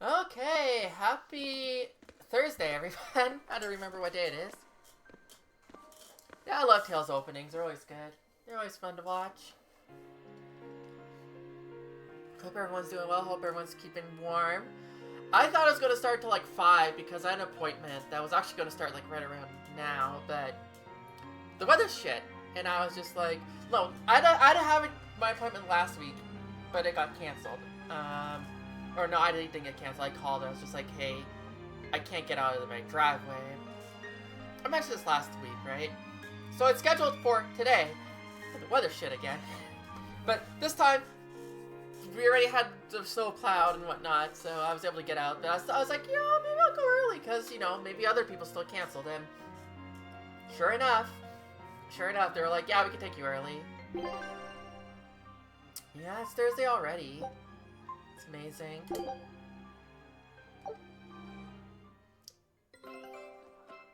Okay, happy Thursday, everyone. I don't remember what day it is. Yeah, I love Tales openings. They're always good. They're always fun to watch. Hope everyone's doing well. Hope everyone's keeping warm. I thought it was going to start till like 5 because I had an appointment that was actually going to start like right around now, but the weather's shit. And I was just like, no, I'd have my appointment last week, but it got canceled. Or no, I didn't get canceled. I called. I was just like, hey, I can't get out of my driveway. I mentioned this last week, right? So it's scheduled for today. The weather's shit again. But this time, we already had the snow plowed and whatnot, so I was able to get out. But I was like, maybe I'll go early, because, maybe other people still canceled. And sure enough, they were like, yeah, we can take you early. Yeah, it's Thursday already. It's amazing.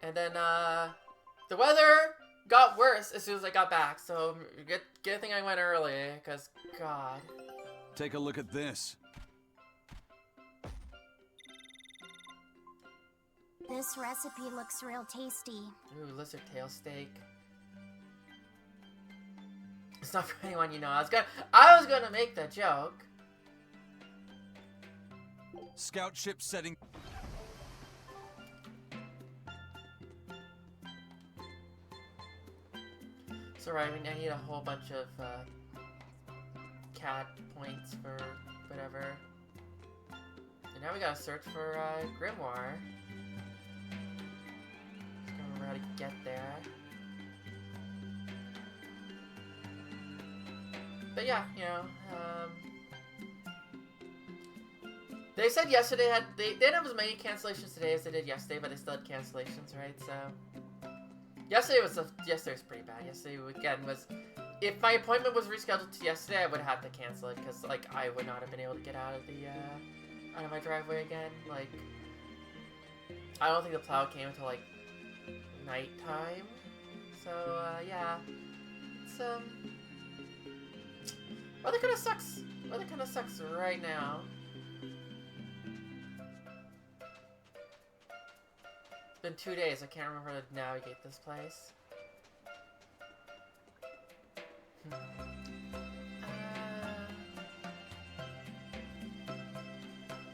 And then, the weather got worse as soon as I got back, so good thing I went early, because, God. Take a look at this. This recipe looks real tasty. Ooh, lizard tail steak. It's not for anyone you know. I was gonna make the joke. Scout ship setting. It's alright, I need a whole bunch of cat points for whatever. And now we gotta search for Grimoire. Just gotta remember how to get there. But yeah, they said yesterday they didn't have as many cancellations today as they did yesterday, but they still had cancellations, right? So yesterday was pretty bad. Yesterday again was, if my appointment was rescheduled to yesterday, I would have had to cancel it because like I would not have been able to get out of my driveway again. Like I don't think the plow came until like nighttime. So yeah, it's weather kind of sucks. Weather kind of sucks right now. It's been 2 days. I can't remember how to navigate this place.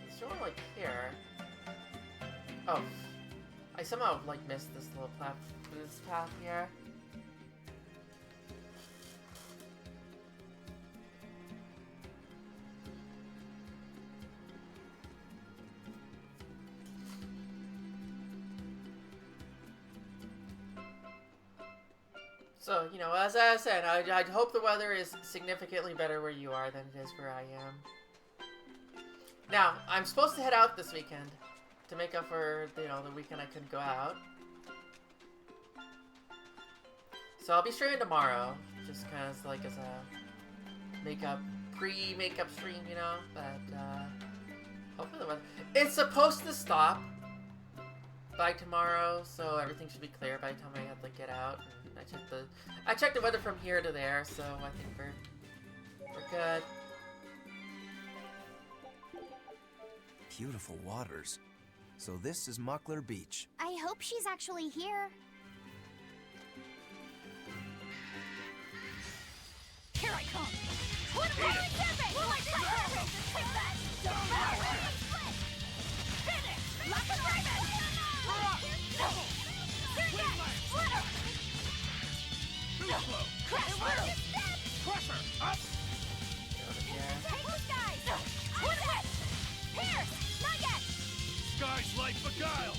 It's showing like here. Oh, I somehow like missed this little path here. So, as I said, I hope the weather is significantly better where you are than it is where I am. Now, I'm supposed to head out this weekend to make up for, the weekend I couldn't go out. So I'll be streaming tomorrow, just kind of like as a pre-makeup stream, but, hopefully the weather... It's supposed to stop by tomorrow, so everything should be clear by the time I have to get out. I checked the weather from here to there, so I think we're good. Beautiful waters. So this is Muckler Beach. I hope she's actually here. Here I come! What a wild serpent! Will I take that? Don't matter! Finish! Lock and diamond! Double! Splitter! Crusher! Crusher! Up! Take those guys! One hit! Pierce! Not yet! Sky's light beguile.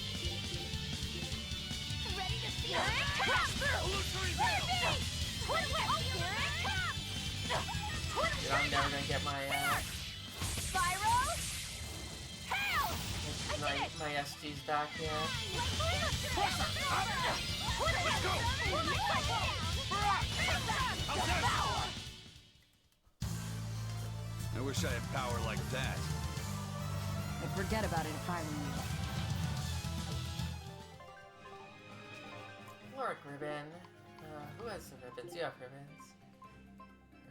Ready to see her? Crush through! Illusory Let veil. it be! Twin whip! Here it comes! Twin Dude, I'm never gonna get my Spyro! Hail! I did it! my SGs back here. Let's go! I wish I had power like that. I'd forget about it if I were you. Or a ribbon. Who has the ribbons? You have ribbons.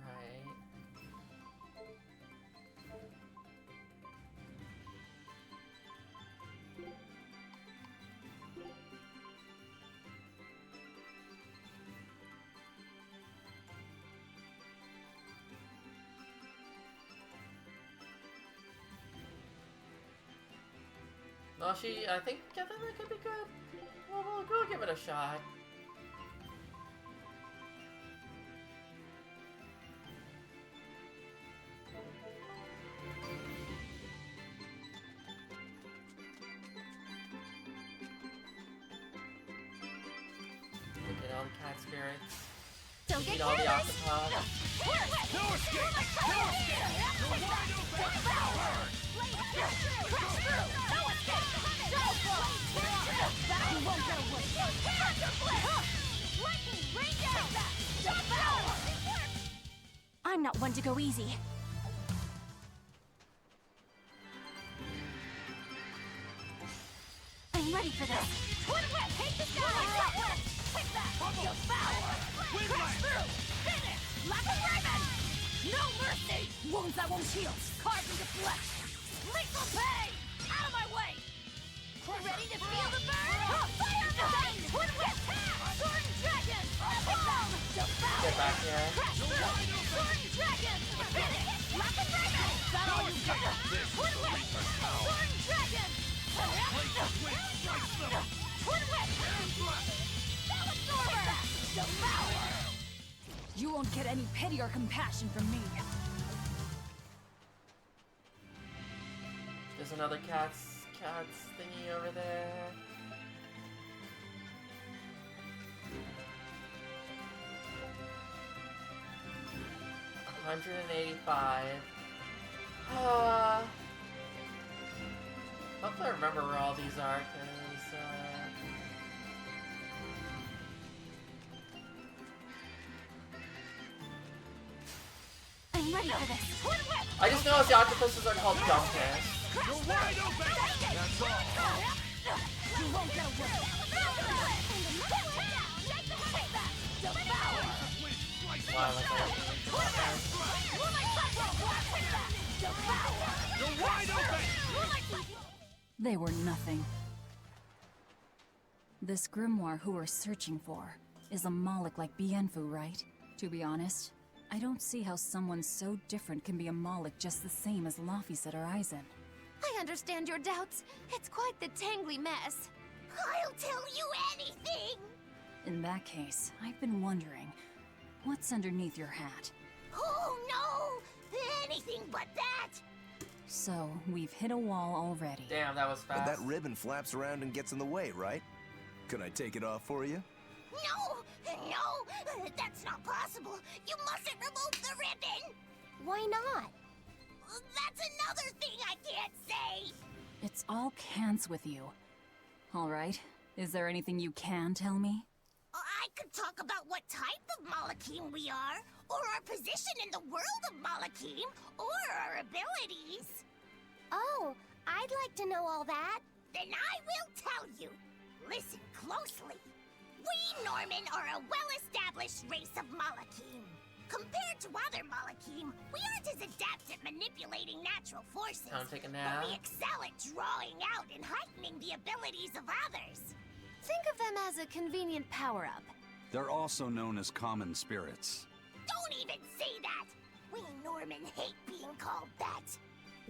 Right. Well, I think that could be good. We'll give it a shot. Look at all the cat spirits. Don't get Eat all the careless. octopus. No escape! No escape! You're wide open! You won't get away. Lightning, rain down. Devour. I'm not one to go easy. I'm ready for this. Twin whip, hit the sky. Take that. Devour. Crash through. Finish. Like a raven. No mercy. Wounds that won't heal. Carved into flesh. Lethal pain. Out of my way. Ready to feel the burn? Fire missile. Twin whip. Sword and dragon. Bomb. Devour. Get back here. Crash through. Sword and dragon. Finish. Like a raven. That all you got. Twin whip. Sword and dragon. Twin whip. Spell absorber. Devour. You won't get any pity or compassion from me. There's another cat's thingy over there. $185. Hopefully I remember where all these are, cause I'm ready for this. Twin whip. I just noticed the octopuses are called Dumpus. You're wide open! That's all! You won't get away. Why was I You're wide open! They were nothing. This grimoire who we're searching for is a Moloch like Bienfu, right? To be honest, I don't see how someone so different can be a Moloch just the same as Laphicet or Eisen. I understand your doubts. It's quite the tangly mess. I'll tell you anything. In that case, I've been wondering, what's underneath your hat? Oh no, anything but that. So, we've hit a wall already. Damn, that was But fast. that ribbon flaps around and gets in the way, right? Can I take it off for you? No, that's not possible. You mustn't remove the ribbon. Why not? That's another thing I can't say. It's all cants with you. Alright, is there anything you can tell me? I could talk about what type of Malachim we are, or our position in the world of Malachim, or our abilities. Oh, I'd like to know all that. Then I will tell you. Listen closely. We Norman are a well-established race of Malachim. Compared to other Malachim, we aren't as adept at manipulating natural forces. Time to take a But nap. we excel at drawing out and heightening the abilities of others. Think of them as a convenient power-up. They're also known as common spirits. Don't even say that! We Norman hate being called that.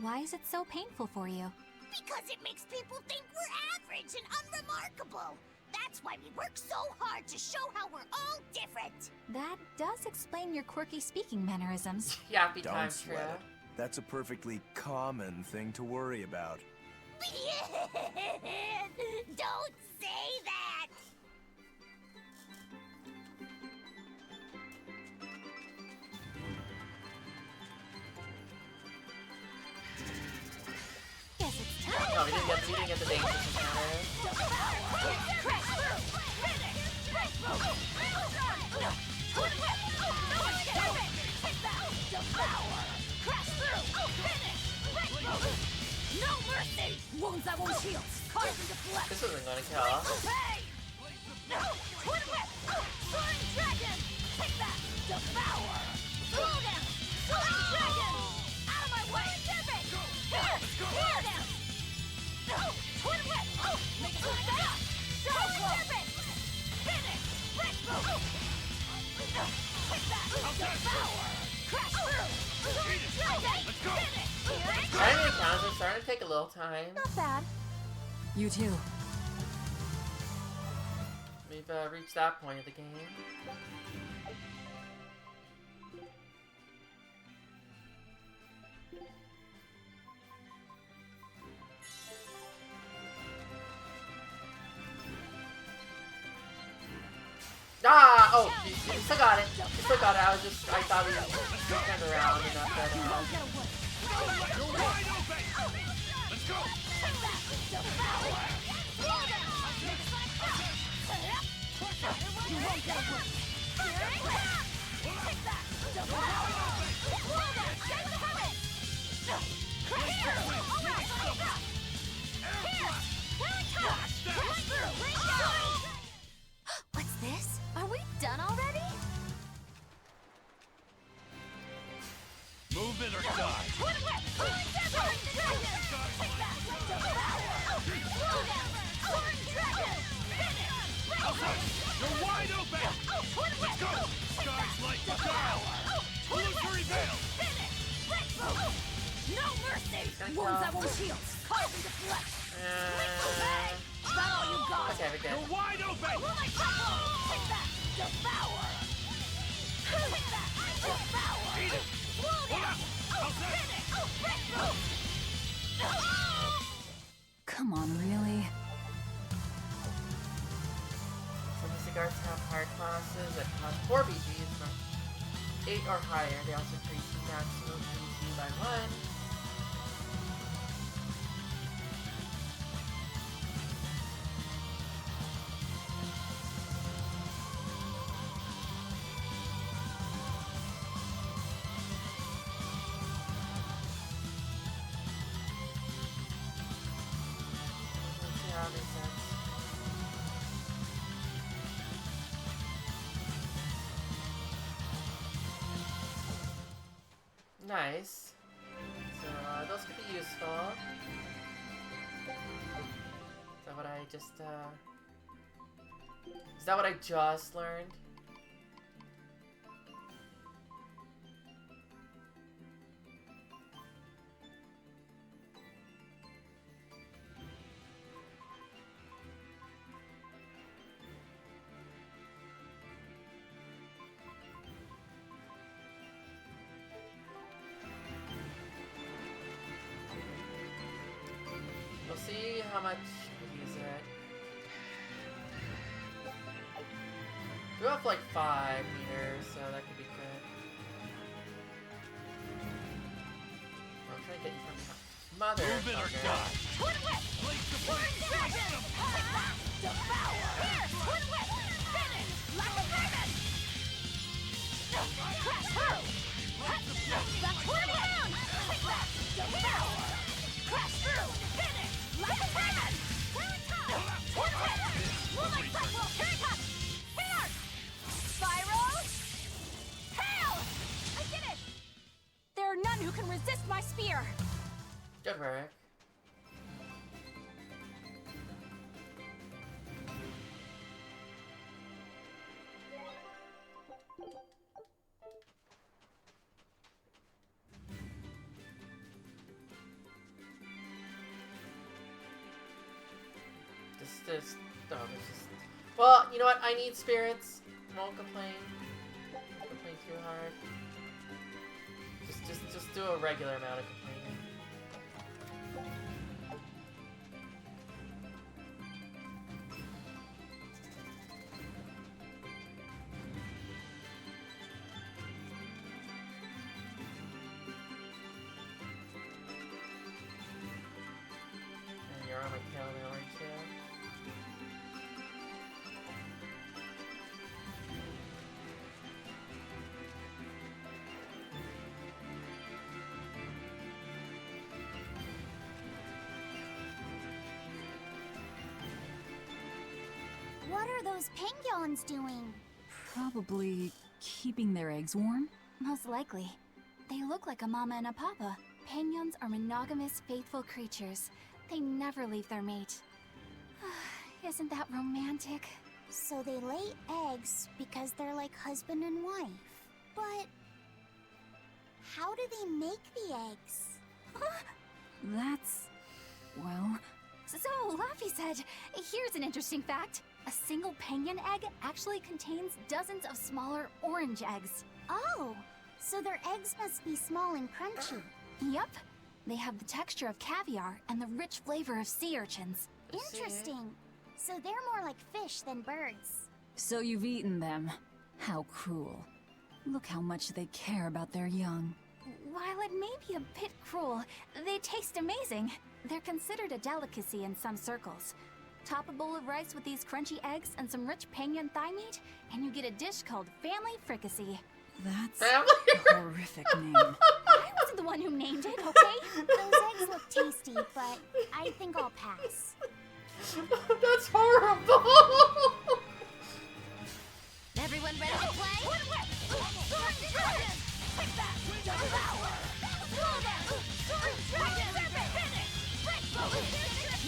Why is it so painful for you? Because it makes people think we're average and unremarkable. That's why we work so hard to show how we're all different. That does explain your quirky speaking mannerisms. Yappy Don't time, sweat Trip. it. That's a perfectly common thing to worry about. Don't say that! Guess it's time. No, we didn't get the dangerous encounter. No mercy! Wounds that won't heal! Carved into flesh! This isn't gonna kill us. Hey! No! Twin whip! Soaring dragon! Take that! Devour! Slow down! Soaring dragon! Out of my way! Here! Here now! No! Twin whip! Make it look better! Soaring serpent! Finish! Breakthrough! Take that! Devour! Crash through! Soaring dragon! Finish! Here it Enemy encounters are starting to take a little time. Not bad. You too. We've reached that point of the game. Ah! Oh, you still got it. You still got it. I thought we turned around enough that, You're wide open! Let's go! You won't get away! Take that! What's this? Are we done already? Move it or die! You're wide open! Let's go! Sky's like the dial! Illusory veil! No mercy! Wounds that won't heal! Carve into flesh! Is that all you got? okay, we're good. You're wide open! Take that! Devour! Take that! Devour! Eat it! Hold up! How's that? Come on, really? Some of the cigars have higher classes that cost 4 BGs from 8 or higher. They also increase the maximum BG by 1. Let's see how that makes sense. Nice. So those could be useful. Is that what I just Is that what I just learned? We'll see how much we use it. We have like 5 meters, so that could be good. I'm trying to get you from behind. Mother. Move it or die! Twin whip! Place the Twin blade! dragon! Take that! Devour! Twin whip! Finish! Like a vermin! Crash through! That's twin whip! Take that! Devour! Crash through! Finish! Like a vermin! Clear and top! Twin whip! Moonlight cycle! Here it comes! Here! Spiral! Hail! I did it! There are none who can resist my spear! Good work. This, oh, this is... Well, you know what? I need spirits. Won't complain. Won't complain too hard. Just do a regular amount of complaining. And you're on my tail now, aren't you? What are those penguins doing? Probably keeping their eggs warm? Most likely. They look like a mama and a papa. Penguins are monogamous, faithful creatures. They never leave their mate. Isn't that romantic? So they lay eggs because they're like husband and wife. But how do they make the eggs? That's... well, So, Laffy said, here's an interesting fact. A single penguin egg actually contains dozens of smaller orange eggs. Oh, so their eggs must be small and crunchy. Yep. They have the texture of caviar and the rich flavor of sea urchins. Interesting. So they're more like fish than birds. So you've eaten them. How cruel. Look how much they care about their young. While it may be a bit cruel, they taste amazing. They're considered a delicacy in some circles. Top a bowl of rice with these crunchy eggs and some rich penguin thigh meat, and you get a dish called family fricassee. That's Family? a horrific name. I wasn't the one who named it, okay? Those eggs look tasty, but I think I'll pass. That's horrible. Everyone ready to play? Sword Dragon! Take that! Devour! Slow down! Sword Dragon! Finish! Break!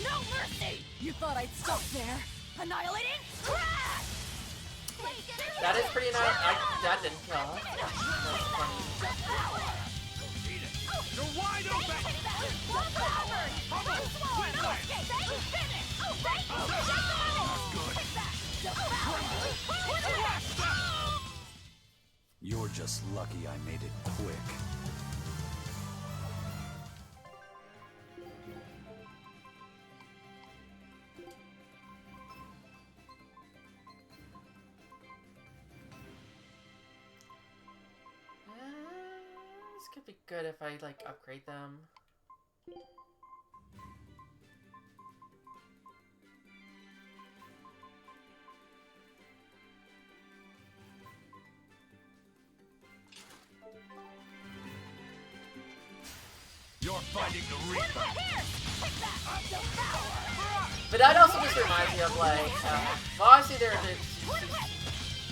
No mercy! You thought I'd stop there? Annihilating! Crash! That is pretty nice. That didn't kill us. That's funny. Eat it. You're wide open. You're just lucky I made it quick. This could be good if I like upgrade them. You're fighting the Reaper. But that also just reminds me of like, well, obviously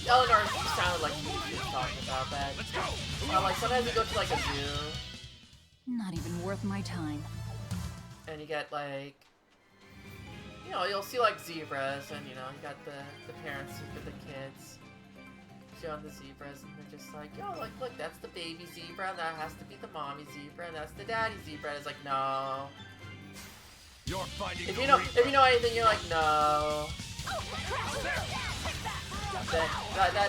Eleanor sounded like she was talking about that. Let's go. Like sometimes you go to like a zoo Not even worth my time. and you get like, you know, you'll see like zebras and you know, you got the parents with the kids showing the zebras and they're just like, yo, like look, that's the baby zebra and that has to be the mommy zebra and that's the daddy zebra. And it's like, no. You're fighting If the you know Reaper. if you know anything, you're like, no.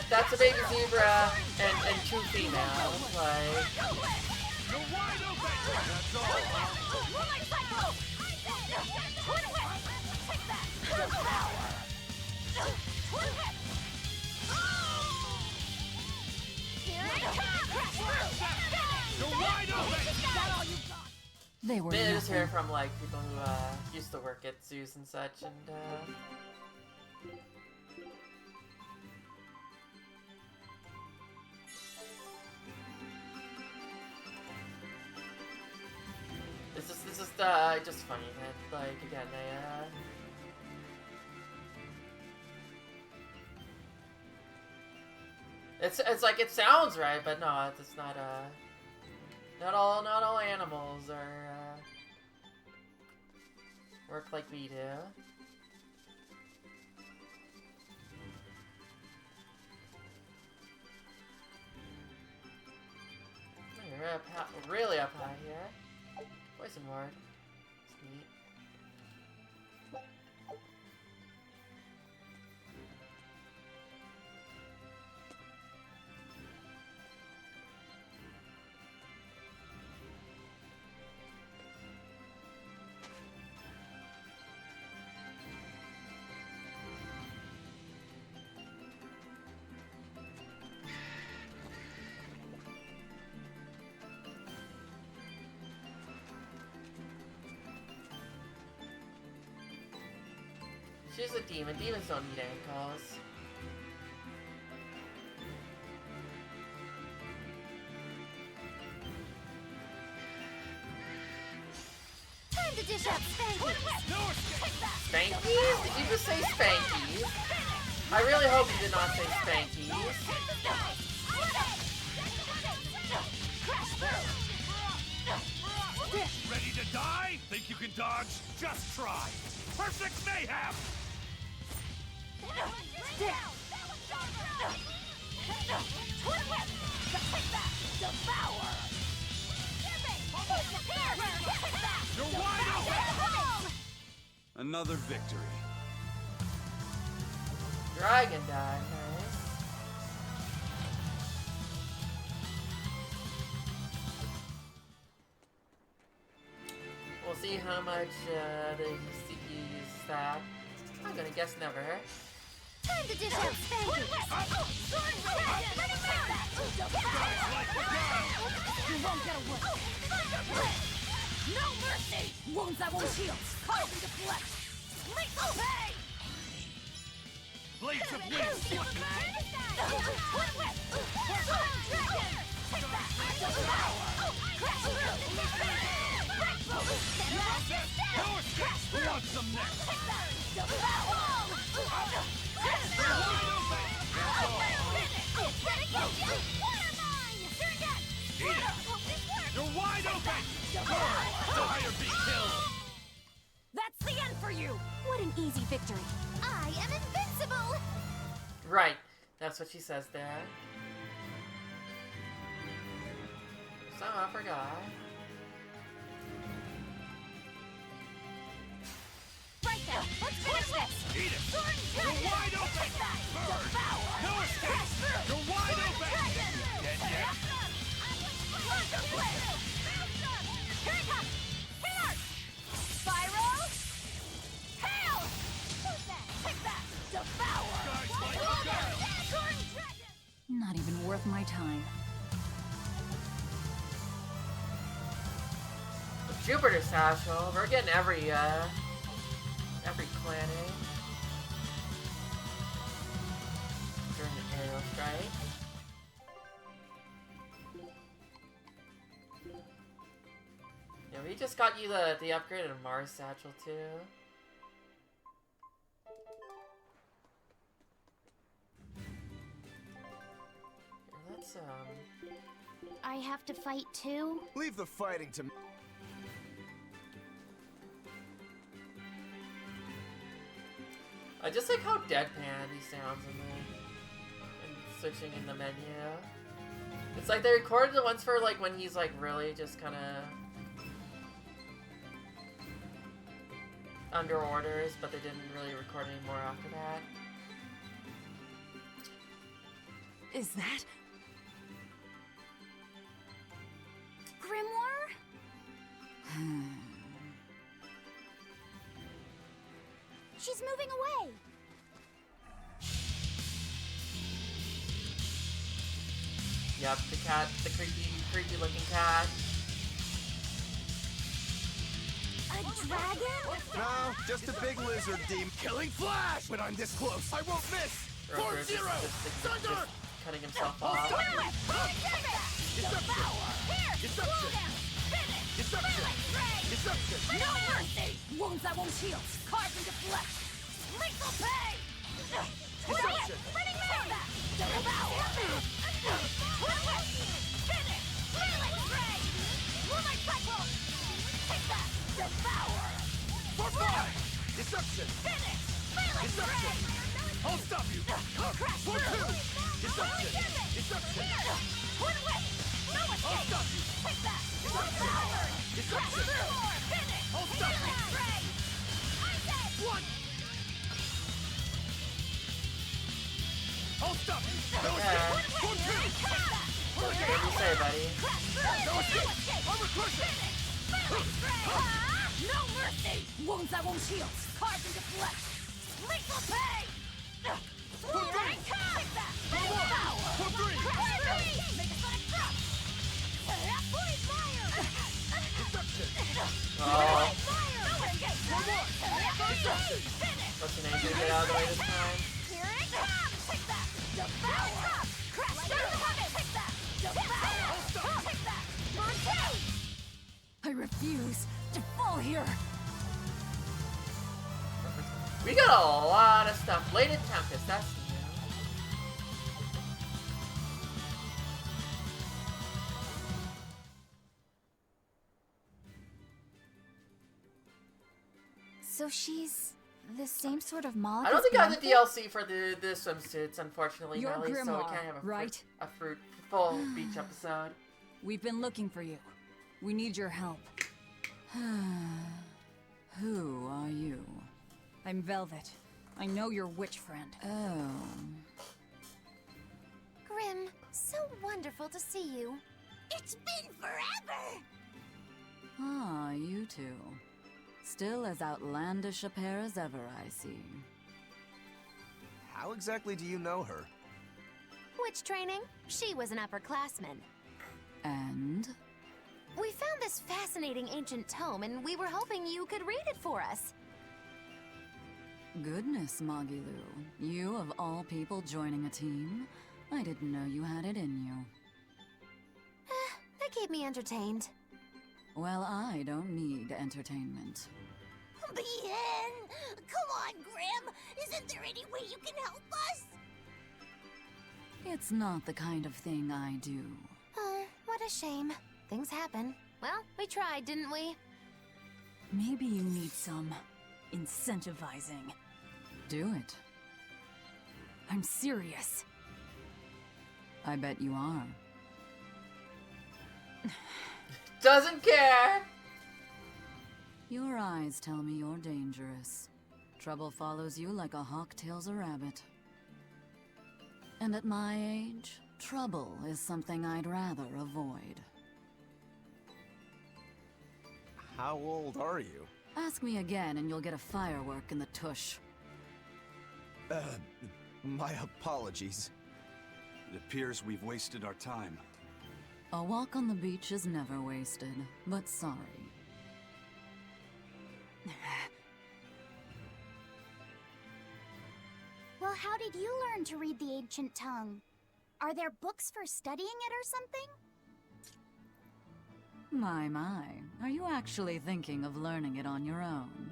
That's a baby zebra and two females. Like, You're wide open. That's all. You're wide open. They were I just hear nothing. from like people who used to work at zoos and such, and this is just funny that like again they it's like it sounds right, but no, it's not not all animals are work like we do. You're really up high here. Poison ward. It's neat. She's a demon. Demons don't need ankles. Time to dish out Spankies! Spankies? Did you just say Spankies? I really hope you did not say Spankies. Ready to die? Think you can dodge? Just try. Perfect mayhem. You're wide open. Another victory. Dragon die, nice. We'll see how much the CPU uses that. I'm gonna guess never. Time to dish out spanking. You won't get away. No mercy. Wounds that won't heal. Carve and deflect. Lethal pay. Blades of wind. Twin whip. Soaring dragon. Take that. Devour. Crash through. Power stitch. Who wants some next? Take that. Devour. Crash You're wide open! Die or be killed! That's the end for you! What an easy victory. I am invincible! Right, that's what she says there. So I forgot. Right there! Let's finish this! Eat it! Soaring dragon! You're wide open! Take that! Burn! Devour! No escape! Crash through! You're wide Soaring open! dragon! Dead yet? Laser blade! Here it comes! Here! Spyro! Hail! Who's that? Take that! Devour! Guys, like Hold a girl! it! Soaring dragon! Not even worth my time. Jupiter Satchel. We're getting every clanning during the aerial strike. Yeah, we just got you the upgraded Mars Satchel too. Here, let's I have to fight too? Leave the fighting to me. I just like how deadpan he sounds in switching in the menu. It's like they recorded the ones for like when he's like really just kind of under orders, but they didn't really record any more after that. Is that? Grimoire? She's moving away! Yep, the cat, the creepy looking cat. A dragon? No, just a big lizard demon. Killing flash! When I'm this close, I won't miss! Roper Form just- zero! just Thunder! cutting himself Hold off. Deception! Deception! Deception! Deception! No mercy! Wounds that won't heal. Carve and deflect. Lethal pay! Deception! Running man! Devour! Finish! Healing ray! Moonlight cyclone! Take that! Devour! For five! Deception! Finish! Healing Deception! ray! I'll stop you! Crash For through! two! Deception! Deception! Here! Twin whip! No I'll escape! stop you! Take that! Devour! Crash Deception! through! Finish! I'll stop you! Healing ray! I said! One! I'll stop you! No Okay. escape! For two! What do you say, buddy? No escape! I'm a crusher! No mercy! Wounds that won't heal. Carve and deflect. Lethal pay! For three! Take that! Devour! For three! Make a sonic drop! Blade fire! Deception! Oh, Fire! No escape! For one! Deception! Finish! what's the name? Get out of the way this time. Here it comes! Take that! Devour! Crash through! Take that! Devour! Take that! Burn two! I refuse to fall here. We got a lot of stuff. Bladed Tempest, that's new. So she's the same sort of Moloch I don't as think I have the Bianca? DLC for the swimsuits, unfortunately, You're Nelly, so we Grimoire, can't have right? a full beach episode. We've been looking for you. We need your help. Who are you? I'm Velvet. I know your witch friend. Oh. Grim, so wonderful to see you. It's been forever! Ah, you two. Still as outlandish a pair as ever, I see. How exactly do you know her? Witch training? She was an upperclassman. And? We found this fascinating ancient tome, and we were hoping you could read it for us. Goodness, Magilu. You, of all people, joining a team? I didn't know you had it in you. That keep me entertained. Well, I don't need entertainment. Bien! Come on, Grim! Isn't there any way you can help us? It's not the kind of thing I do. Oh, what a shame. Things happen. Well, we tried, didn't we? Maybe you need some incentivizing. Do it. I'm serious. I bet you are. Doesn't care. Your eyes tell me you're dangerous. Trouble follows you like a hawk tails a rabbit. And at my age, trouble is something I'd rather avoid. How old are you? Ask me again and you'll get a firework in the tush. My apologies. It appears we've wasted our time. A walk on the beach is never wasted, but sorry. Well, how did you learn to read the ancient tongue? Are there books for studying it or something? My. Are you actually thinking of learning it on your own?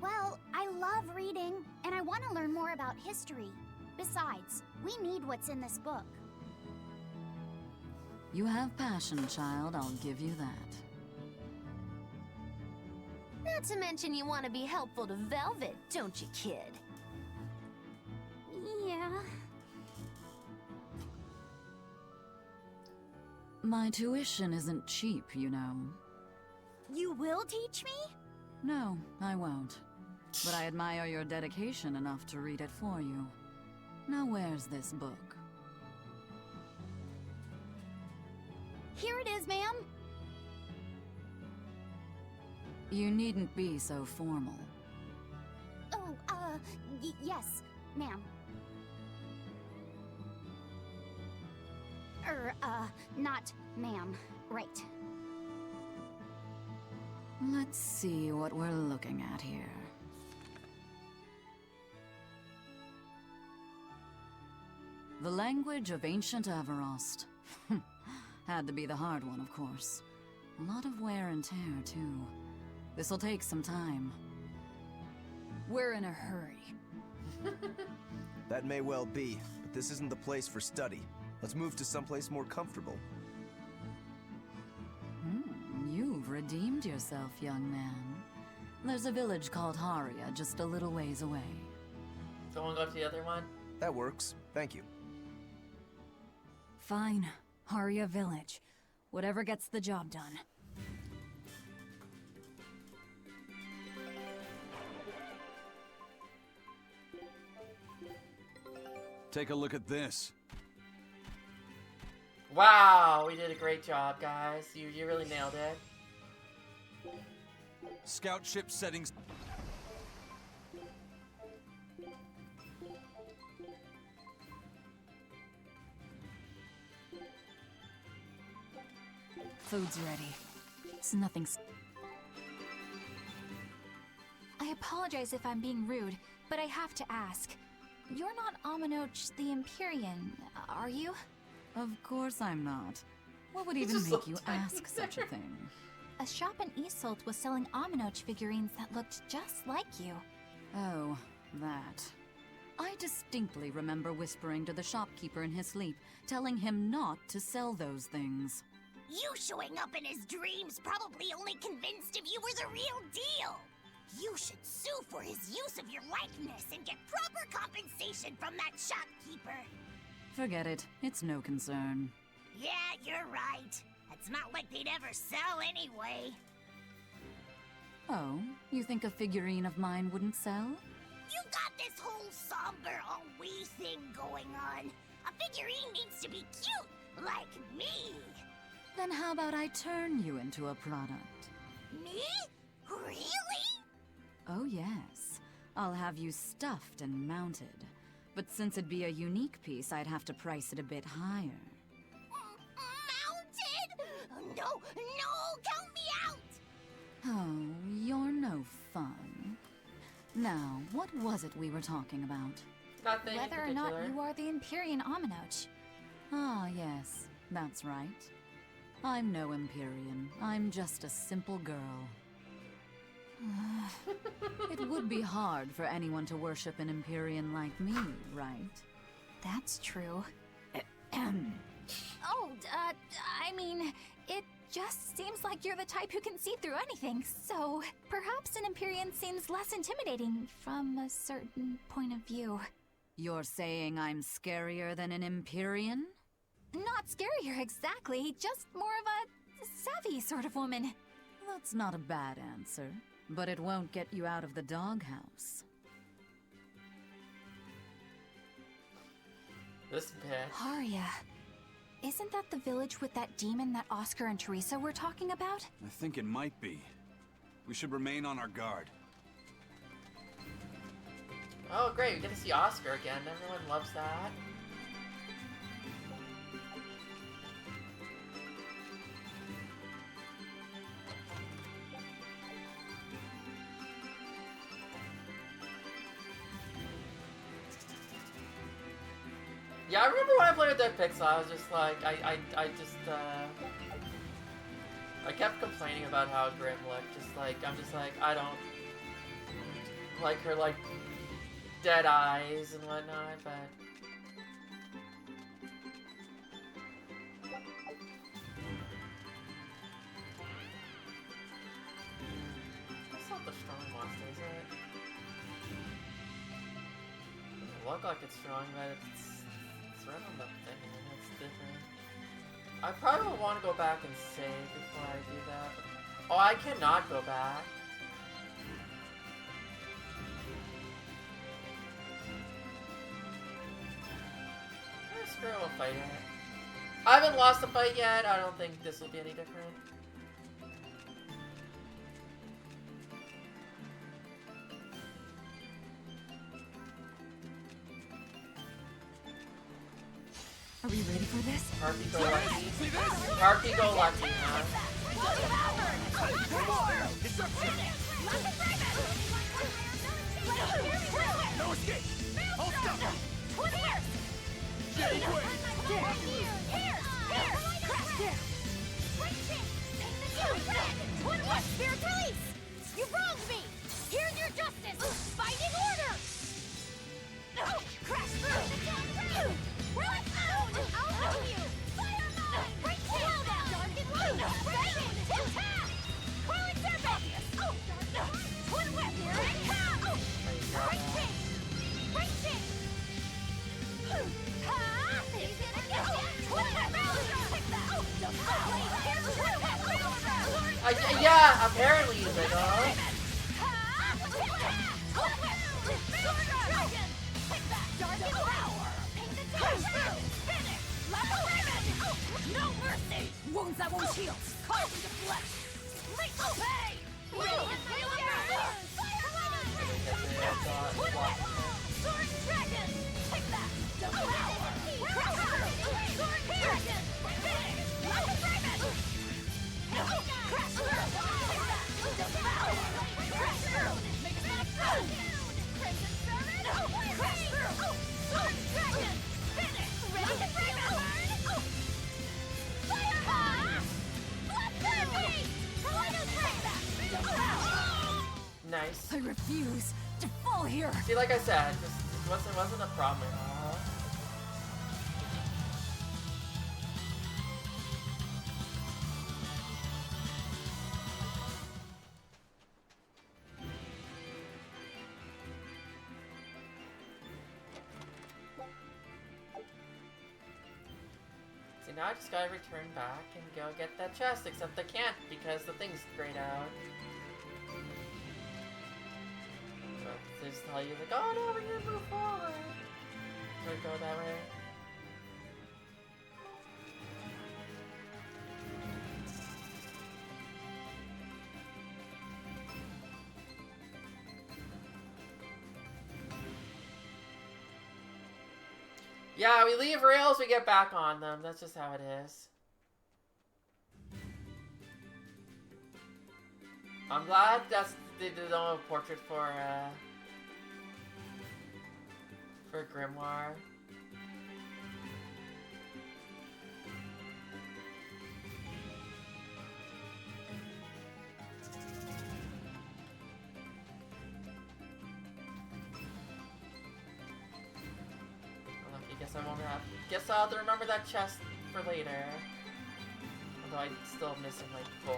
Well, I love reading, and I want to learn more about history. Besides, we need what's in this book. You have passion, child, I'll give you that. Not to mention you want to be helpful to Velvet, don't you, kid? Yeah. My tuition isn't cheap, you know. You will teach me? No, I won't. But I admire your dedication enough to read it for you. Now where's this book? Here it is, ma'am. You needn't be so formal. Oh, yes, ma'am. Not ma'am. Right. Let's see what we're looking at here. The language of ancient Averost. Had to be the hard one, of course. A lot of wear and tear, too. This'll take some time. We're in a hurry. That may well be, but this isn't the place for study. Let's move to someplace more comfortable. You've redeemed yourself, young man. There's a village called Haria just a little ways away. Don't want to go to the other one? That works. Thank you. Fine. Haria Village. Whatever gets the job done. Take a look at this. Wow, we did a great job, guys. You really nailed it. Scout ship settings. Food's ready. It's nothing. I apologize if I'm being rude, but I have to ask. You're not Aminoch the Empyrean, are you? Of course I'm not. What would He's even just make so you tiny ask such a thing? A shop in Isolt was selling Aminoch figurines that looked just like you. Oh, that. I distinctly remember whispering to the shopkeeper in his sleep, telling him not to sell those things. You showing up in his dreams probably only convinced him you were the real deal. You should sue for his use of your likeness and get proper compensation from that shopkeeper. Forget it. It's no concern. Yeah, you're right. It's not like they'd ever sell anyway. Oh, you think a figurine of mine wouldn't sell? You got this whole somber, wee thing going on. A figurine needs to be cute, like me. Then how about I turn you into a product? Me? Really? Oh yes. I'll have you stuffed and mounted. But since it'd be a unique piece, I'd have to price it a bit higher. Mounted? No, count me out! Oh, you're no fun. Now, what was it we were talking about? Nothing in Whether or not particular. you are the Empyrean Aminoch. Ah, yes, that's right. I'm no Empyrean. I'm just a simple girl. It would be hard for anyone to worship an Empyrean like me, right? That's true. I mean, it just seems like you're the type who can see through anything, so perhaps an Empyrean seems less intimidating from a certain point of view. You're saying I'm scarier than an Empyrean? Not scarier exactly, just more of a savvy sort of woman. That's not a bad answer, but it won't get you out of the doghouse. This bitch. Aria, isn't that the village with that demon that Oscar and Teresa were talking about? I think it might be. We should remain on our guard. Oh, great. We get to see Oscar again. Everyone loves that. Yeah, I remember when I played with Dead Pixel, I was just like, I kept complaining about how Grim looked. I'm just like, I don't like her, like, dead eyes and whatnot, but... That's not the strong monster, is it? It doesn't look like it's strong, but it's right on the thing, and it's different. I probably will want to go back and save before I do that. Oh, I cannot go back. Screw it, we'll fight it. I haven't lost a fight yet. I don't think this will be any different. Are we ready for this? Harpy go lucky. Harpy go lucky, huh? No escape! Hold still! Spirit release! You wronged me! Here's your justice! Fighting order! Crash through! Run out! I'll help you! Fire mine! Break slow down! Dark and loose! Dragon! Tip-tap! Coiling serpent! Twin whip! Here I come! Break chain! Break chain! Ha! He's gonna get you! Twin whip! Take that! Here's twin whip! Yeah, apparently he's like, oh. No mercy! Wounds that won't heal! Carve into flesh! Lethal pay! Sword dragon! Take that! Devour! Sword dragon! Finish! Lethal dragon! Crash through! Take that! Devour! Crash through! Make it not food! Crimson servant! Crash through! Sword dragon! Finish! Ready to burn! Fire high! Bloodthirsty! Collider take that! Devour! Nice. I refuse to fall here. See, like I said, this wasn't a problem at all. See, now I just gotta return back and go get that chest, except I can't because the thing's grayed out. They just tell you, like, oh no, we need to move forward. Should I go that way? Yeah, we leave rails, we get back on them. That's just how it is. I'm glad they did a portrait for Grimoire. Lucky, guess I won't have. Guess I'll have to remember that chest for later. Although I'm still missing like 4.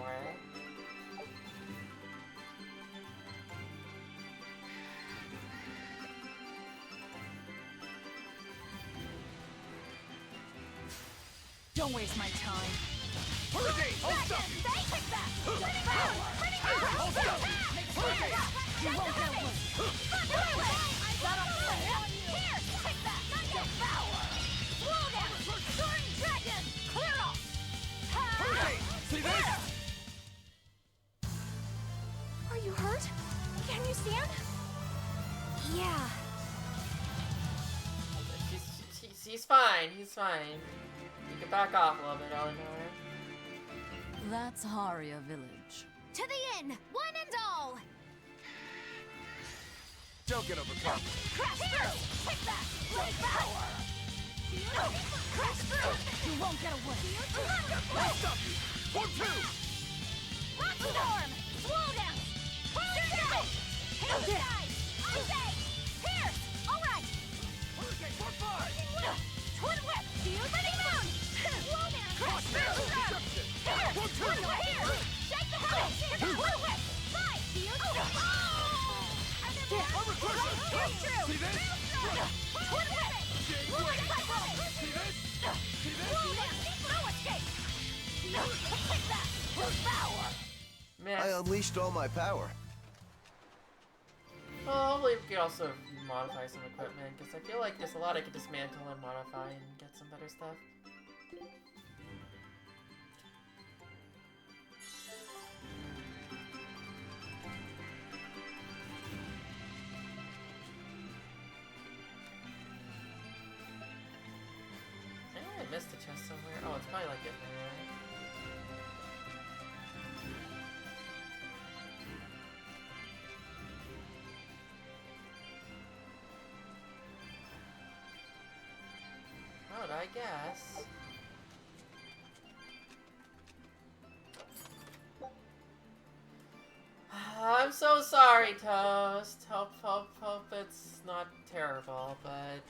Don't waste my time. Hurricane! I'll stop you! Take that! I'll stop you! Hurricane! You won't get away! Here! Take that! Devour! Slow down! Soaring dragon! Clear off! Hurricane! See this? Are you hurt? Can you stand? Yeah. He's fine. He's fine. You can back off a little bit, Eleanor. That's Haria Village. To the inn, one and all. Don't get overcome. Crash through! Take that! Devour! Crash through! You won't get away! I'll stop you! 1, 2! Rock storm! Slow down! Dragon! Hail sky! Ice! Pierce! Alright! Hurricane, 4, 5! Twin whip! Ready moon! Slow down! Crash through! Deception! Pierce! 1, 2! Here! Shake the helmet! Twin whip! 5! Armor crusher! See this? Twin whip! Lunar cycle! See this? See this? Slow down! No escape! Take that! Devour! Man. I unleashed all my power. Well, hopefully we can also modify some equipment, because I feel like there's a lot I could dismantle and modify and get some better stuff. I missed a chest somewhere. Oh, it's probably like in there. I guess. I'm so sorry, Toast. Hope it's not terrible, but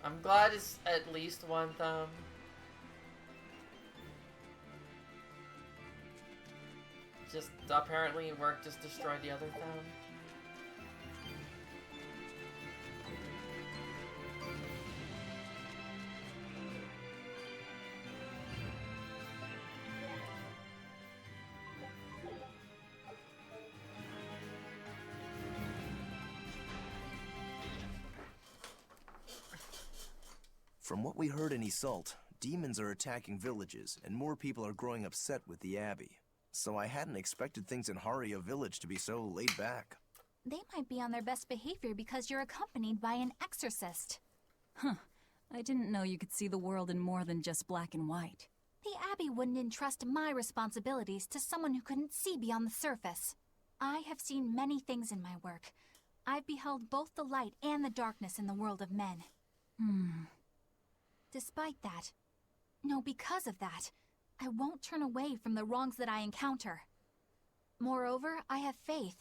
I'm glad it's at least one thumb. Just apparently work just destroyed the other thumb. From what we heard in Iseult, demons are attacking villages, and more people are growing upset with the Abbey. So I hadn't expected things in Haria Village to be so laid back. They might be on their best behavior because you're accompanied by an exorcist. Huh. I didn't know you could see the world in more than just black and white. The Abbey wouldn't entrust my responsibilities to someone who couldn't see beyond the surface. I have seen many things in my work. I've beheld both the light and the darkness in the world of men. Despite that, no, because of that, I won't turn away from the wrongs that I encounter. Moreover, I have faith.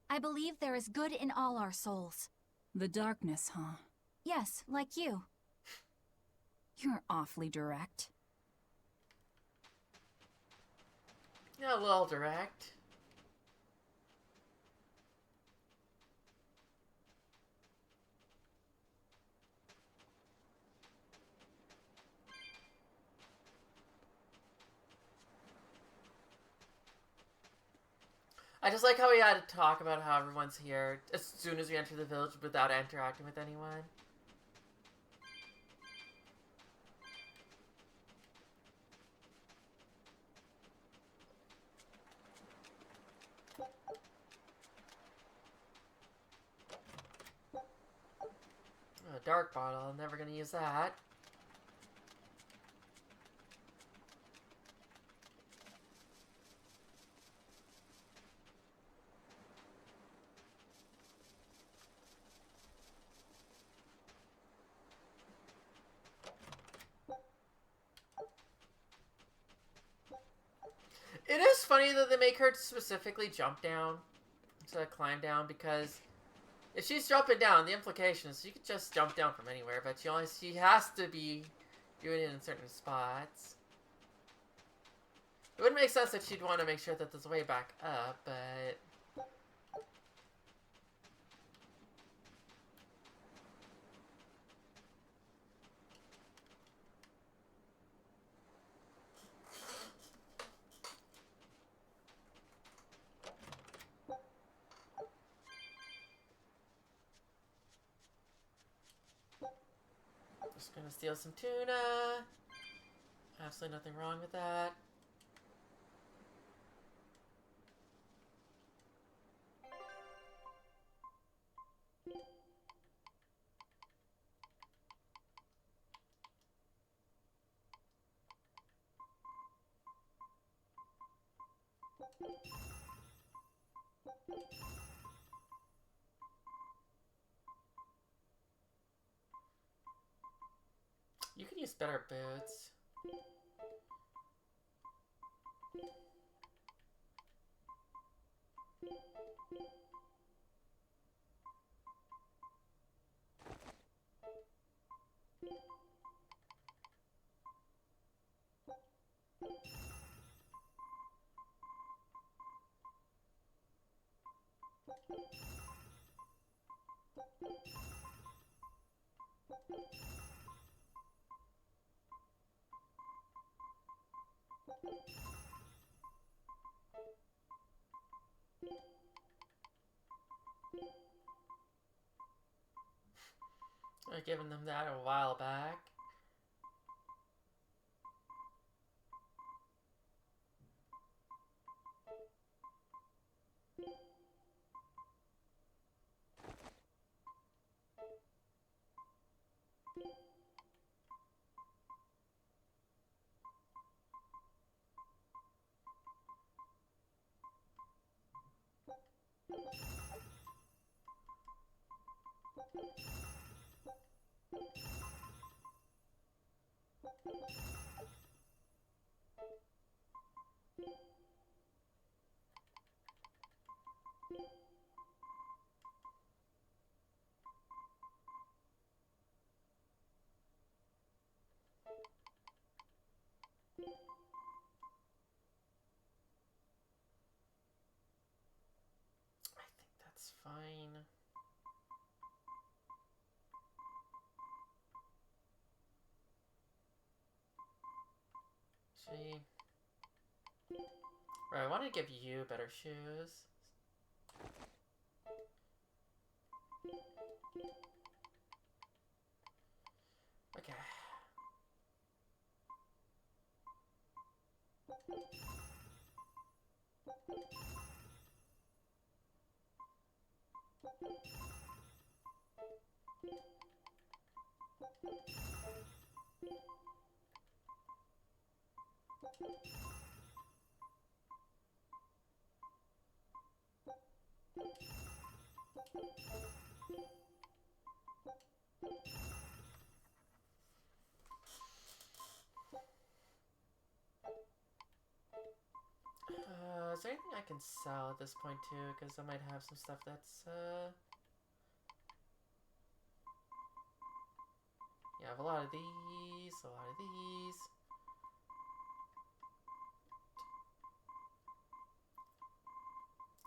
I believe there is good in all our souls. The darkness, huh? Yes, like you. You're awfully direct. Yeah, a little direct. I just like how we had to talk about how everyone's here as soon as we enter the village without interacting with anyone. A dark bottle, I'm never gonna use that. It is funny that they make her specifically jump down instead of climb down, because if she's jumping down, the implication is she could just jump down from anywhere, but she has to be doing it in certain spots. It would make sense that she'd want to make sure that there's a way back up, but... Just gonna steal some tuna. Absolutely nothing wrong with that. You could use better boots. I've given them that a while back. I think that's fine. Actually, right, I want to give you better shoes. Okay. Is there anything I can sell at this point too? Because I might have some stuff that's yeah, I have a lot of these, a lot of these.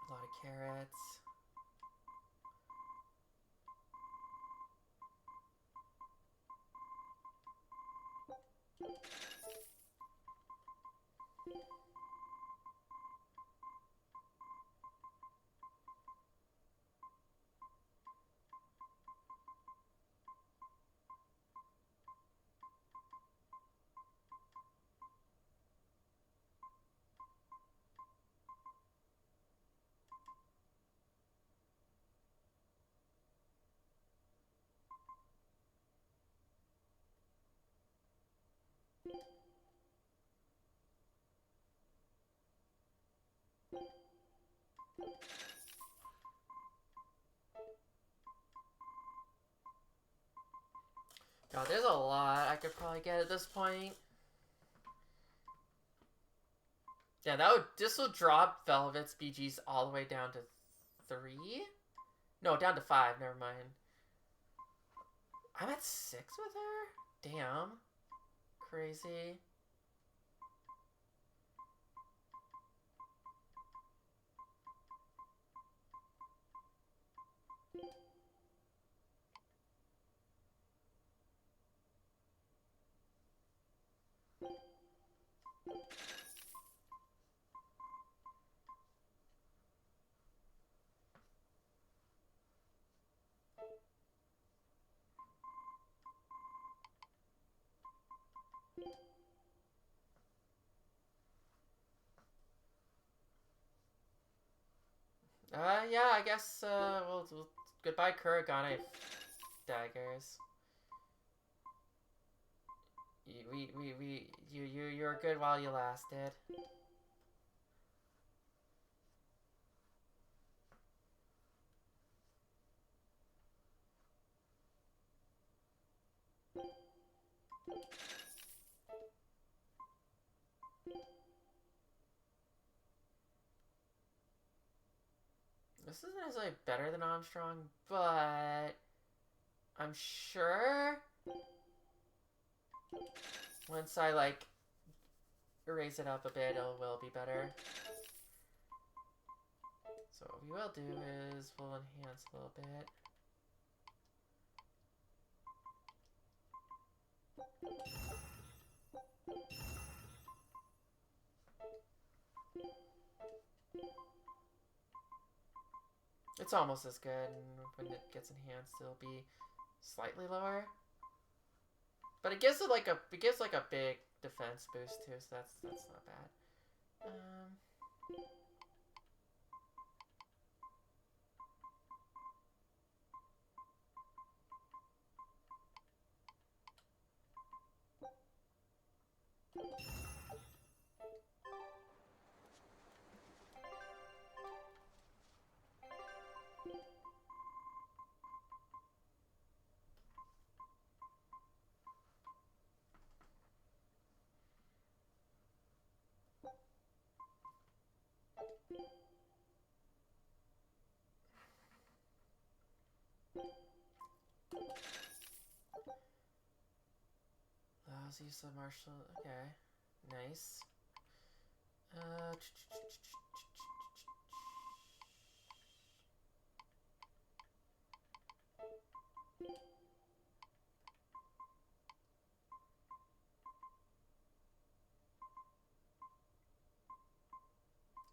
A lot of carrots. God, there's a lot I could probably get at this point. Yeah, this will drop Velvet's BGs all the way down to 3? No, down to 5, never mind. I'm at 6 with her? Damn. Crazy. Yeah, I guess, well goodbye, Kuragane daggers. You were good while you lasted. This isn't necessarily better than Armstrong, but I'm sure once I, like, raise it up a bit, it will be better. So what we will do is we'll enhance a little bit. It's almost as good, and when it gets enhanced, it'll be slightly lower. But it gives it like a big defense boost too, so that's not bad. Allows use of martial. Okay, nice.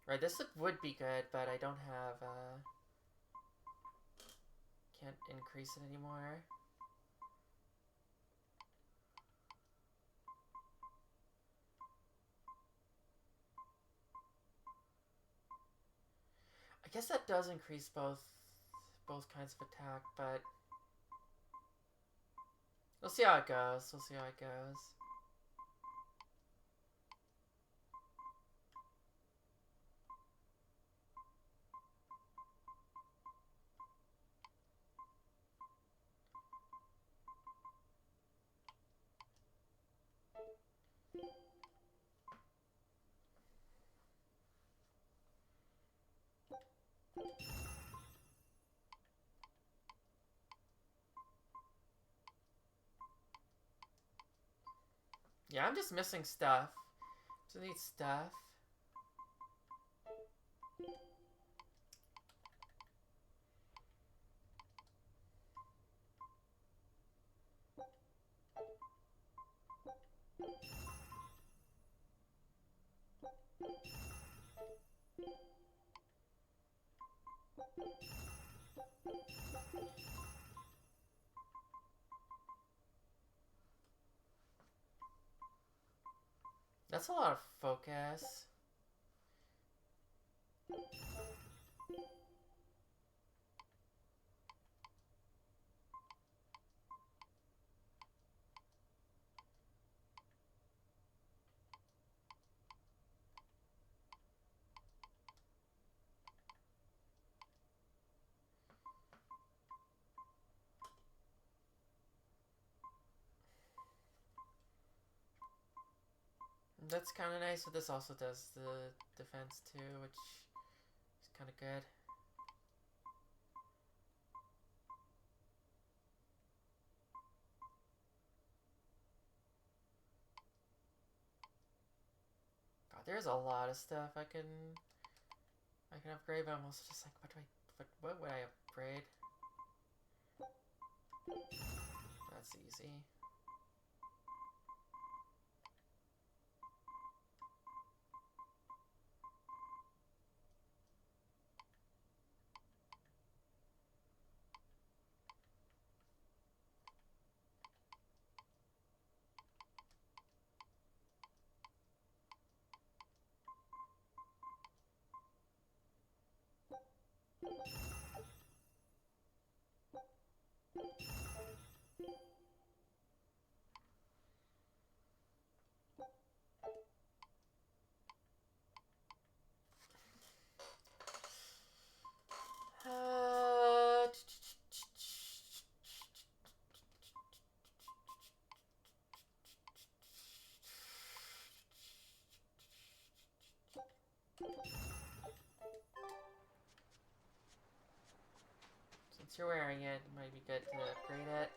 Right, this would be good, but I don't have, can't increase it anymore. I guess that does increase both kinds of attack, but we'll see how it goes. We'll see how it goes. Yeah, I'm just missing stuff. Just need stuff. That's a lot of focus. That's kind of nice, but this also does the defense too, which is kind of good. God, there's a lot of stuff I can upgrade, but I'm also just like, what would I upgrade? That's easy. Since you're wearing it, it might be good to upgrade it.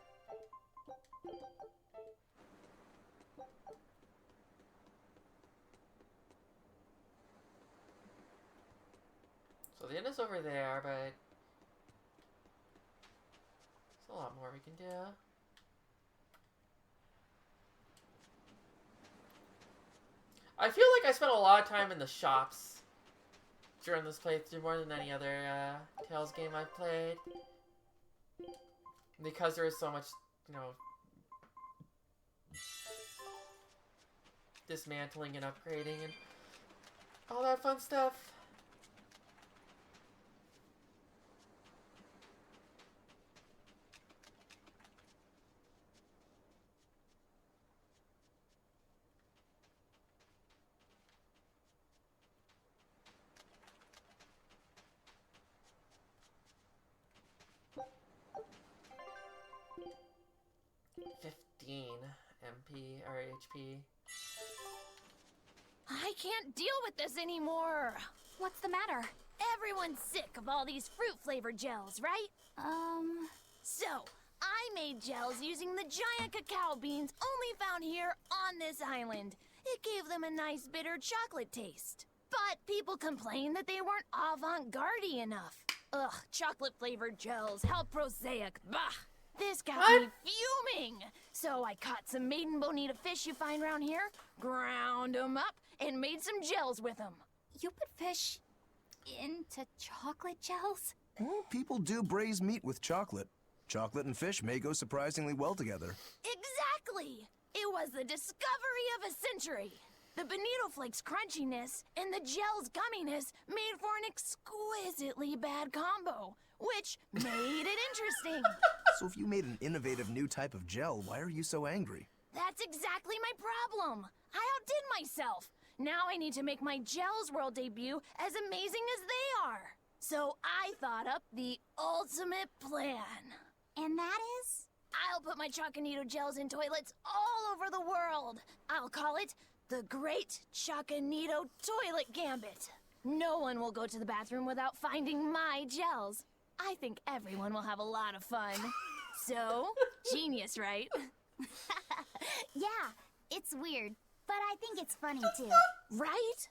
So the end is over there, but there's a lot more we can do. I feel like I spent a lot of time in the shops during this playthrough, more than any other Tales game I've played. Because there is so much, you know, dismantling and upgrading and all that fun stuff. MP or HP. I can't deal with this anymore. What's the matter? Everyone's sick of all these fruit-flavored gels, right? So, I made gels using the giant cacao beans only found here on this island. It gave them a nice bitter chocolate taste. But people complained that they weren't avant-garde enough. Ugh, chocolate-flavored gels, how prosaic, bah! This got me fuming! So I caught some maiden bonita fish you find around here, ground them up, and made some gels with them. You put fish into chocolate gels? Well, people do braise meat with chocolate. Chocolate and fish may go surprisingly well together. Exactly! It was the discovery of a century. The bonito flakes crunchiness and the gel's gumminess made for an exquisitely bad combo, which made it interesting. So if you made an innovative new type of gel, why are you so angry? That's exactly my problem. I outdid myself. Now I need to make my Gels World debut as amazing as they are. So I thought up the ultimate plan. And that is? I'll put my Choconito gels in toilets all over the world. I'll call it the Great Choconito Toilet Gambit. No one will go to the bathroom without finding my gels. I think everyone will have a lot of fun. So, genius, right? Yeah, it's weird, but I think it's funny too. Right?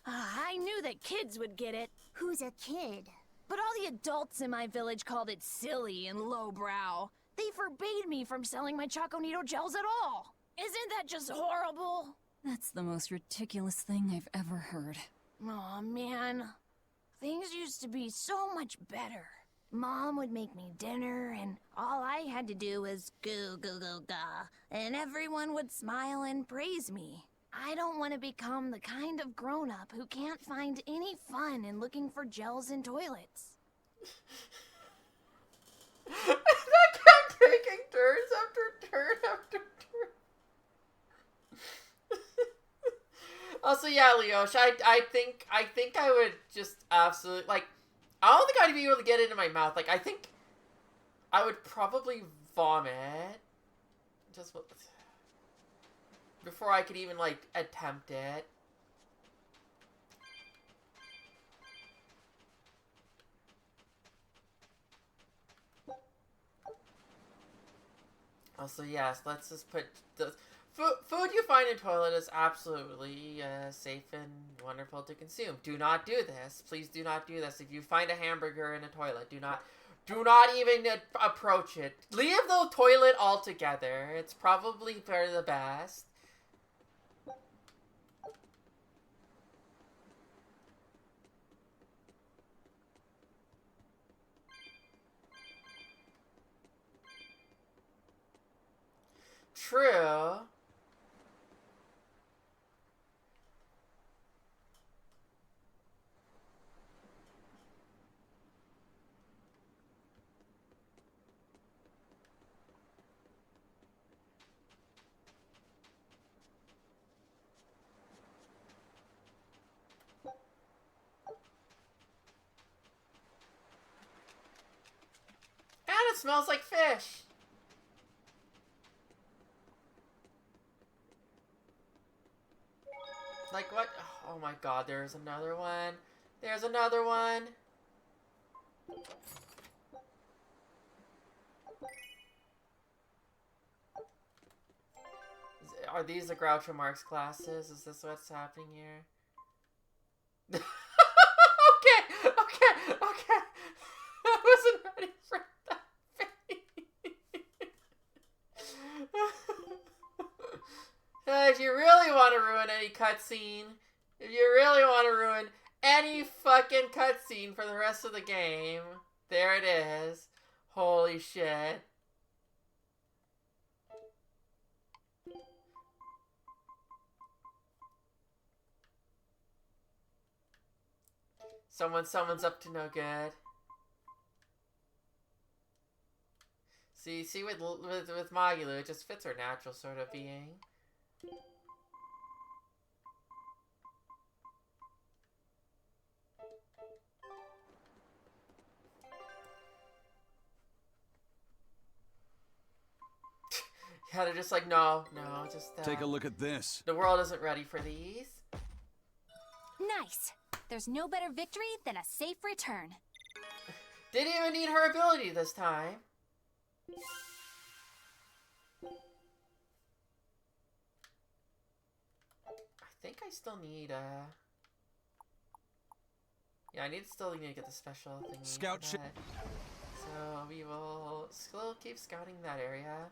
I knew that kids would get it. Who's a kid? But all the adults in my village called it silly and lowbrow. They forbade me from selling my Choconito gels at all. Isn't that just horrible? That's the most ridiculous thing I've ever heard. Aw, man. Things used to be so much better. Mom would make me dinner, and all I had to do was goo goo goo ga, and everyone would smile and praise me. I don't want to become the kind of grown-up who can't find any fun in looking for gels in toilets. That kept taking turns after turn after turn. Also, yeah, Leosh, I think I would just absolutely, like, I don't think I'd be able to get it in my mouth. Like, I think I would probably vomit. Just, before I could even, like, attempt it. Also, yes, let's just put the food you find in toilet is absolutely safe and wonderful to consume. Do not do this. Please do not do this. If you find a hamburger in a toilet, do not even approach it. Leave the toilet altogether. It's probably for the best. True. And it smells like fish. Like what? Oh my god, there's another one. There's another one. Are these the Groucho Marx classes? Is this what's happening here? Okay. I wasn't ready for that face. If you really want to ruin any cutscene, if you really want to ruin any fucking cutscene for the rest of the game, there it is. Holy shit. Someone's up to no good. See, with Magilou, it just fits her natural sort of being. Yeah, they're just like, no, just Take a look at this. The world isn't ready for these. Nice. There's no better victory than a safe return. Didn't even need her ability this time. I think I still need yeah, still need to get the special thing. Scout ship. So we will still keep scouting that area.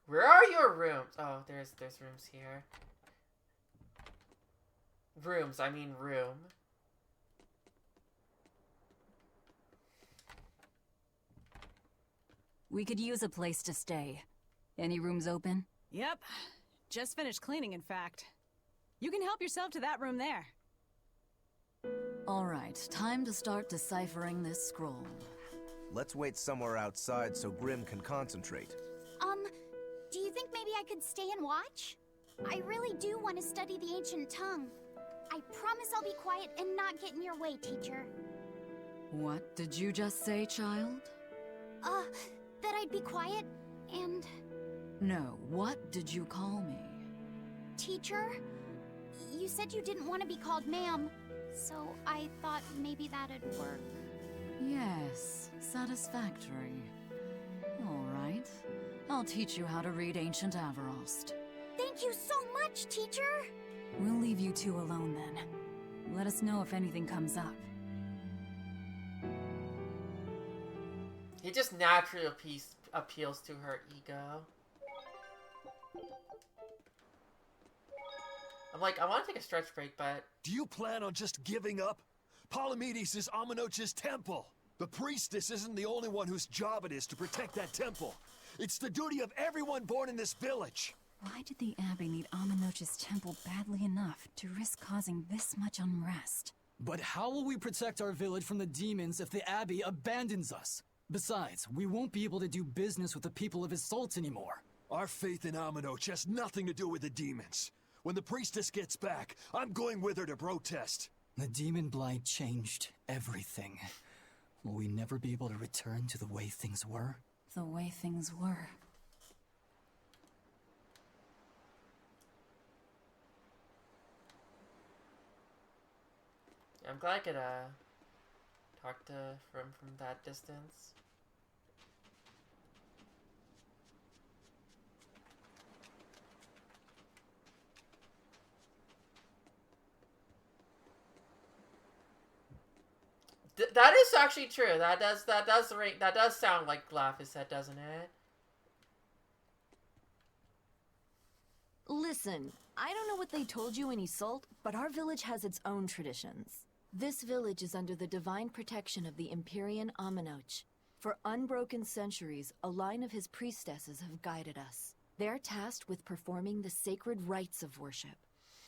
Where are your rooms? Oh, there's rooms here. Rooms, I mean room. We could use a place to stay. Any rooms open? Yep. Just finished cleaning, in fact. You can help yourself to that room there. All right, time to start deciphering this scroll. Let's wait somewhere outside so Grim can concentrate. Do you think maybe I could stay and watch? I really do want to study the ancient tongue. I promise I'll be quiet and not get in your way, teacher. What did you just say, child? That I'd be quiet and... No, what did you call me? Teacher? You said you didn't want to be called ma'am, so I thought maybe that'd work. Yes, satisfactory. All right. I'll teach you how to read Ancient Averost. Thank you so much, teacher! We'll leave you two alone then. Let us know if anything comes up. He just naturally appeals to her ego. I'm like, I want to take a stretch break, but... Do you plan on just giving up? Palamedes is Amenoch's temple. The priestess isn't the only one whose job it is to protect that temple. It's the duty of everyone born in this village. Why did the Abbey need Amenoch's temple badly enough to risk causing this much unrest? But how will we protect our village from the demons if the Abbey abandons us? Besides, we won't be able to do business with the people of Isolde anymore. Our faith in Amenoch has nothing to do with the demons. When the priestess gets back, I'm going with her to protest. The demon blight changed everything. Will we never be able to return to the way things were? The way things were. I'm glad I could talk to from that distance. That is actually true. That does sound like Laffy said, doesn't it? Listen, I don't know what they told you in Isolt, but our village has its own traditions. This village is under the divine protection of the Empyrean Aminoch. For unbroken centuries, a line of his priestesses have guided us. They're tasked with performing the sacred rites of worship.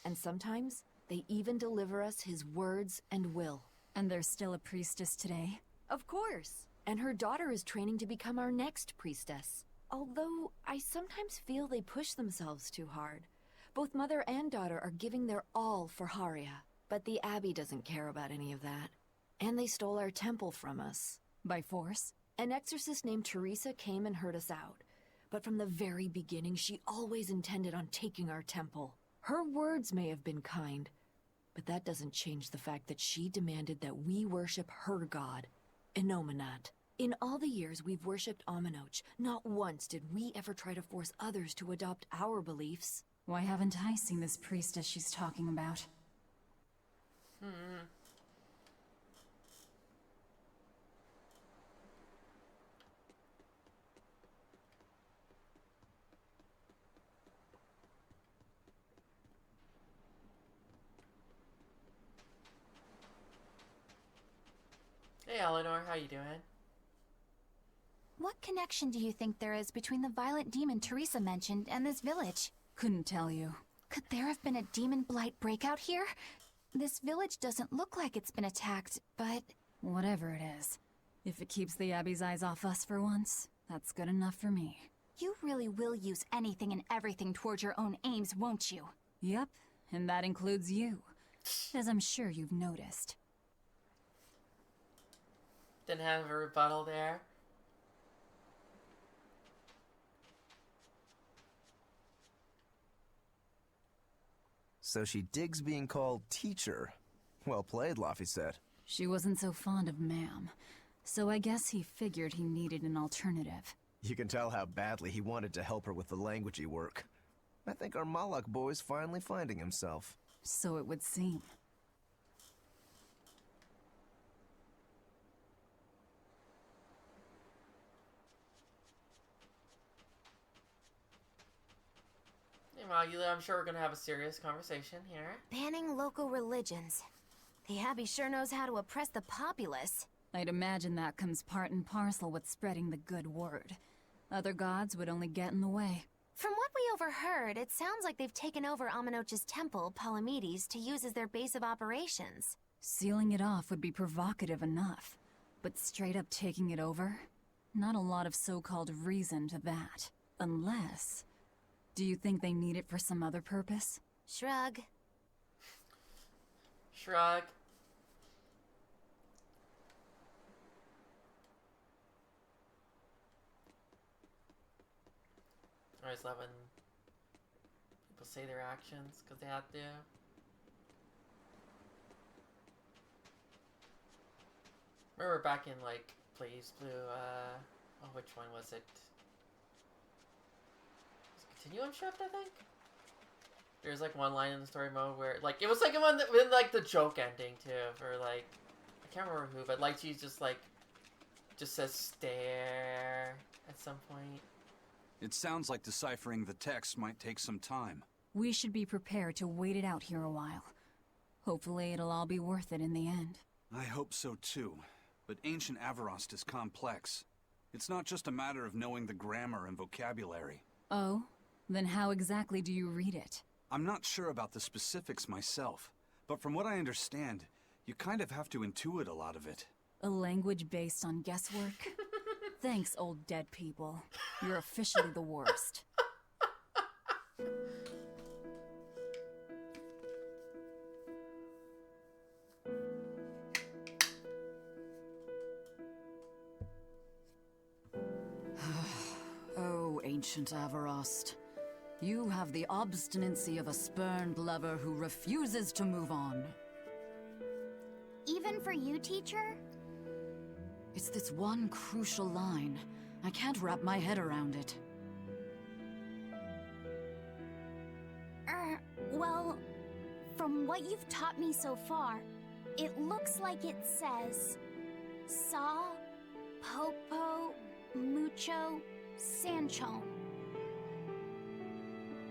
And sometimes, they even deliver us his words and will. And there's still a priestess today? Of course. And her daughter is training to become our next priestess. Although, I sometimes feel they push themselves too hard. Both mother and daughter are giving their all for Haria. But the Abbey doesn't care about any of that. And they stole our temple from us. By force? An exorcist named Teresa came and heard us out. But from the very beginning, she always intended on taking our temple. Her words may have been kind, but that doesn't change the fact that she demanded that we worship her god, Enominat. In all the years we've worshipped Aminoch, not once did we ever try to force others to adopt our beliefs. Why haven't I seen this priestess she's talking about? Hey Eleanor, how you doing? What connection do you think there is between the violent demon Teresa mentioned and this village? Couldn't tell you. Could there have been a demon blight breakout here? This village doesn't look like it's been attacked, but... Whatever it is. If it keeps the Abbey's eyes off us for once, that's good enough for me. You really will use anything and everything towards your own aims, won't you? Yep, and that includes you. As I'm sure you've noticed. Didn't have a rebuttal there. So she digs being called teacher. Well played, Laffy said. She wasn't so fond of ma'am, so I guess he figured he needed an alternative. You can tell how badly he wanted to help her with the languagey work. I think our Malak boy's finally finding himself. So it would seem. Well, I'm sure we're gonna have a serious conversation here. Banning local religions. The Abbey sure knows how to oppress the populace. I'd imagine that comes part and parcel with spreading the good word. Other gods would only get in the way. From what we overheard, it sounds like they've taken over Aminoch's temple, Palamedes, to use as their base of operations. Sealing it off would be provocative enough, but straight up taking it over? Not a lot of so-called reason to that. Unless... Do you think they need it for some other purpose? Shrug. Shrug. I always love when people say their actions because they have to. Remember back in like Blaze Blue, oh, which one was it? Continuum Shift, I think? There's like one line in the story mode where, like, it was like one with like the joke ending too, for like, I can't remember who, but like she's just like, just says stare at some point. It sounds like deciphering the text might take some time. We should be prepared to wait it out here a while. Hopefully it'll all be worth it in the end. I hope so too, but ancient Avarost is complex. It's not just a matter of knowing the grammar and vocabulary. Oh? Then how exactly do you read it? I'm not sure about the specifics myself, but from what I understand, you kind of have to intuit a lot of it. A language based on guesswork? Thanks, old dead people. You're officially the worst. Ancient Averost. You have the obstinacy of a spurned lover who refuses to move on. Even for you, teacher? It's this one crucial line. I can't wrap my head around it. Well, from what you've taught me so far, it looks like it says Saw, Popo, Mucho, Sanchon.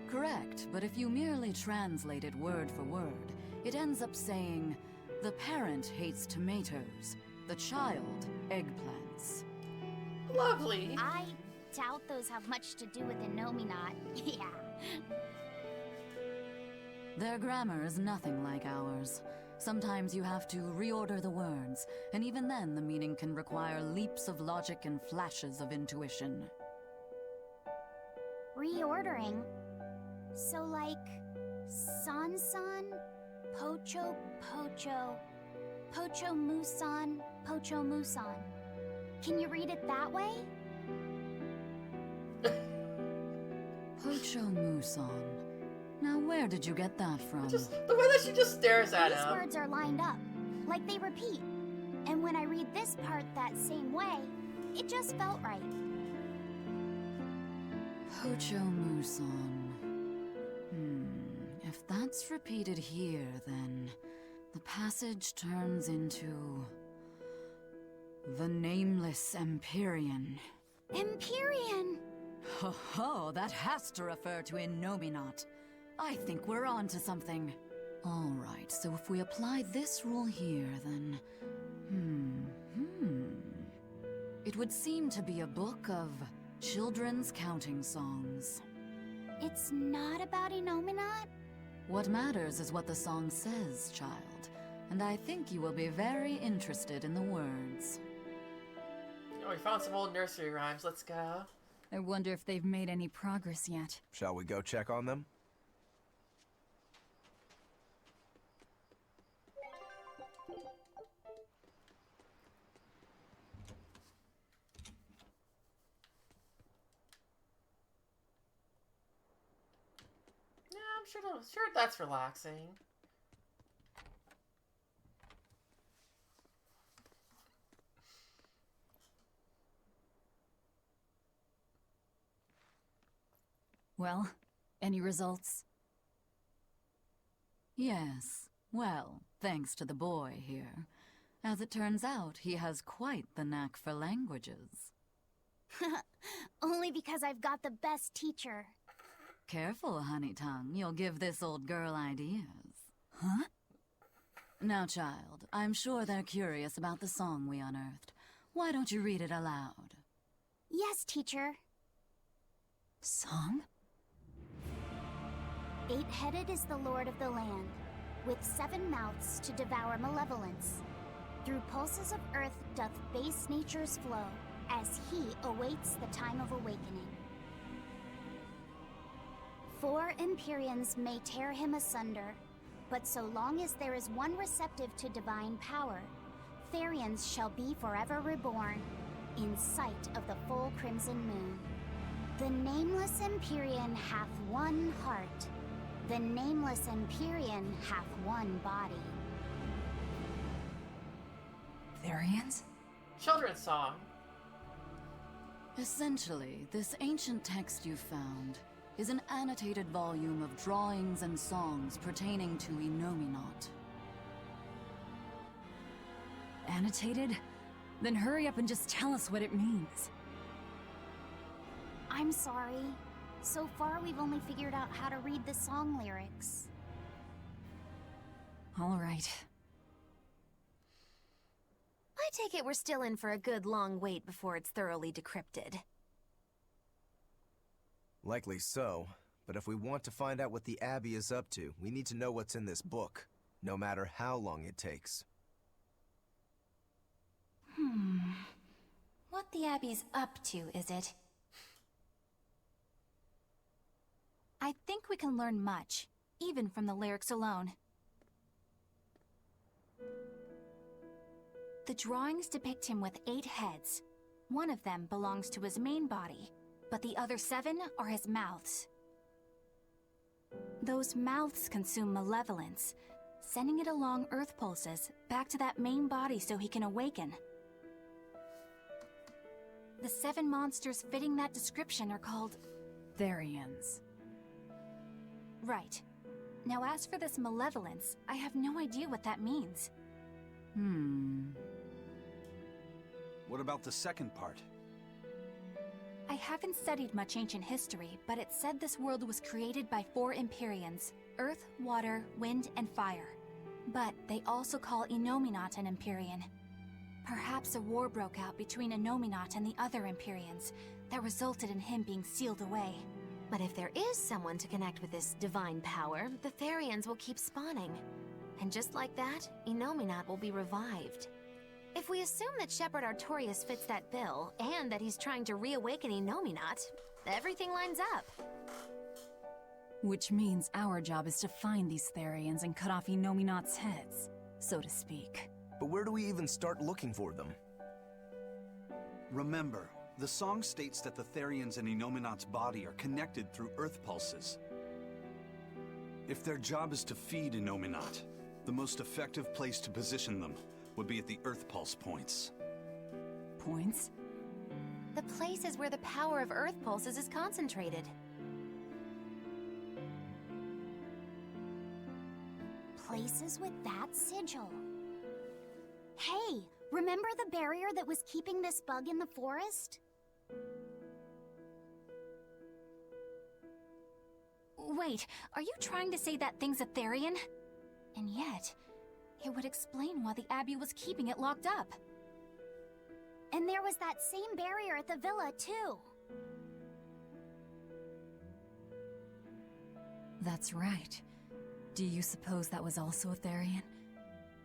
Correct, but if you merely translate it word for word, it ends up saying, the parent hates tomatoes, the child eggplants. Lovely. I doubt those have much to do with Innominat. Yeah. Their grammar is nothing like ours. Sometimes you have to reorder the words, and even then the meaning can require leaps of logic and flashes of intuition. Reordering? So like, San-san, Pocho Pocho, Pocho Musan, Pocho Musan. Can you read it that way? Pocho Muson. Now where did you get that from? Just the way that she just stares at These him. words are lined up, like they repeat. And when I read this part that same way, it just felt right. Pocho Muson. If that's repeated here, then the passage turns into the Nameless Empyrean. Empyrean! Ho ho, that has to refer to Innominat. I think we're on to something. Alright, so if we apply this rule here, then... It would seem to be a book of children's counting songs. It's not about Innominat? What matters is what the song says, child. And I think you will be very interested in the words. Oh, we found some old nursery rhymes. Let's go. I wonder if they've made any progress yet. Shall we go check on them? Yeah, I'm sure that's relaxing. Well, any results? Yes. Well, thanks to the boy here. As it turns out, he has quite the knack for languages. Only because I've got the best teacher. Careful, honey tongue. You'll give this old girl ideas. Huh? Now, child, I'm sure they're curious about the song we unearthed. Why don't you read it aloud? Yes, teacher. Song? 8-headed is the lord of the land, with 7 mouths to devour malevolence. Through pulses of earth doth base nature's flow, as he awaits the time of awakening. 4 Empyreans may tear him asunder, but so long as there is one receptive to divine power, Therians shall be forever reborn, in sight of the full crimson moon. The nameless Empyrean hath one heart. The nameless Empyrean hath one body. Therians? Children's song. Essentially, this ancient text you found is an annotated volume of drawings and songs pertaining to Innominat. Annotated? Then hurry up and just tell us what it means. I'm sorry. So far, we've only figured out how to read the song lyrics. All right. I take it we're still in for a good long wait before it's thoroughly decrypted. Likely so, but if we want to find out what the Abbey is up to, we need to know what's in this book, no matter how long it takes. What the Abbey's up to, is it? I think we can learn much, even from the lyrics alone. The drawings depict him with 8 heads. One of them belongs to his main body. but the other 7 are his mouths. Those mouths consume malevolence, sending it along Earth pulses back to that main body so he can awaken. The 7 monsters fitting that description are called Therians. Right. Now as for this malevolence, I have no idea what that means. What about the second part? I haven't studied much ancient history, but it said this world was created by 4 Empyreans: Earth, Water, Wind, and Fire. But they also call Innominat an Empyrean. Perhaps a war broke out between Innominat and the other Empyreans that resulted in him being sealed away. But if there is someone to connect with this divine power, the Therians will keep spawning. And just like that, Innominat will be revived. If we assume that Shepherd Artorius fits that bill, and that he's trying to reawaken Innominat, everything lines up. Which means our job is to find these Therians and cut off Innominat's heads, so to speak. But where do we even start looking for them? Remember, the song states that the Therians in Innominat's body are connected through Earth pulses. If their job is to feed Innominat, the most effective place to position them would be at the Earth pulse points. Points? The places where the power of Earth pulses is concentrated. Places with that sigil. Hey, remember the barrier that was keeping this bug in the forest? Wait, are you trying to say that thing's a Therian? And yet, it would explain why the Abbey was keeping it locked up. And there was that same barrier at the villa, too. That's right. Do you suppose that was also a Therian?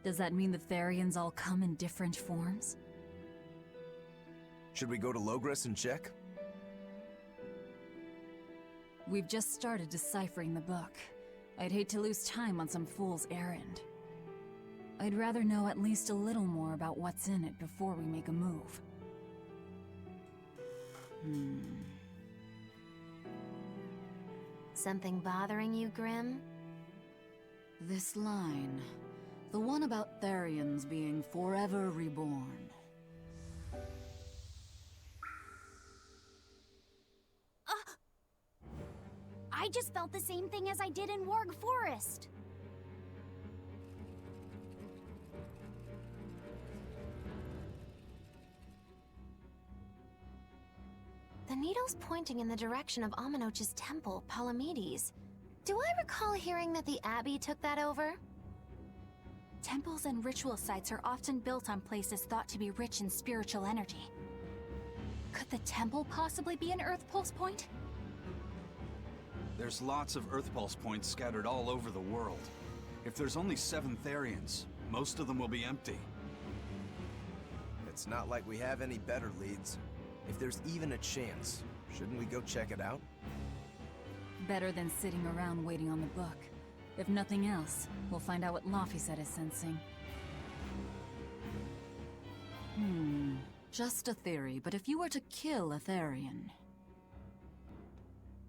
Does that mean the Therians all come in different forms? Should we go to Logres and check? We've just started deciphering the book. I'd hate to lose time on some fool's errand. I'd rather know at least a little more about what's in it before we make a move. Something bothering you, Grim? This line. The one about Therians being forever reborn. I just felt the same thing as I did in Warg Forest. The needle's pointing in the direction of Amenoch's temple, Palamedes. Do I recall hearing that the Abbey took that over? Temples and ritual sites are often built on places thought to be rich in spiritual energy. Could the temple possibly be an Earth Pulse point? There's lots of Earth pulse points scattered all over the world. If there's only 7 Therians, most of them will be empty. It's not like we have any better leads. If there's even a chance, shouldn't we go check it out? Better than sitting around waiting on the book. If nothing else, we'll find out what Laphicet is sensing. Just a theory, but if you were to kill a Therian...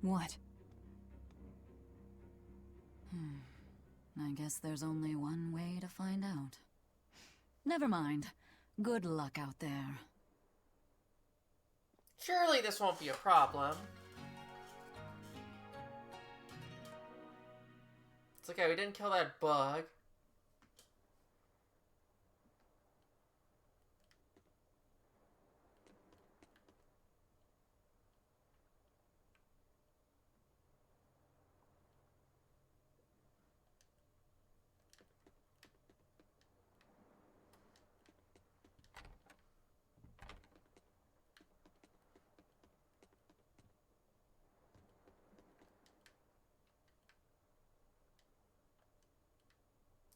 What? I guess there's only one way to find out. Never mind. Good luck out there. Surely this won't be a problem. It's okay, we didn't kill that bug.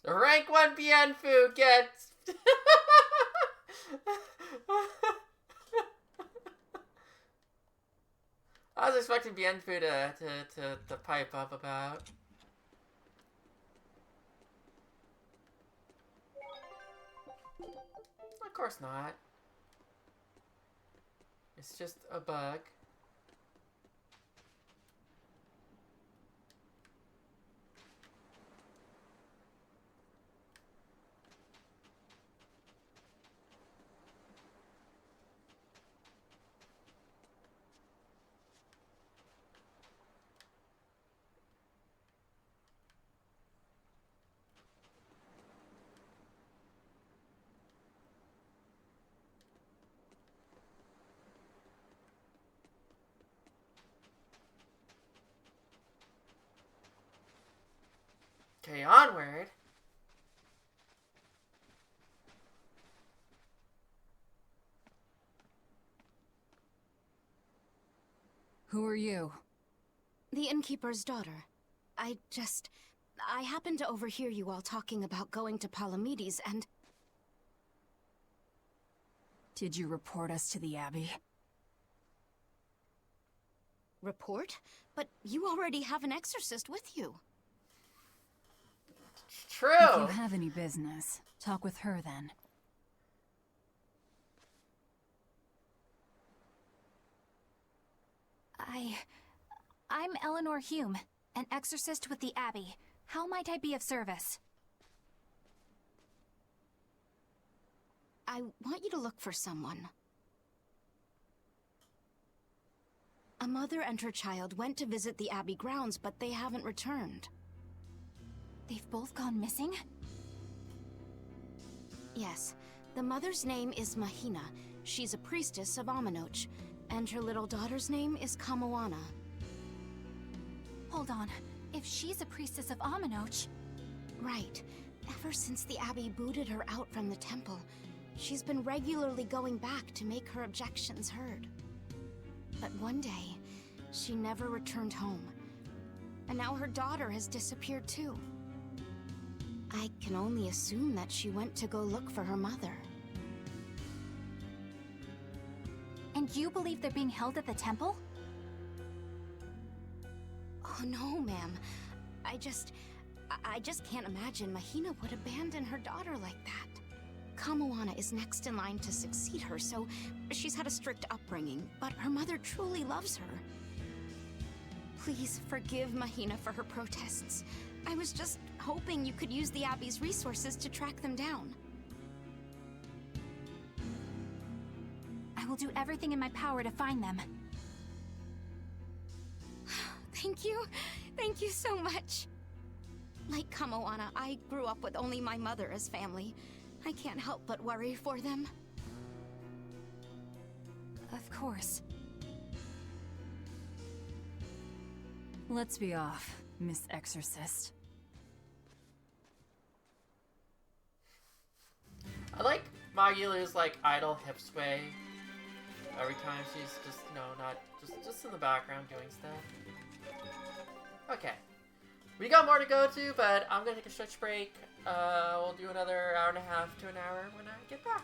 Rank 1 Bienfu gets... I was expecting Bienfu to pipe up about. Of course not. It's just a bug. Okay, onward. Who are you? The innkeeper's daughter. I happened to overhear you all talking about going to Palamedes, and... Did you report us to the Abbey? Report? But you already have an exorcist with you. True. If you have any business, talk with her then. I'm Eleanor Hume, an exorcist with the Abbey. How might I be of service? I want you to look for someone. A mother and her child went to visit the Abbey grounds, but they haven't returned. They've both gone missing? Yes. The mother's name is Mahina. She's a priestess of Aminoch. And her little daughter's name is Kamoana. Hold on. If she's a priestess of Aminoch... Right. Ever since the Abbey booted her out from the temple, she's been regularly going back to make her objections heard. But one day, she never returned home. And now her daughter has disappeared too. I can only assume that she went to go look for her mother. And you believe they're being held at the temple? Oh no, ma'am. I just can't imagine Mahina would abandon her daughter like that. Kamoana is next in line to succeed her, so she's had a strict upbringing, but her mother truly loves her. Please forgive Mahina for her protests. I was just hoping you could use the Abbey's resources to track them down. I will do everything in my power to find them. Thank you. Thank you so much. Like Kamoana, I grew up with only my mother as family. I can't help but worry for them. Of course. Let's be off, Miss Exorcist. I like Magilu's like idle hip sway. Every time she's just, you know, not just in the background doing stuff. Okay. We got more to go to, but I'm gonna take a stretch break. We'll do another hour and a half to an hour when I get back.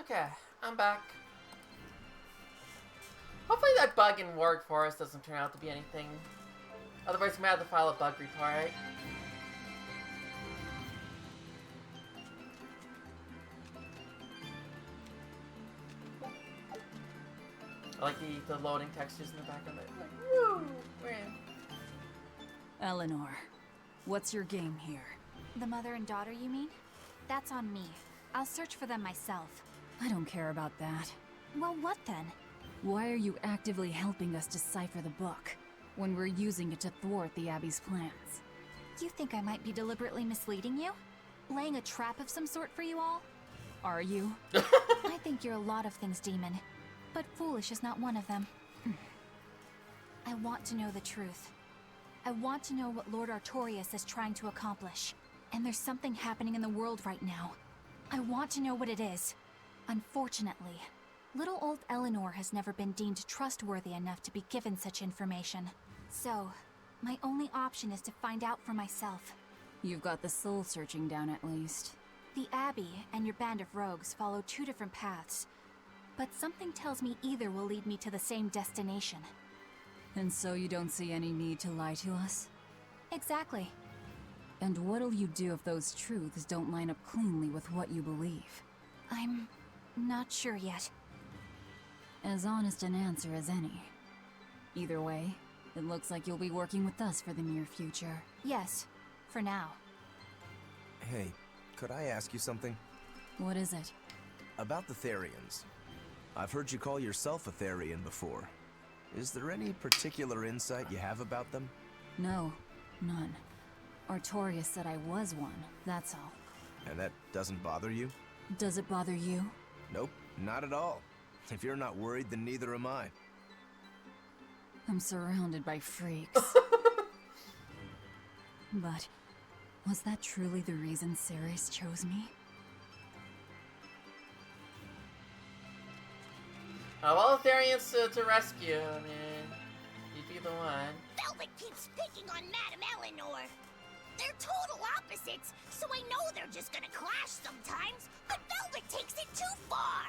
Okay, I'm back. Hopefully that bug in Ward Forest doesn't turn out to be anything. Otherwise, we might have to file a bug report. I like the loading textures in the background. Like, woo! We're in. Eleanor, what's your game here? The mother and daughter, you mean? That's on me. I'll search for them myself. I don't care about that. Well, what then? Why are you actively helping us decipher the book, when we're using it to thwart the Abbey's plans? You think I might be deliberately misleading you? Laying a trap of some sort for you all? Are you? I think you're a lot of things, Demon. But foolish is not one of them. I want to know the truth. I want to know what Lord Artorias is trying to accomplish. And there's something happening in the world right now. I want to know what it is. Unfortunately, little old Eleanor has never been deemed trustworthy enough to be given such information. So, my only option is to find out for myself. You've got the soul searching down at least. The Abbey and your band of rogues follow two different paths. But something tells me either will lead me to the same destination. And so you don't see any need to lie to us? Exactly. And what'll you do if those truths don't line up cleanly with what you believe? I'm not sure yet. As honest an answer as any. Either way, it looks like you'll be working with us for the near future. Yes, for now. Hey, could I ask you something? What is it? About the Therians. I've heard you call yourself a Therian before. Is there any particular insight you have about them? No, none. Artorias said I was one, that's all. And that doesn't bother you? Does it bother you? Nope, not at all. If you're not worried, then neither am I. I'm surrounded by freaks. But was that truly the reason Ceres chose me? Well, the Therians to rescue. I mean, you'd be the one. Velvet keeps picking on Madame Eleanor. They're total opposites, so I know they're just gonna clash sometimes, but Velvet takes it too far.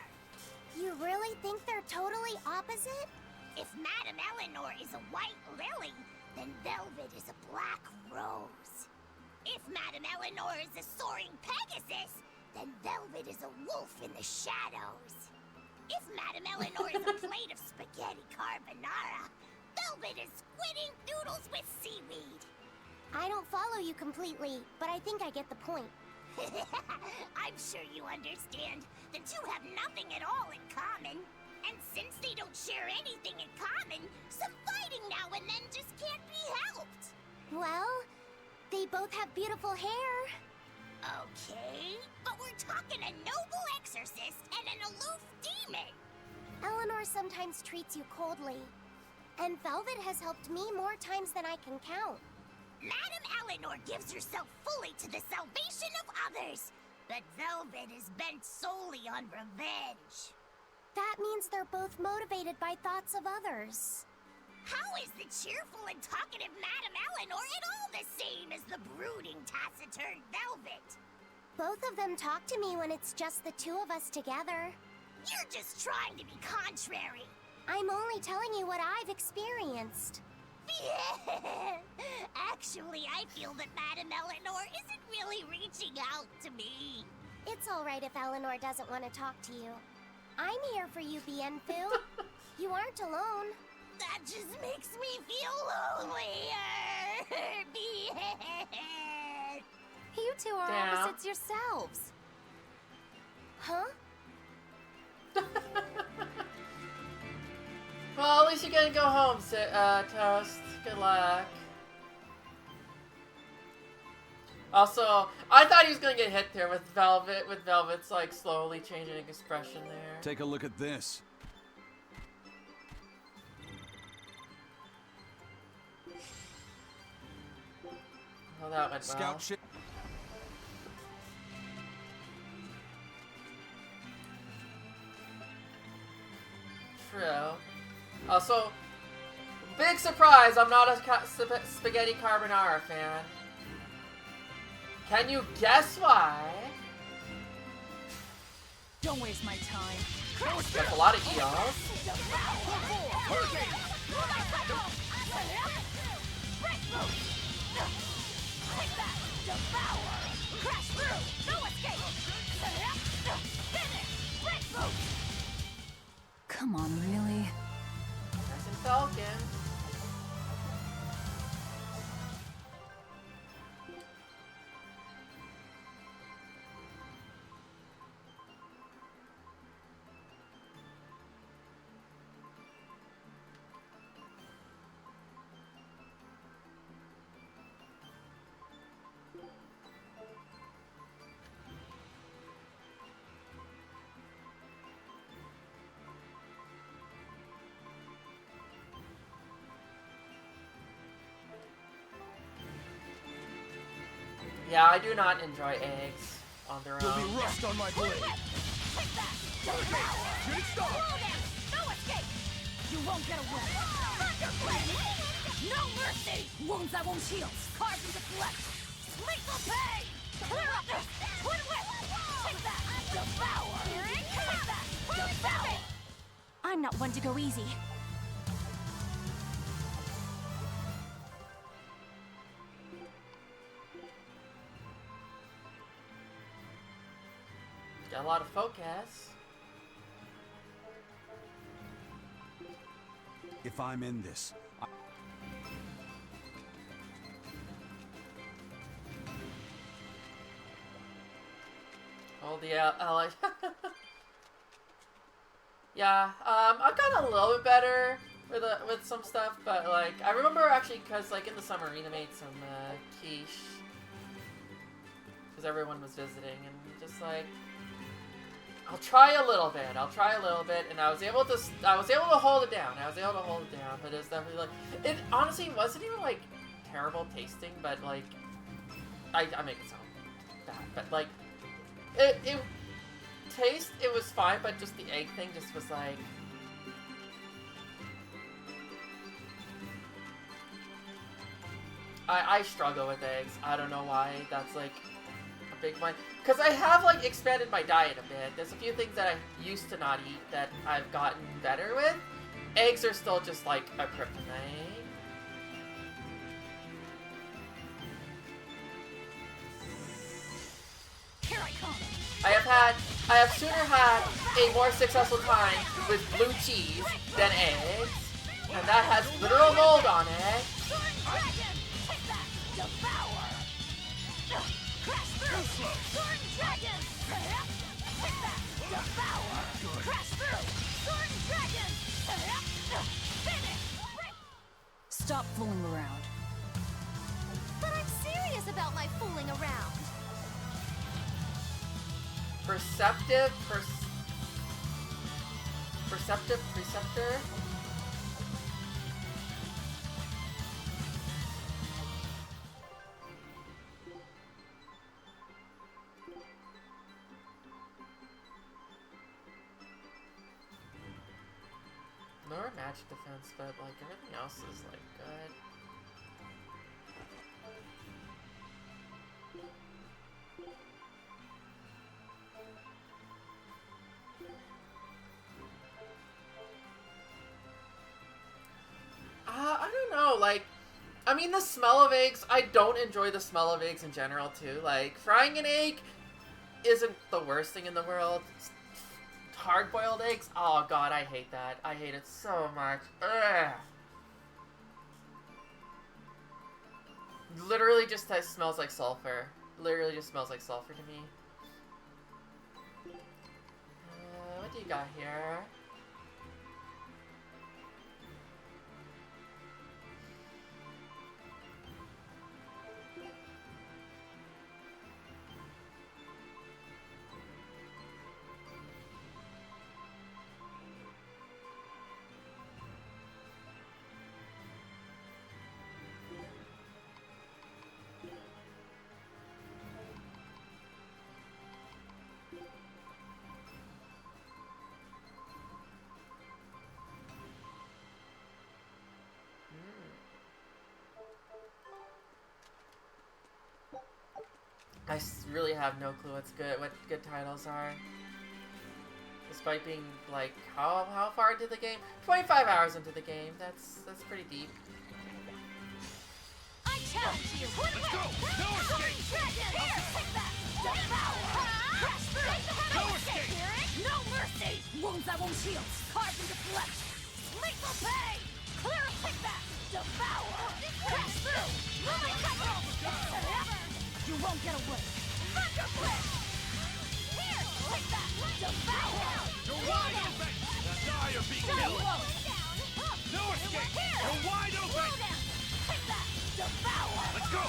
You really think they're totally opposite? If Madame Eleanor is a white lily, then Velvet is a black rose. If Madame Eleanor is a soaring Pegasus, then Velvet is a wolf in the shadows. If Madame Eleanor is a plate of spaghetti carbonara, Velvet is squidding noodles with seaweed. I don't follow you completely, but I think I get the point. I'm sure you understand. The two have nothing at all in common. And since they don't share anything in common, some fighting now and then just can't be helped. Well, they both have beautiful hair. Okay, but we're talking a noble exorcist and an aloof demon. Eleanor sometimes treats you coldly. And Velvet has helped me more times than I can count. Madame Eleanor gives herself fully to the salvation of others, but Velvet is bent solely on revenge. That means they're both motivated by thoughts of others. How is the cheerful and talkative Madame Eleanor at all the same as the brooding, taciturn Velvet? Both of them talk to me when it's just the two of us together. You're just trying to be contrary. I'm only telling you what I've experienced. Actually, I feel that Madame Eleanor isn't really reaching out to me. It's alright if Eleanor doesn't want to talk to you. I'm here for you, Bienfu. You aren't alone. That just makes me feel lonelier. You two are opposites yourselves. Huh? Well, at least you're gonna go home, Toast. Good luck. Also, I thought he was gonna get hit there with Velvet's like slowly changing expression there. Take a look at this. Oh, that went well. Scout ship. True. Also, big surprise, I'm not a spaghetti carbonara fan. Can you guess why? Don't waste my time. That's a lot of eons. Come on, really? Nice and Falcon. Yeah, I do not enjoy eggs on their own. There'll be rust on my blade. No escape! You won't get away! No mercy! Wounds that won't heal! Carved into flesh! Lethal pain! Clear up! Twin whip! Take that! Devour! Take that! Devour! I'm not one to go easy. Got a lot of focus. If I'm in this, Oh, the ally. Yeah, I've gotten a little bit better with some stuff, but like I remember actually because like in the summer I made some quiche because everyone was visiting and just like I'll try a little bit, and I was able to hold it down. But it's definitely like it honestly wasn't even like terrible tasting, but like I make it sound bad, but like it was fine, but just the egg thing just was like I struggle with eggs. I don't know why. That's like a big one. Because I have like expanded my diet a bit. There's a few things that I used to not eat that I've gotten better with. Eggs are still just like a kryptonite. Here I come! I have sooner had a more successful time with blue cheese than eggs. And that has literal mold on it. Stop fooling around. But I'm serious about my fooling around. Preceptor? Lower magic defense, but like everything else is like good. I don't know, like, I mean, the smell of eggs, I don't enjoy the smell of eggs in general, too. Like, frying an egg isn't the worst thing in the world. Hard-boiled eggs, oh god, I hate that. I hate it so much. Ugh. Literally just smells like sulfur. Literally just smells like sulfur to me. What do you got here? I really have no clue what good titles are. Despite being like how far into the game? 25 hours into the game. That's pretty deep. I challenge you. Let's go. No escape. Dragon. Here, take that. Devour. Crash through. No escape. No mercy. Wounds that won't heal. Carved into flesh. Lethal pain. Clear. Take that. Devour. Crash through. Moving cover. You won't get away. Thunder blitz. Here, take that. Devour. You're wide open! Now you're being killed! No escape! You're wide open! Take that. Devour. Let's go!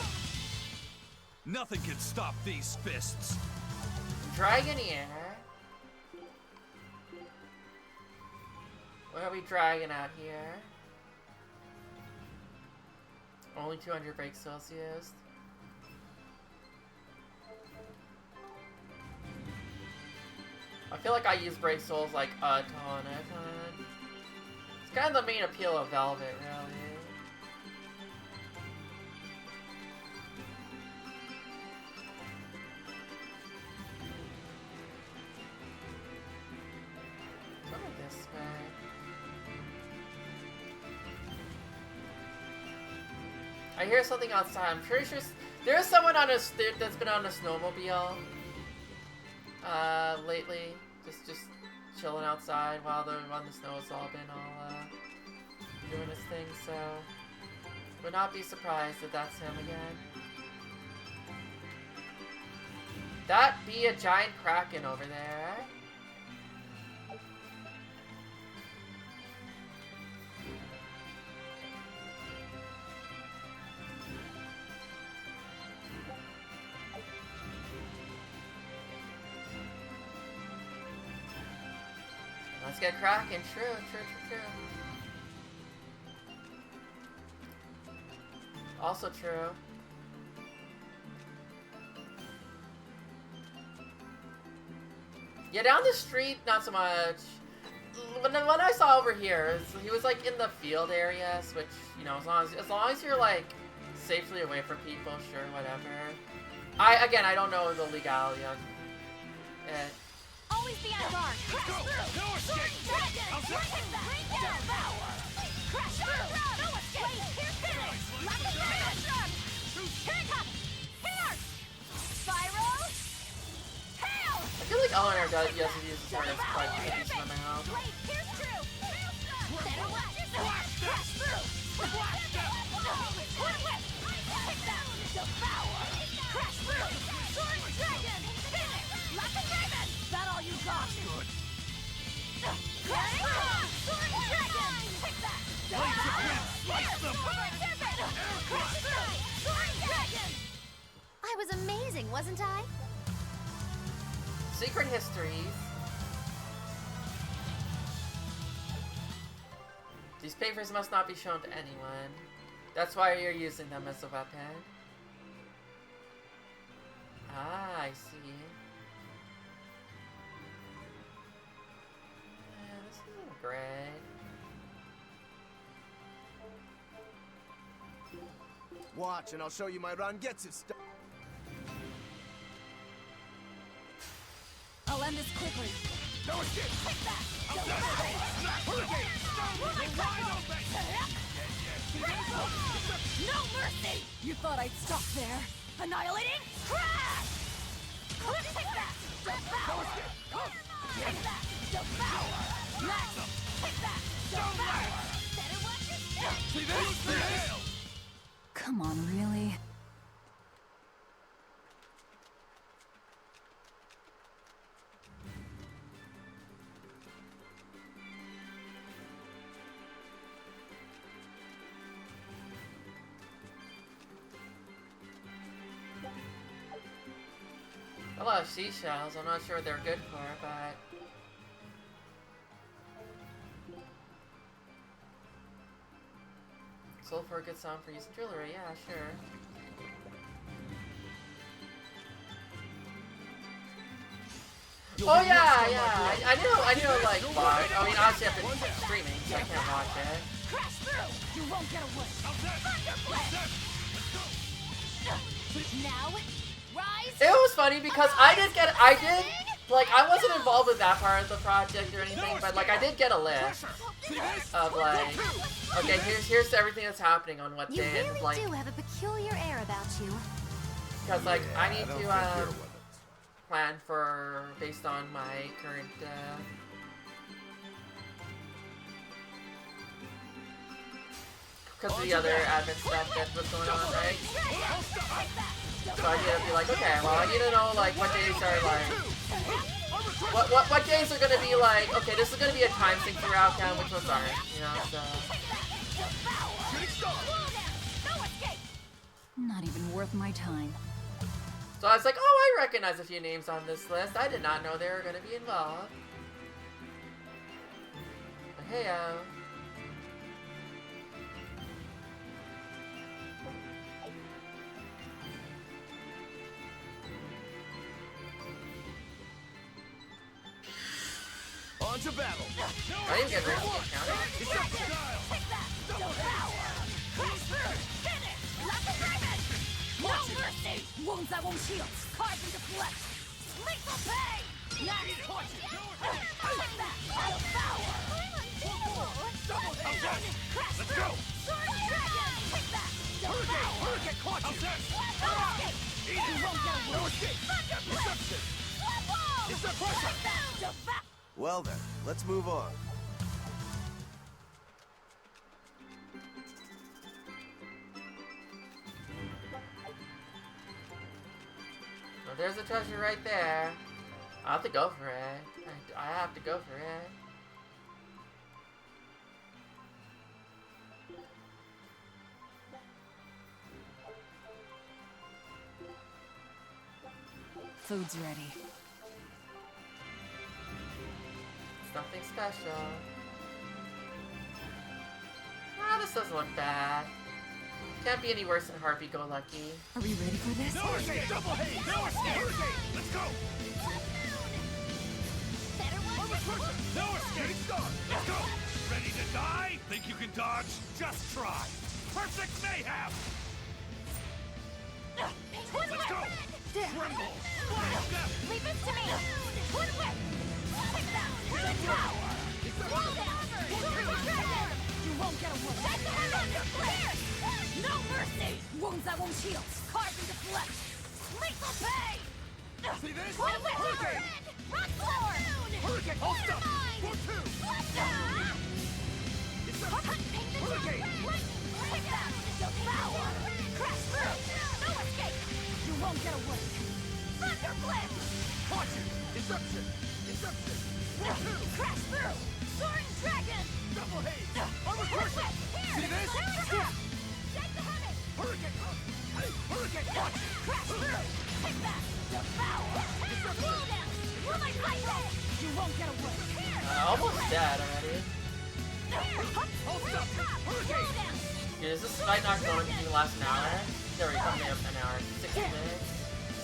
Nothing can stop these fists. Dragonair. What are we dragging out here? Only 200 break Celsius. I feel like I use break souls like a ton. It's kind of the main appeal of Velvet, really. Go this way. I hear something outside. I'm pretty sure there's someone on a that's been on a snowmobile lately. Just chilling outside while the snow has all been all doing its thing. So would not be surprised if that's him again. That be a giant kraken over there. Let's get cracking. True. Also true. Yeah, down the street, not so much. When I saw over here, he was like in the field areas, which, you know, as long as you're like safely away from people, sure, whatever. I don't know the legality of it. Always be on guard. Crash through. No escape. Dragon. Take that. Devour. Crash through. No escape. Finish. Lock the dragon. Here it comes. Here. Spyro. Hail. I feel like Eleanor does use the targets quite a decent amount. Here's true. Better watch yourself. Crash through. Sword whip. Take that. Devour. Crash through. Sword dragon. Finish. Lock the dragon. That all you got? Good. Crash through! Sword dragon! Take that! Slice them! Crash through! Sword dragon! I was amazing, wasn't I? Secret histories. These papers must not be shown to anyone. That's why you're using them as a weapon. Ah, I see. Great. Watch, and I'll show you my Rangetsu stuff. I'll end this quickly. No escape! Take that! No mercy! You thought I'd stop there? Annihilating crash! Take that! Devour! Take that! Devour! Next! Take that! Devour! Better watch your step! See this? Come on, really? A lot of seashells. I'm not sure what they're good for, but sold for a good sound for using jewelry. Yeah, sure. Oh yeah. I knew like watch. I mean, obviously I've been streaming, so I can't watch it. Crash through! You won't get away! Thunder blitz! Now, rise! It was funny because I did Like, I wasn't involved with that part of the project or anything, but like I did get a list of like, okay, here's everything that's happening on what You day, really and like, do have a peculiar air about you. because like I need don't to think you're with plan for based on my current because of the other admin stuff that was going on, right? So I need to be like, okay, well I need to know like what days are like what days are gonna be like, okay, this is gonna be a time sink for outcome, which ones aren't, you know, so Not even worth my time. so I was like, oh, I recognize a few names on this list. I did not know they were gonna be involved. But hey, On to battle. I didn't get ready to get counted. No mercy! Wounds that won't heal! Carved into flesh! Lethal pain! Next! Take that! Devour! Let's go! Sword dragon! Take that! Devour! You won't get away! No escape! Devour! Well then, let's move on. Well, there's a treasure right there. I have to go for it. I have to go for it. Food's ready. It's nothing special. Ah, this doesn't look bad. Can't be any worse than Harvey Go Lucky. Are we ready for this? No escape! Double haze! No escape! Let's go! No escape! Let's go! Ready to die? Think you can dodge? Just try! Perfect mayhem! Let's go! Tremble! Leave this to me! Twin whip! Take that! Devour! Roll down! Sword dragon! You won't get away! Take the head! No mercy! Wounds that won't heal! Carved into flesh! Lethal pain! See this? Twin whip! Hurricane! Rock sword! Hurricane! Hold up! For two! It's a hurricane! Take that! Devour! Crash through! No escape! You won't get away! Thunder blitz! Watch it! Inception! Inception! For two! Crash through! Soaring dragon! Double haze! Armor person! See this? Take the heaven! Hurricane! Hurricane! Watch it! Crash through! Take that! Devour! Roll down! Roll my lightning! You won't get away! Almost dead already. Hold up! Hurricane! Dude, is this fight not going to last an hour? It's already coming up an hour. 60 minutes?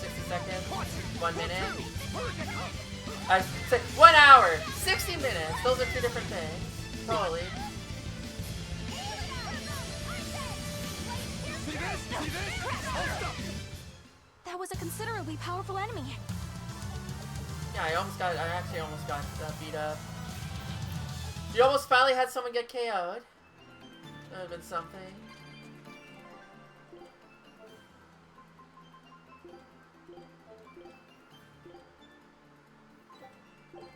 60 seconds? 1 minute? I said 1 hour! 60 minutes! Those are two different things. Probably. See this? See this? Hold up! That was a considerably powerful enemy. Yeah, I actually almost got beat up. You almost finally had someone get KO'd. That would have been something.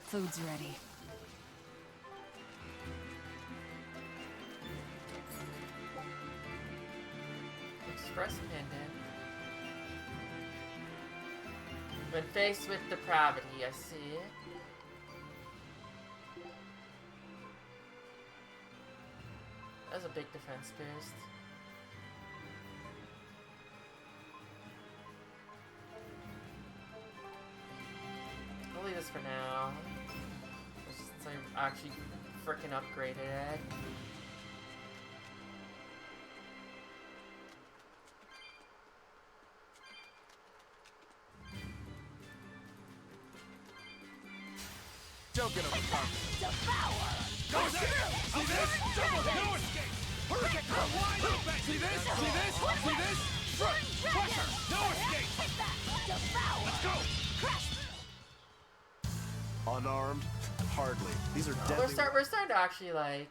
Food's ready. Express pendant. When faced with depravity, I see. That's a big defense boost. I'll leave this for now. Since I actually freaking upgraded it. Don't get overconfident. Devour! Go there! See this? Double hit! No escape! Hurricane! Wide open! See this? See this? See this? Front! Pressure! No escape! Take that! Devour! Let's go! Crash! Unarmed? Hardly. These are No, deadly. we're starting to actually like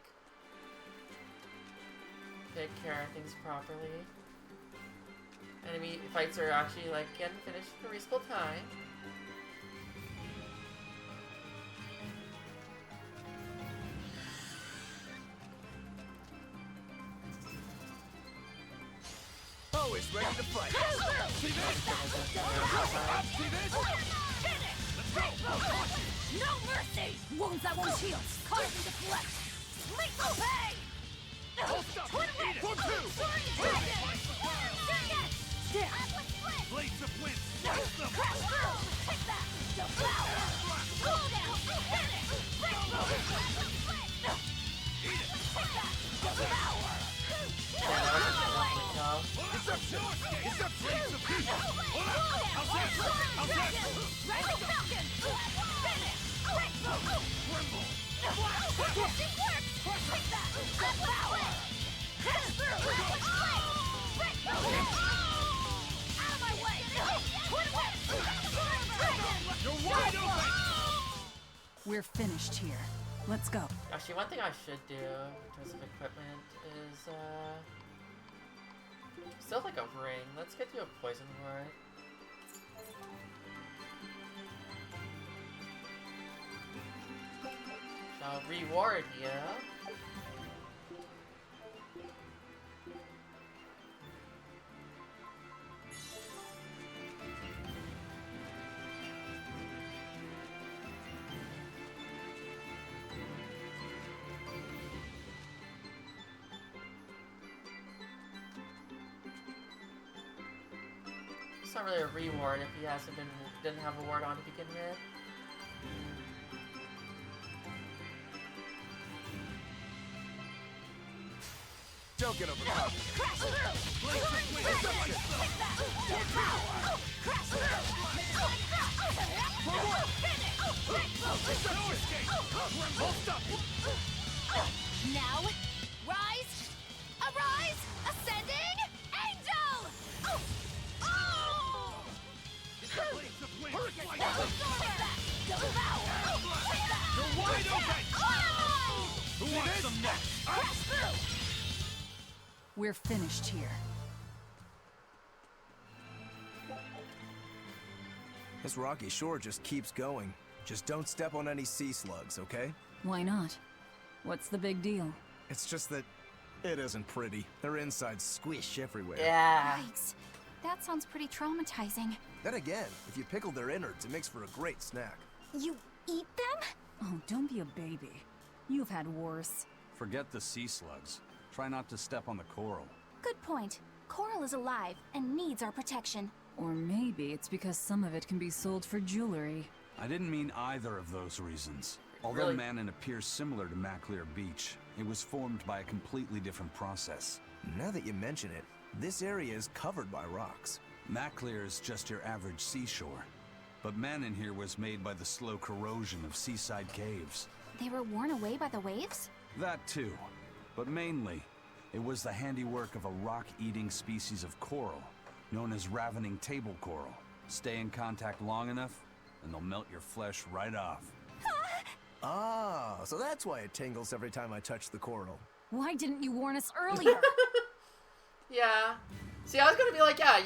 take care of things properly. Enemy fights are actually like getting finished in a reasonable time. Always ready to fight. See this? See this? No mercy! Wounds that won't heal! Carve into flesh! Lethal pay! Twin whip! 1, 2! Yeah. Blades of wind! Crash through! Take that! Devour! Slow down! Hit it! Rainbow! Eat it! Take that! Devour! Deception! Blades of heat! How's that? Rainbow Falcon! Hit it! Rainbow! Tremble! Twisting works! Take that! Devour! Crash through! Rainbow! Out of my way! Twin whip! Dragon! You're wide open! We're finished here. Let's go. Actually, one thing I should do in terms of equipment is still like a ring. Let's get you a poison ward. Shall reward you. It's not really a reward if he didn't have a ward on to begin with. Don't get overconfident. Crash through! Deception! Take that! Devour! Crash through! Hit it! Rainbow! No escape! Hold up! Now, rise! Arise! Ascending! Angel! Oh! Blades of wind! Take that! Devour! Take that! You're wide open! Oh! Who wants some next? Crash through! We're finished here. This rocky shore just keeps going. Just don't step on any sea slugs, okay? Why not? What's the big deal? It's just that it isn't pretty. Their insides squish everywhere. Yeah. Yikes. That sounds pretty traumatizing. Then again, if you pickle their innards, it makes for a great snack. You eat them? Oh, don't be a baby. You've had worse. Forget the sea slugs. Try not to step on the coral. Good point. Coral is alive and needs our protection. Or maybe it's because some of it can be sold for jewelry. I didn't mean either of those reasons. Although Really? Manon appears similar to Maclear Beach, it was formed by a completely different process. Now that you mention it, this area is covered by rocks. Maclear is just your average seashore. But Manon here was made by the slow corrosion of seaside caves. They were worn away by the waves? That too. But mainly, it was the handiwork of a rock-eating species of coral, known as ravening table coral. Stay in contact long enough, and they'll melt your flesh right off. Ah, so that's why it tingles every time I touch the coral. Why didn't you warn us earlier? Yeah. See, I was gonna be like, yeah,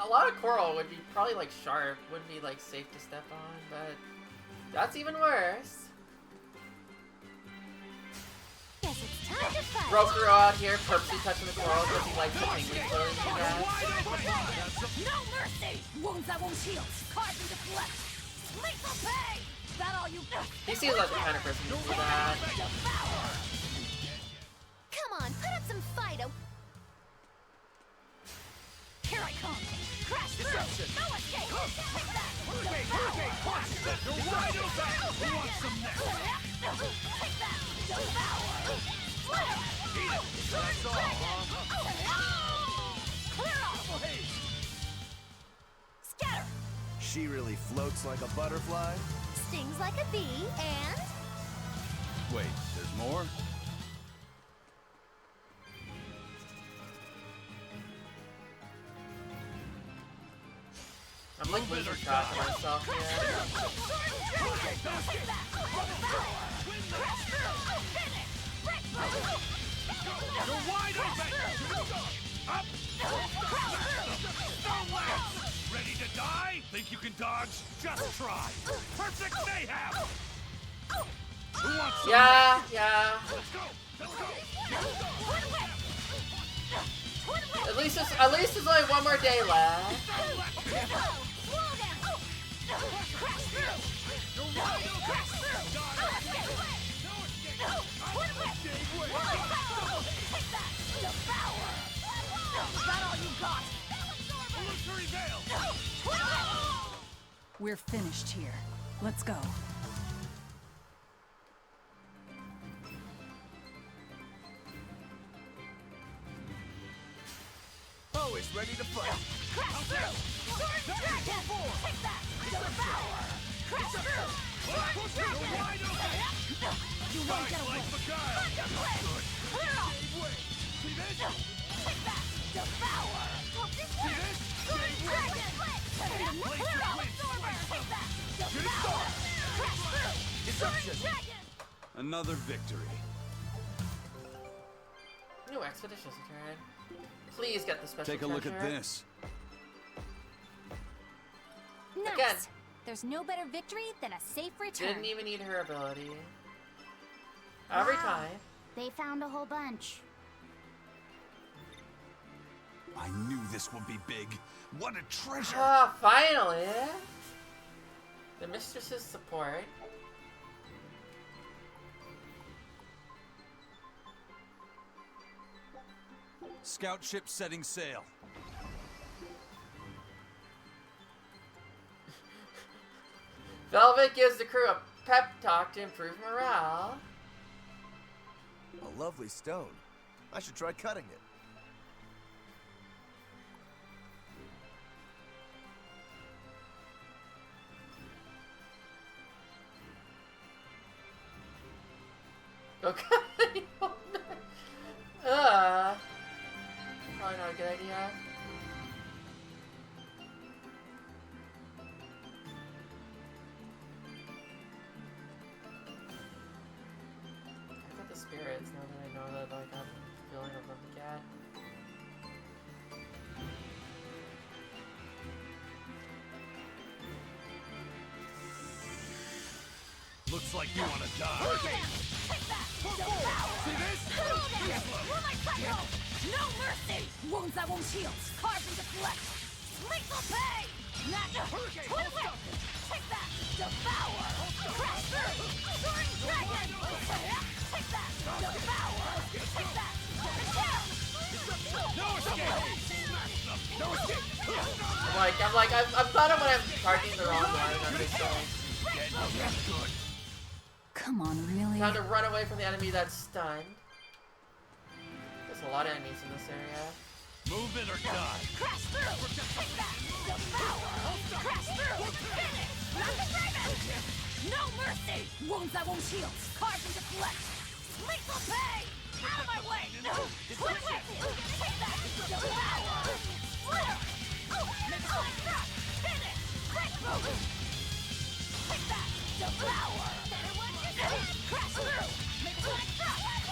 a lot of coral would be probably like sharp, wouldn't be like safe to step on, but that's even worse. Guess it's time to fight. Broker out here purposely touching the coral because he likes the penguin feeling, I guess. No mercy! Wounds that won't heal! Carved into flesh! Lethal pay! That all you... He seems like the kind of person who would do that. Devour! Come on, put up some fight, oh. Here I come! Crash through! No escape! Take that! Devour! You're wide open! Who wants some next? Take that! Devour! Flare! Eat it! That's all, huh? Clear off! Scatter! She really floats like a butterfly? Stings like a bee, and... Wait, there's more? I'm like losing track of myself here. You're wide open! Up! Stone lance! Ready to die? Think you can dodge? Just try! Perfect mayhem! Who wants some? Yeah. Let's go! At least there's only one more day left. We're finished here. Let's go. Always ready to fight. Crash through! Sword dragon! Take that! Devour! Crash through! Sword dragon! You won't get away! Thunder blade! Clear off! See this? Take that! Devour! See this? Sword dragon! Clear off! Take that! Devour! Crash through! Sword dragon! Another victory. New expeditions return. Please get the special Take a look at treasure. this. Nice. Again. There's no better victory than a safe return. Didn't even need her ability. Every Wow. time. They found a whole bunch. I knew this would be big. What a treasure! Ah, finally! The mistress's support. Scout ship setting sail. Velvet gives the crew a pep talk to improve morale. A lovely stone. I should try cutting it. Okay. Probably not a good idea. I got the spirits now that I know that like I'm feeling of them again. Looks like you want to die. Take that! Devour! See this? Will my cycle! No mercy! Wounds that won't heal. Carved into flesh! Lethal pay! Twin whip! Take that! Devour! Crash through! Soaring dragon! Take that! Devour! Take that! No escape! No escape! I'm glad when I'm targeting the wrong one. I'm just going. Come on, really? Time to run away from the enemy that's stunned. There's a lot of enemies in this area. Move it or die. Crash through! Take that! Devour! Crash through! Finish! Rocket Raven! No mercy! Wounds that won't heal. Carved into flesh! Lethal pay! Out of my way! Twin whip! Take that! Devour! Flare! Finish! Quick move! Take that! Devour! Crash through!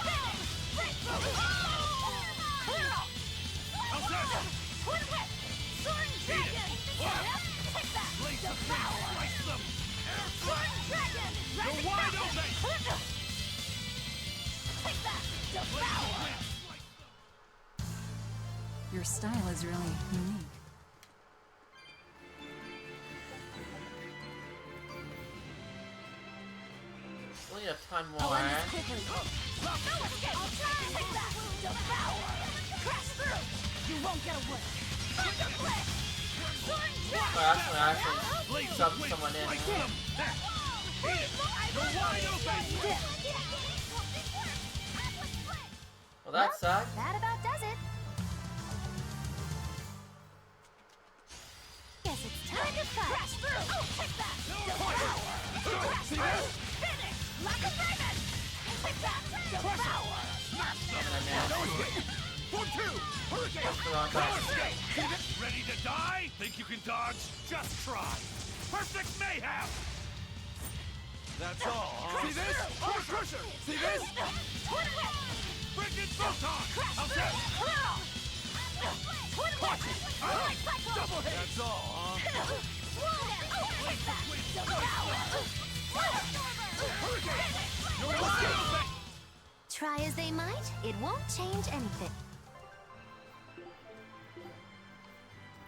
Finish! Quick move! Clear off! Twin whip! Soaring dragon! Take that! Devour! Soaring dragon! You're wide open! Take that! Devour! Your style is really unique. We need a ton more. No escape! I'll try! Take that! Devour! Crash through! You won't get away! Thunder blade! Soaring dragon! Actually, sub someone in. You're wide open! Well, that sucked. That about does it. Guess it's time to fight. Crash through! Take that! Devour! Crash through! Finish! Rocket Raven! Take that! Devour! And I managed to. 1-2! That's the wrong button. Ready to die? Think you can dodge? Just try. Perfect mayhem! That's all, huh? See this? Over crusher! See this? Frickin' photon! How's that? Double hit! That's all, huh? Try as they might, it won't change anything.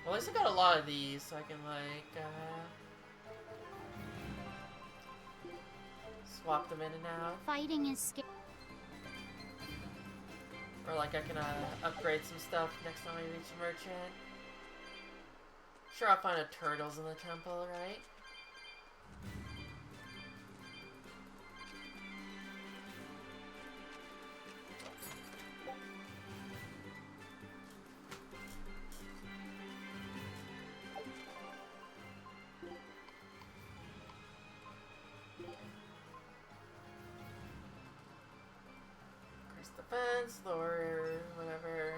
Well, at least I got a lot of these, so I can, like, swap them in and out. Fighting is scary. Or, like, I can, upgrade some stuff next time I reach a merchant. Sure, I'll find a turtles in the temple, right? Defense, lower, whatever.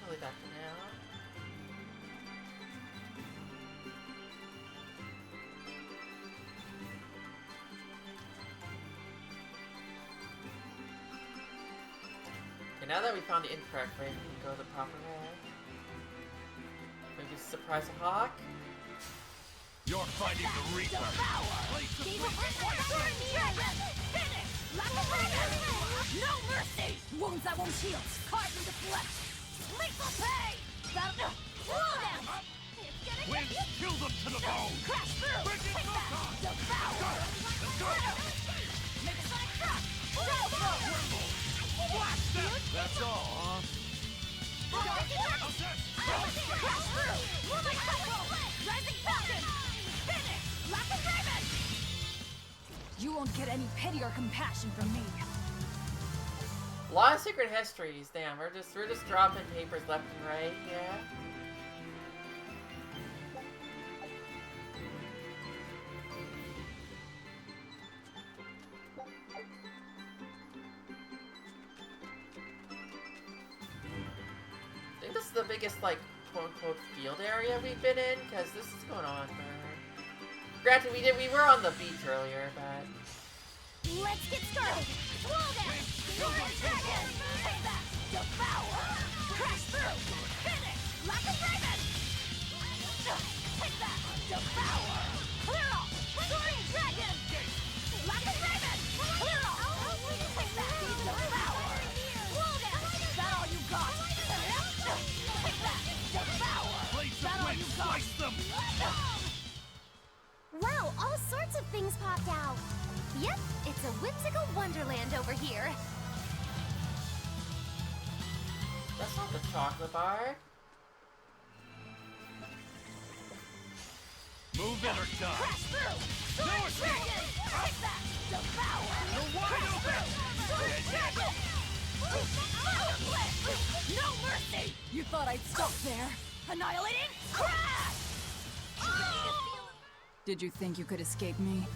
I'll leave that for now. Okay, now that we found the incorrect way, we can go the proper way. Maybe surprise a hawk? You're fighting the Reaper! No mercy! Wounds that won't heal! Carve into flesh! Lethal pain! Roll them! Wind, kill them to the bone! Crash through! Take that! Devour! Let's go! Make a sonic shock! Wimble! Blast them! That's all, huh? Crash through! Moving cycle! Rising falcon! Finish! Lack of raven! You won't get any pity or compassion from me. A lot of secret histories, damn, we're just dropping papers left and right, yeah. I think this is the biggest, like, quote-unquote field area we've been in, because this is going on for... Granted, we were on the beach earlier, but... Let's get started! Swole down! Dragon! Take that! Devour! Crash through! Finish! Lack of raven! Take that! Devour! Clear off! Soaring dragon! Lack of raven! Clear off! Take that! Devour! Swole down! Is that all you got? Take that! Devour! Is that all you got? Wow, all sorts of things popped out. Yep, it's a whimsical wonderland over here. That's not the chocolate bar. Move it or die! Crash through! No escape! Take that! Devour! You're wide open! No mercy! You thought I'd stop there? Annihilating crash! Did you think you could escape me?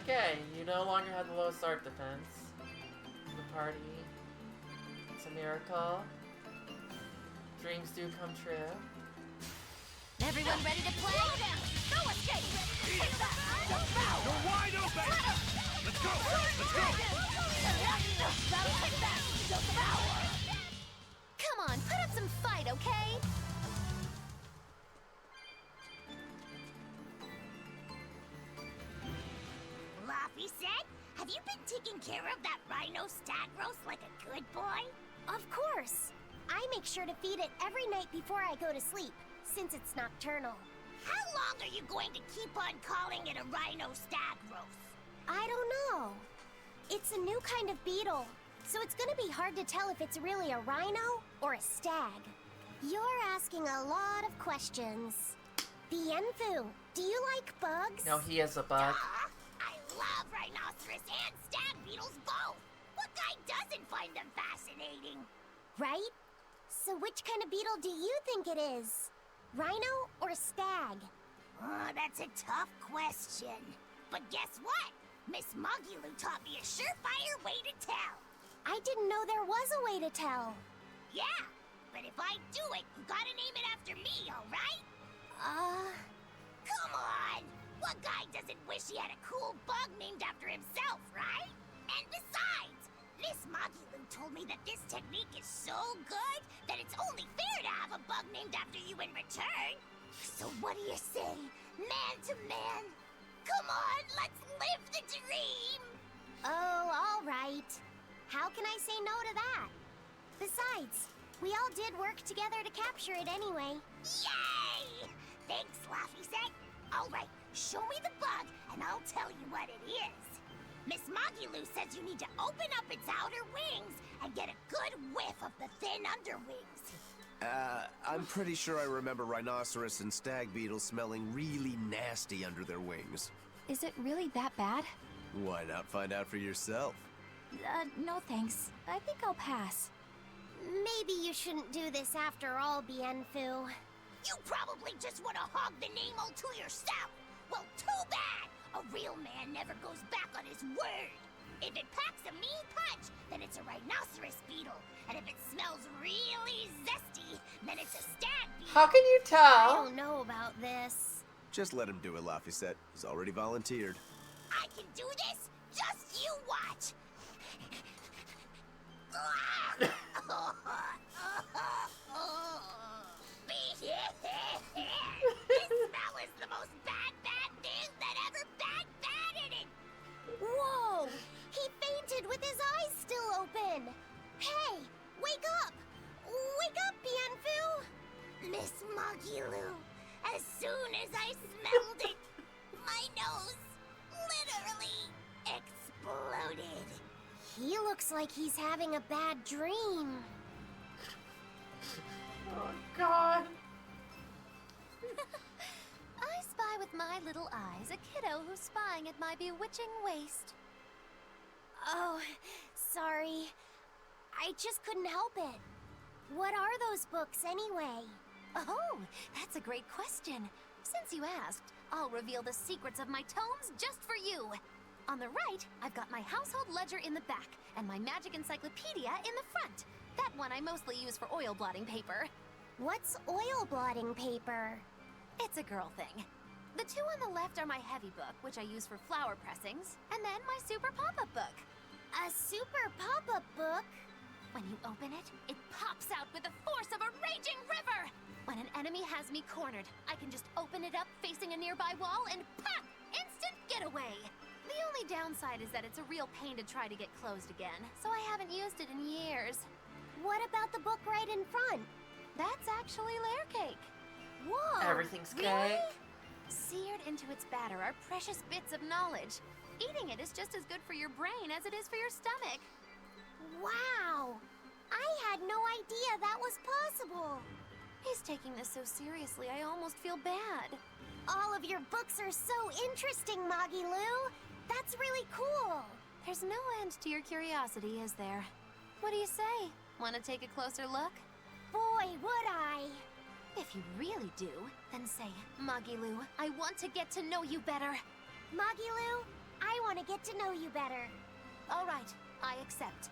Okay, you no longer have the lowest art defense. The party. It's a miracle. Dreams do come true. Everyone ready to play? No escape! Take that! Devour! You're wide open! Let's go! Let's go! Take that! Devour! Come on, put up some fight, okay? Laffy said, have you been taking care of that rhino stag roast like a good boy? Of course. I make sure to feed it every night before I go to sleep, since it's nocturnal. How long are you going to keep on calling it a rhino stag roast? I don't know. It's a new kind of beetle, so it's gonna be hard to tell if it's really a rhino or a stag. You're asking a lot of questions. Bienfu, do you like bugs? No, he is a bug. I love rhinoceros and stag beetles both. guy doesn't find them fascinating? Right? So which kind of beetle do you think it is? Rhino or stag? Oh, that's a tough question. But guess what? Miss Mogulu taught me a surefire way to tell. I didn't know there was a way to tell. Yeah, but if I do it, you gotta name it after me, alright? Come on! What guy doesn't wish he had a cool bug named after himself, right? And besides, Miss Mogulu told me that this technique is so good that it's only fair to have a bug named after you in return. So what do you say, man to man? Come on, let's live the dream! Oh, all right. How can I say no to that? Besides, we all did work together to capture it anyway. Yay! Thanks, Laffy Set. All right, show me the bug, and I'll tell you what it is. Miss Mogulu says you need to open up its outer wings and get a good whiff of the thin underwings. I'm pretty sure I remember rhinoceros and stag beetles smelling really nasty under their wings. Is it really that bad? Why not find out for yourself? No thanks. I think I'll pass. Maybe you shouldn't do this after all, Bienfu. You probably just want to hog the name all to yourself. Well, too bad. A real man never goes back on his word. If it packs a mean punch, then it's a rhinoceros beetle. And if it smells really zesty, then it's a stag beetle. How can you I tell? don't know about this. Just let him do it, Laffy. He's already volunteered. I can do this. Just you watch. This smell is the most bad thing that ever batted it. Whoa! He fainted with his eyes still open. Hey, wake up! Wake up, Bienfu! Miss Mogulu, as soon as I smelled it, my nose literally exploded. He looks like he's having a bad dream. Oh, God. I spy with my little eyes a kiddo who's spying at my bewitching waist. Oh, sorry. I just couldn't help it. What are those books anyway? Oh, that's a great question. Since you asked, I'll reveal the secrets of my tomes just for you. On the right, I've got my household ledger in the back, and my magic encyclopedia in the front. That one I mostly use for oil blotting paper. What's oil blotting paper? It's a girl thing. The two on the left are my heavy book, which I use for flower pressings, and then my super pop-up book. A super pop-up book? When you open it, it pops out with the force of a raging river! When an enemy has me cornered, I can just open it up facing a nearby wall and pop! Instant getaway! The only downside is that it's a real pain to try to get closed again, so I haven't used it in years. What about the book right in front? That's actually layer cake. Whoa! Everything's Really? cake. Seared into its batter are precious bits of knowledge. Eating it is just as good for your brain as it is for your stomach. Wow! I had no idea that was possible. He's taking this so seriously, I almost feel bad. All of your books are so interesting, Moggy-Loo. That's really cool. There's no end to your curiosity, is there? What do you say? Want to take a closer look? Boy, would I. If you really do, then say, Moggy-Loo, I want to get to know you better. Moggy-Loo, I want to get to know you better. All right, I accept.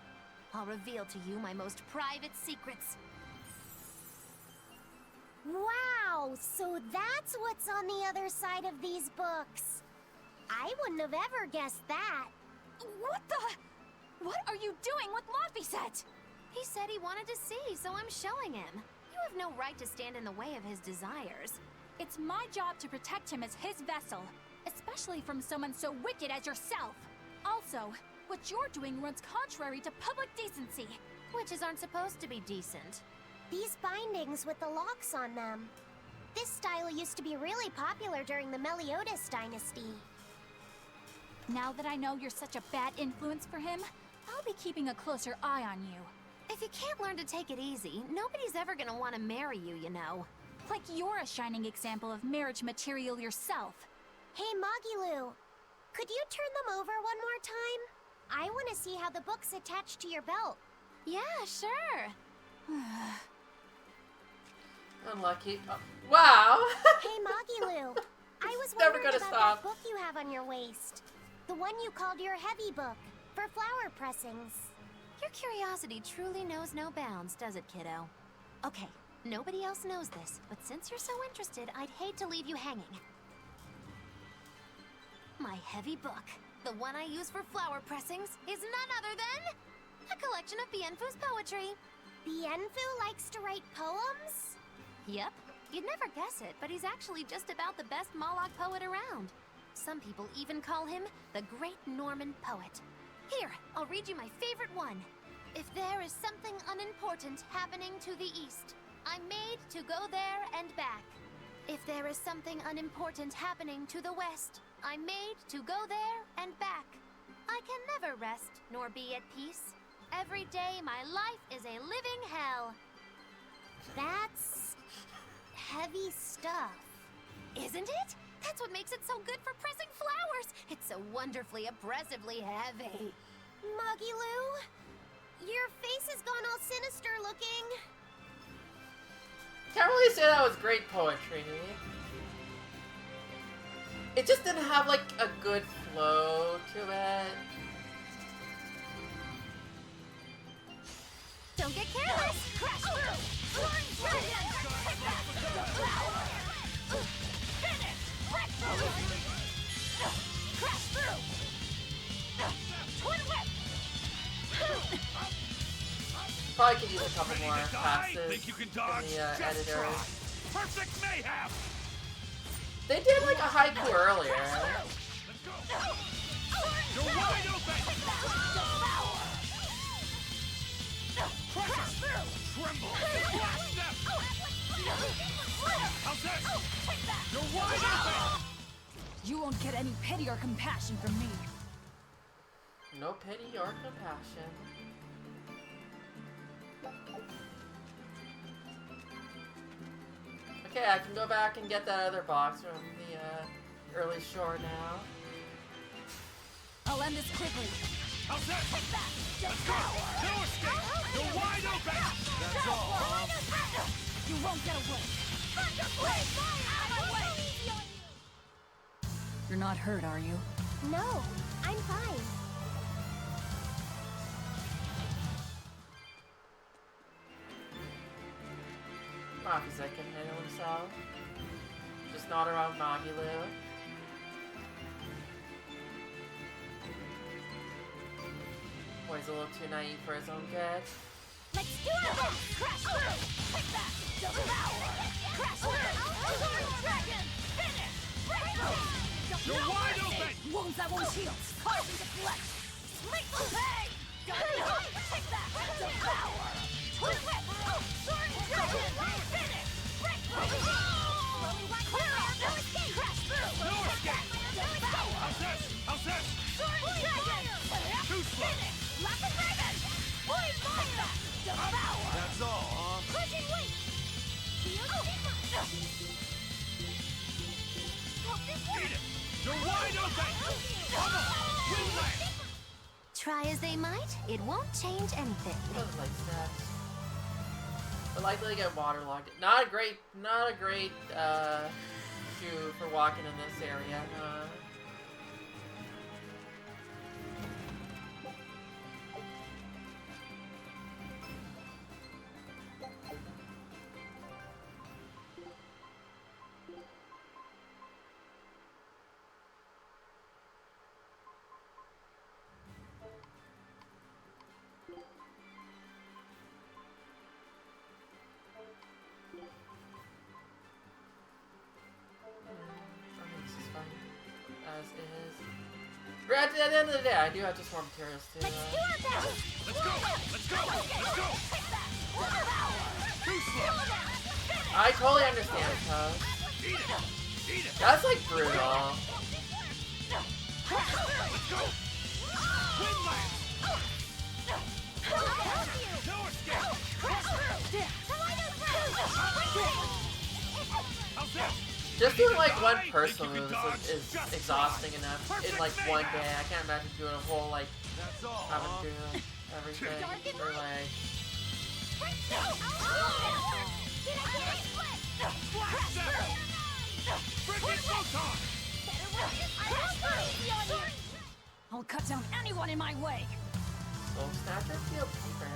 I'll reveal to you my most private secrets. Wow, so that's what's on the other side of these books. I wouldn't have ever guessed that. What the? What are you doing with Laffy? He said he wanted to see, so I'm showing him. You have no right to stand in the way of his desires. It's my job to protect him as his vessel, especially from someone so wicked as yourself. Also, what you're doing runs contrary to public decency. Witches aren't supposed to be decent. These bindings with the locks on them. This style used to be really popular during the Meliodas dynasty. Now that I know you're such a bad influence for him, I'll be keeping a closer eye on you. If you can't learn to take it easy, nobody's ever gonna want to marry you, you know. Like you're a shining example of marriage material yourself. Hey, Moggy-Loo, could you turn them over one more time? I want to see how the book's attached to your belt. Yeah, sure. Unlucky. Oh, wow! Hey, Magilu. I was Never wondering gonna about stop. that book you have on your waist. The one you called your heavy book, for flower pressings. Your curiosity truly knows no bounds, does it, kiddo? Okay, nobody else knows this, but since you're so interested, I'd hate to leave you hanging. My heavy book, the one I use for flower pressings, is none other than a collection of Bienfu's poetry. Bienfu likes to write poems? Yep. You'd never guess it, but he's actually just about the best Moloch poet around. Some people even call him the Great Norman Poet. Here, I'll read you my favorite one. If there is something unimportant happening to the east, I'm made to go there and back. If there is something unimportant happening to the west, I'm made to go there and back. I can never rest nor be at peace. Every day my life is a living hell. That's heavy stuff. Isn't it? That's what makes it so good for pressing flowers. It's so wonderfully oppressively heavy. Magilu, your face has gone all sinister looking. Can't really say that was great poetry. It just didn't have like a good flow to it. Don't get careless! Crash through! Soaring dragon! Take that! Devour! Finish! Break through! Crash through! Twin whip! Probably could use a couple more passes Think you can in dodge? the Just editor. try. Perfect mayhem! They did like a haiku earlier. Let's go! You're wide open! Devour! Crush them! Tremble! Blast them! How's this? You're wide open! You won't get any pity or compassion from me. No pity or compassion. Okay, I can go back and get that other box from the early shore now. I'll end this quickly. How's that? Let's go! No escape! You're wide open! That's all. You won't get away. You're not hurt, are you? No, I'm fine. Mafiza can handle himself. Just not around Magilu. Boy, he's a little too naive for his own good. Let's do it! Crash through! Take that! Devour! Crash through! Soaring dragon! Finish! Break through! You're wide open! Wounds that won't heal. Carve into flesh! Sleep the pain! Take that! Devour! Twin whip! Soaring dragon! Finish! Break through! Clear out! No escape! Crash through! No escape! Devour! How's this? How's this? Soaring dragon! Too slow! Finish! Lock and dragon! Point like that! Devour! That's all, huh? Crushing weight! Eat it! You're wide open! Come on! Relax! Try as they might, it won't change anything. Doesn't like stats. But likely to get waterlogged. Not a great shoe for walking in this area. This is fine. As is. At the end of the day, I do have just more materials to. Let's do our best! Let's go! Let's go! Let's go! Take that! Devour! Too slow! I totally understand, Toast. Eat it! Eat it! That's like brutal. Let's go! Wind lance! No escape! How's that? Just doing like one person move is exhausting enough in like one day. I can't imagine doing a whole like That's all. having to do everything for like. I'll cut down anyone in my way. Soul Snatcher Field Keeper.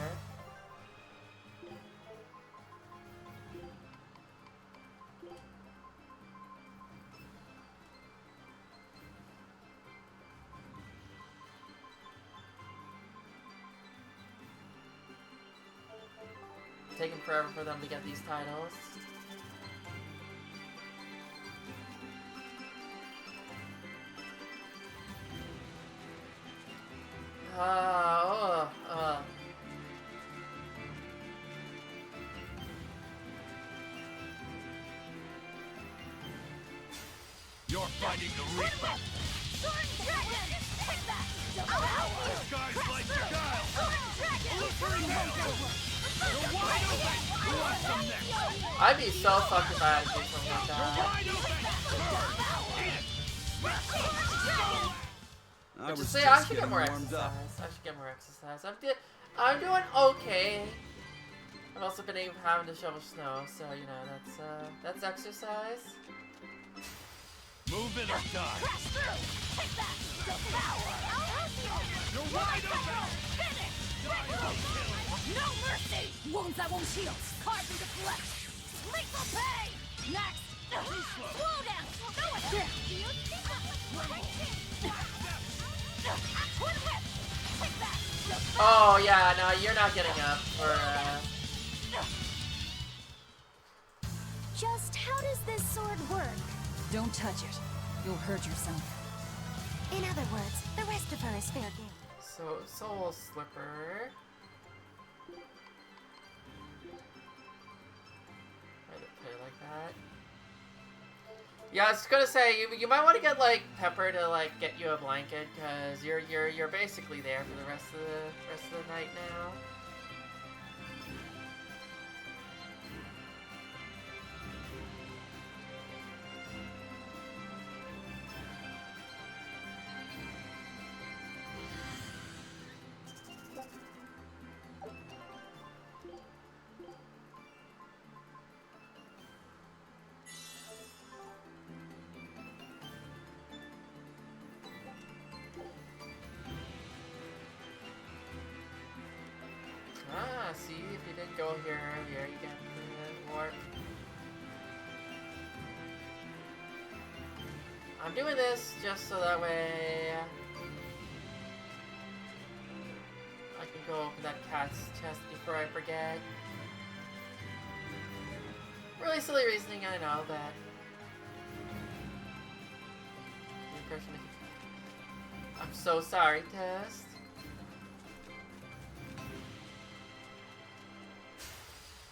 Taking forever for them to get these titles. You're fighting the Reaper. This guy's like the guy. Slippery hell. You're wide open. Who wants some next? I'd be so fucked if I had to do something like that. But just say I should get more exercise. I should get more exercise. I'm doing okay. I've also been having to shovel snow, so you know that's exercise. Move it or die. You're wide open. No mercy. Wounds that won't heal. Carved into flesh. Lethal pay. Next. Slow down. Throw it there. Do you think Twin whip. Take that. Oh yeah, no, you're not getting up for. Just how does this sword work? Don't touch it. You'll hurt yourself. In other words, the rest of her is fair game. So Soul Slipper. Why did it play like that? Yeah, I was gonna say you might want to get like Pepper to like get you a blanket because you're basically there for the rest of the night now. Ah, see, if you didn't go here earlier, you get the warp. I'm doing this just so that way I can go open that cat's chest before I forget. Really silly reasoning, I know, but I'm so sorry, Test.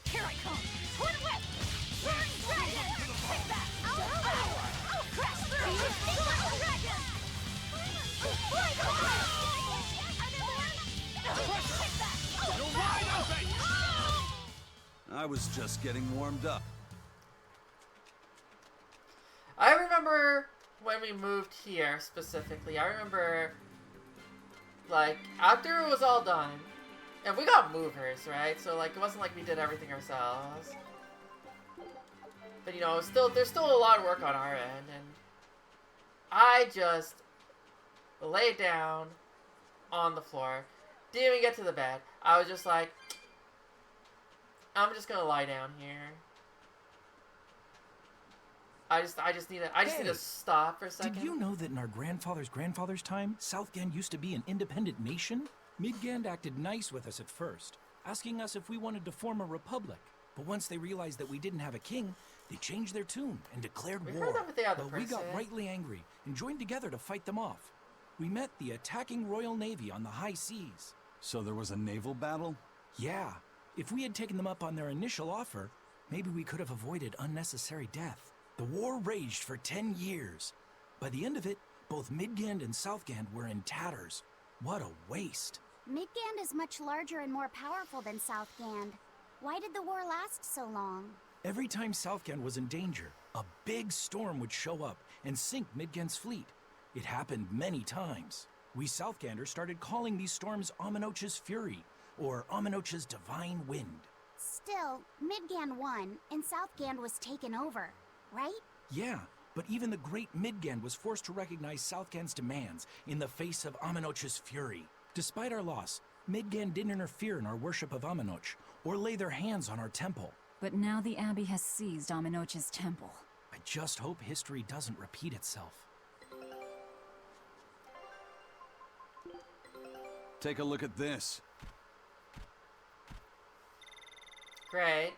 Here I come! Twin whip! Burning dragon! Take that! I'll crash through! Little dragon! Fly Take that! You're wide open! I was just getting warmed up. I remember when we moved here specifically. I remember, like, after it was all done, and we got movers, right? So, like, it wasn't like we did everything ourselves. But, you know, there's still a lot of work on our end, and I just laid down on the floor, didn't even get to the bed. I was just like, I'm just gonna lie down here. I just need to stop for a second. Did you know that in our grandfather's time, Southgand used to be an independent nation? Midgand acted nice with us at first, asking us if we wanted to form a republic. But once they realized that we didn't have a king, they changed their tune and declared war. Heard that with the other But we got person. rightly angry and joined together to fight them off. We met the attacking Royal Navy on the high seas. So there was a naval battle? Yeah. If we had taken them up on their initial offer, maybe we could have avoided unnecessary death. The war raged for 10 years. By the end of it, both Midgand and Southgand were in tatters. What a waste. Midgand is much larger and more powerful than Southgand. Why did the war last so long? Every time Southgand was in danger, a big storm would show up and sink Midgand's fleet. It happened many times. We Southganders started calling these storms Aminoch's Fury, or Aminoch's Divine Wind. Still, Midgan won, and Southgand was taken over, right? Yeah, but even the great Midgand was forced to recognize Southgand's demands in the face of Aminoch's fury. Despite our loss, Midgand didn't interfere in our worship of Aminoch, or lay their hands on our temple. But now the Abbey has seized Aminoch's temple. I just hope history doesn't repeat itself. Take a look at this. Great.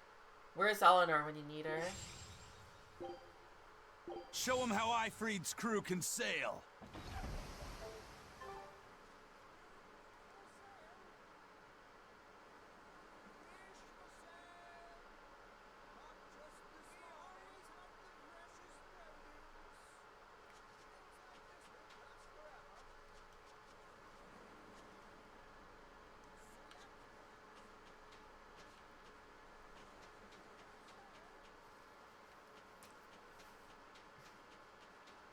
Where's Eleanor when you need her? Show him how Ifreed's crew can sail.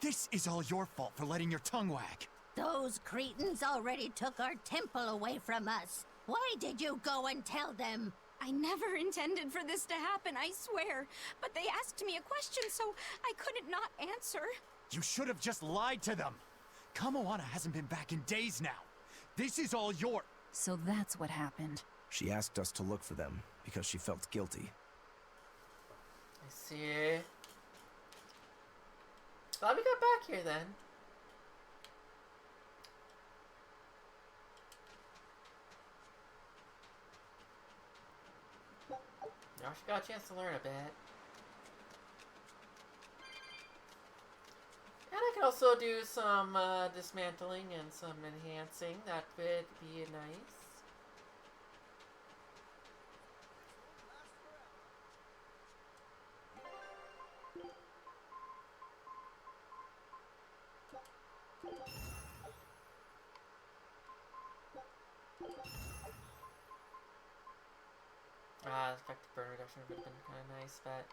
This is all your fault for letting your tongue wag. Those cretins already took our temple away from us. Why did you go and tell them? I never intended for this to happen, I swear. But they asked me a question, so I couldn't not answer. You should have just lied to them. Kamoana hasn't been back in days now. This is all your... So that's what happened. She asked us to look for them because she felt guilty. I see. Glad we got back here then. Josh got a chance to learn a bit. And I can also do some dismantling and some enhancing. That would be nice. Effective burn reduction would have been kind of nice, but...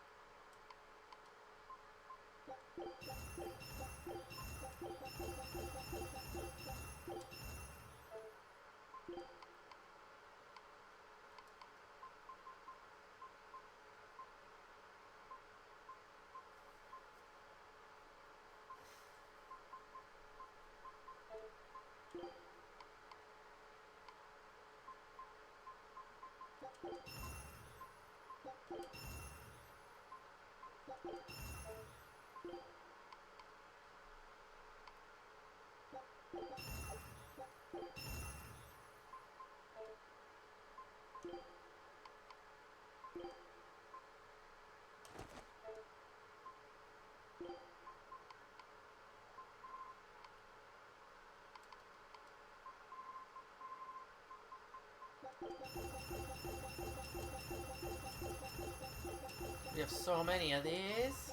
We have so many of these.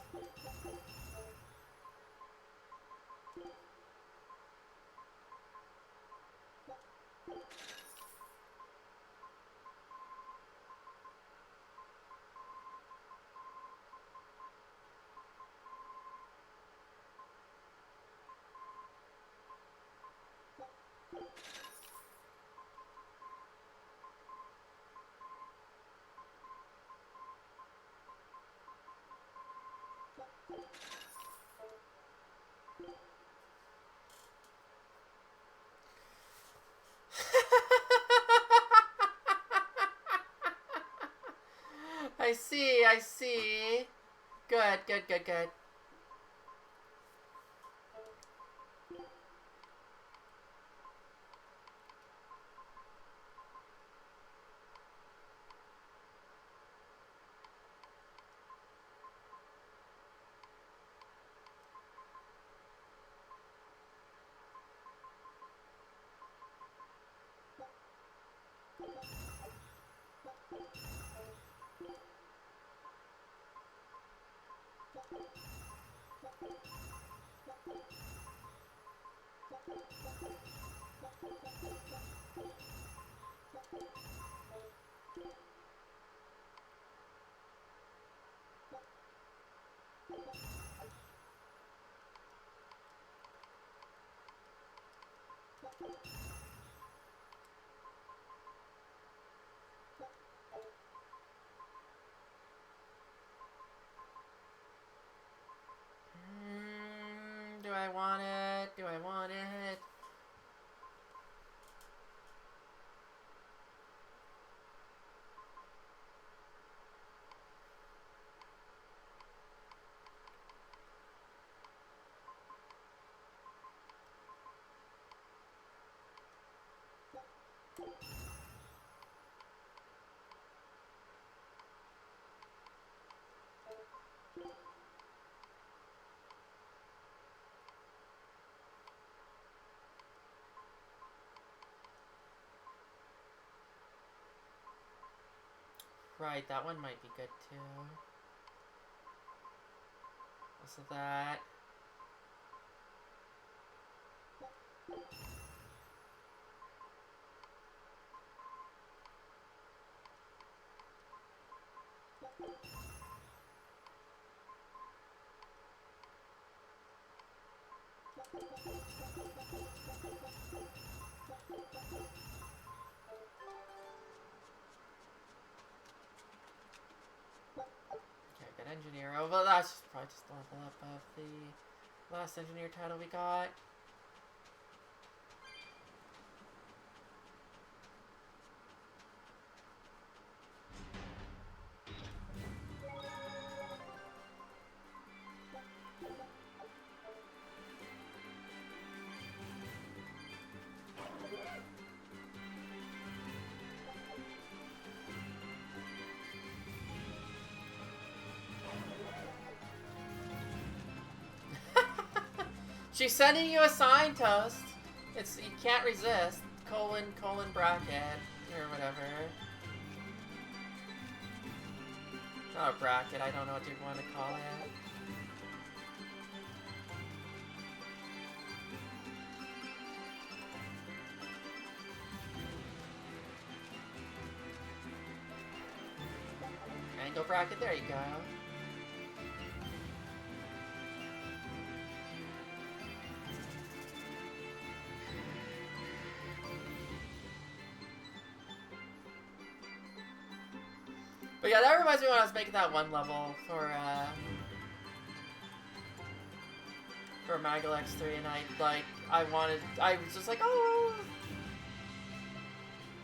I see, I see. Good, good, good, good. Do I want it? Do I want it? Right, that one might be good too. Also that. Okay, good engineer. Oh, well, that's probably just the level up of the last engineer title we got. She's sending you a sign, Toast. It's you can't resist. Colon bracket or whatever. Not a bracket. I don't know what you want to call it. Angle bracket. There you go. But yeah, that reminds me when I was making that one level for Magalex 3, and I was just like, oh,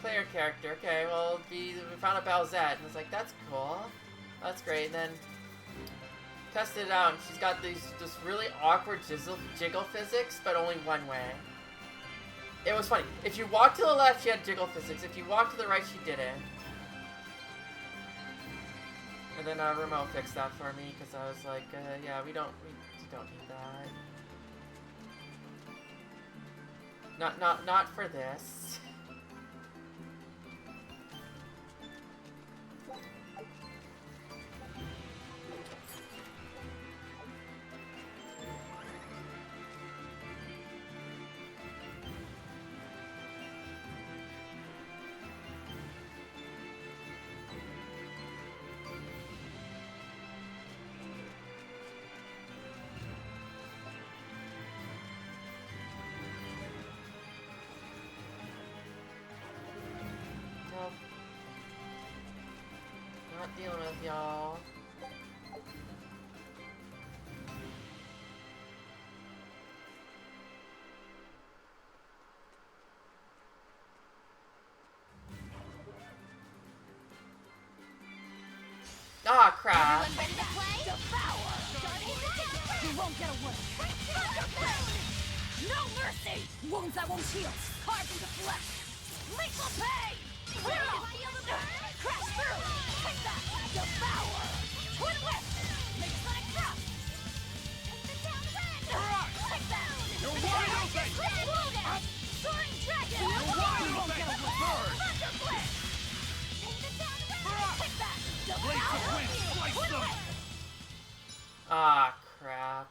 player character, okay, well, we found a Bowsette, and I was like, that's cool, that's great, and then tested it out, and she's got this really awkward jiggle physics, but only one way. It was funny. If you walk to the left, she had jiggle physics. If you walk to the right, she didn't. And then Remo fixed that for me because I was like, yeah, we don't need that. Not for this. Not dealing with y'all. Ah, crap. You won't get away. No mercy. Wounds that won't heal. Carved into flesh. Lethal pain. Crash through. Take that. Devour. Twin whip. Make sonic drop. Take the down red. Take that. You're wide open. Soaring dragon. You're wide open. Thunder blitz. Take the down red. Take that. Devour. Ah, crap.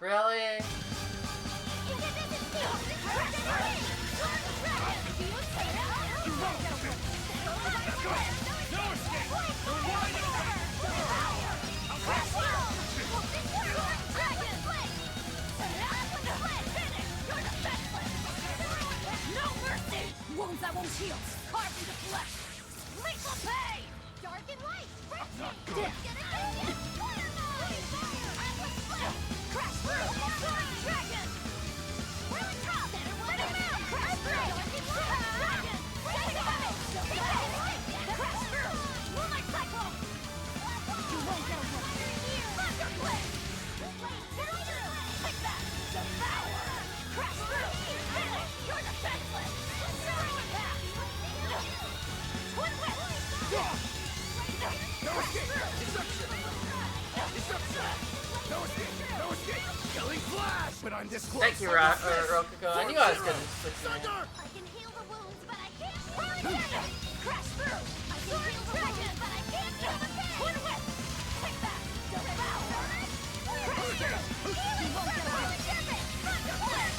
Really? Wounds that won't heal. Carved into flesh. Lethal pain. Dark and light. Get it back. Fireball. Endless flame. Crash through. Soaring dragon. Really tough. Let him out. Crash through. Dark and light. Dragon. Take it out. Crash through. Moonlight cyclone. You won't get away. Thunder blade. Take that. Devour. Crash through. Finish. You're defenseless. Zero impact. Twin whip. No escape! Destruction! Destruction! No escape! No escape! Killing flash! But I'm this close! Thank you, Rokugo. I knew I was gonna switch that. I can heal the wounds, but I can't heal the pain. Crash through. I can heal the dragon, but I can't heal the pain. Twin whip. Take that. Devour. Crash through. You won't get away. Thunder blade.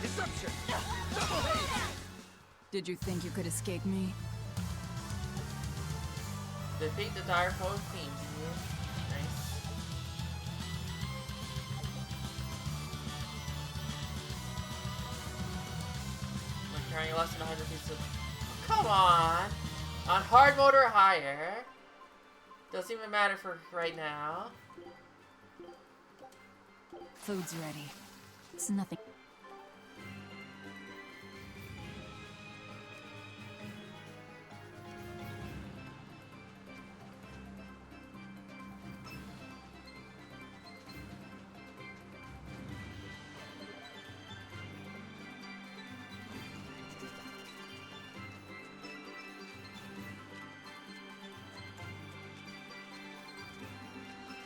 Destruction! Double haste! Did you think you could escape me? Defeat the dire foe team. Nice. When carrying less than 100 pieces of... Come on! On hard mode or higher. Doesn't even matter for right now. Food's ready. It's nothing.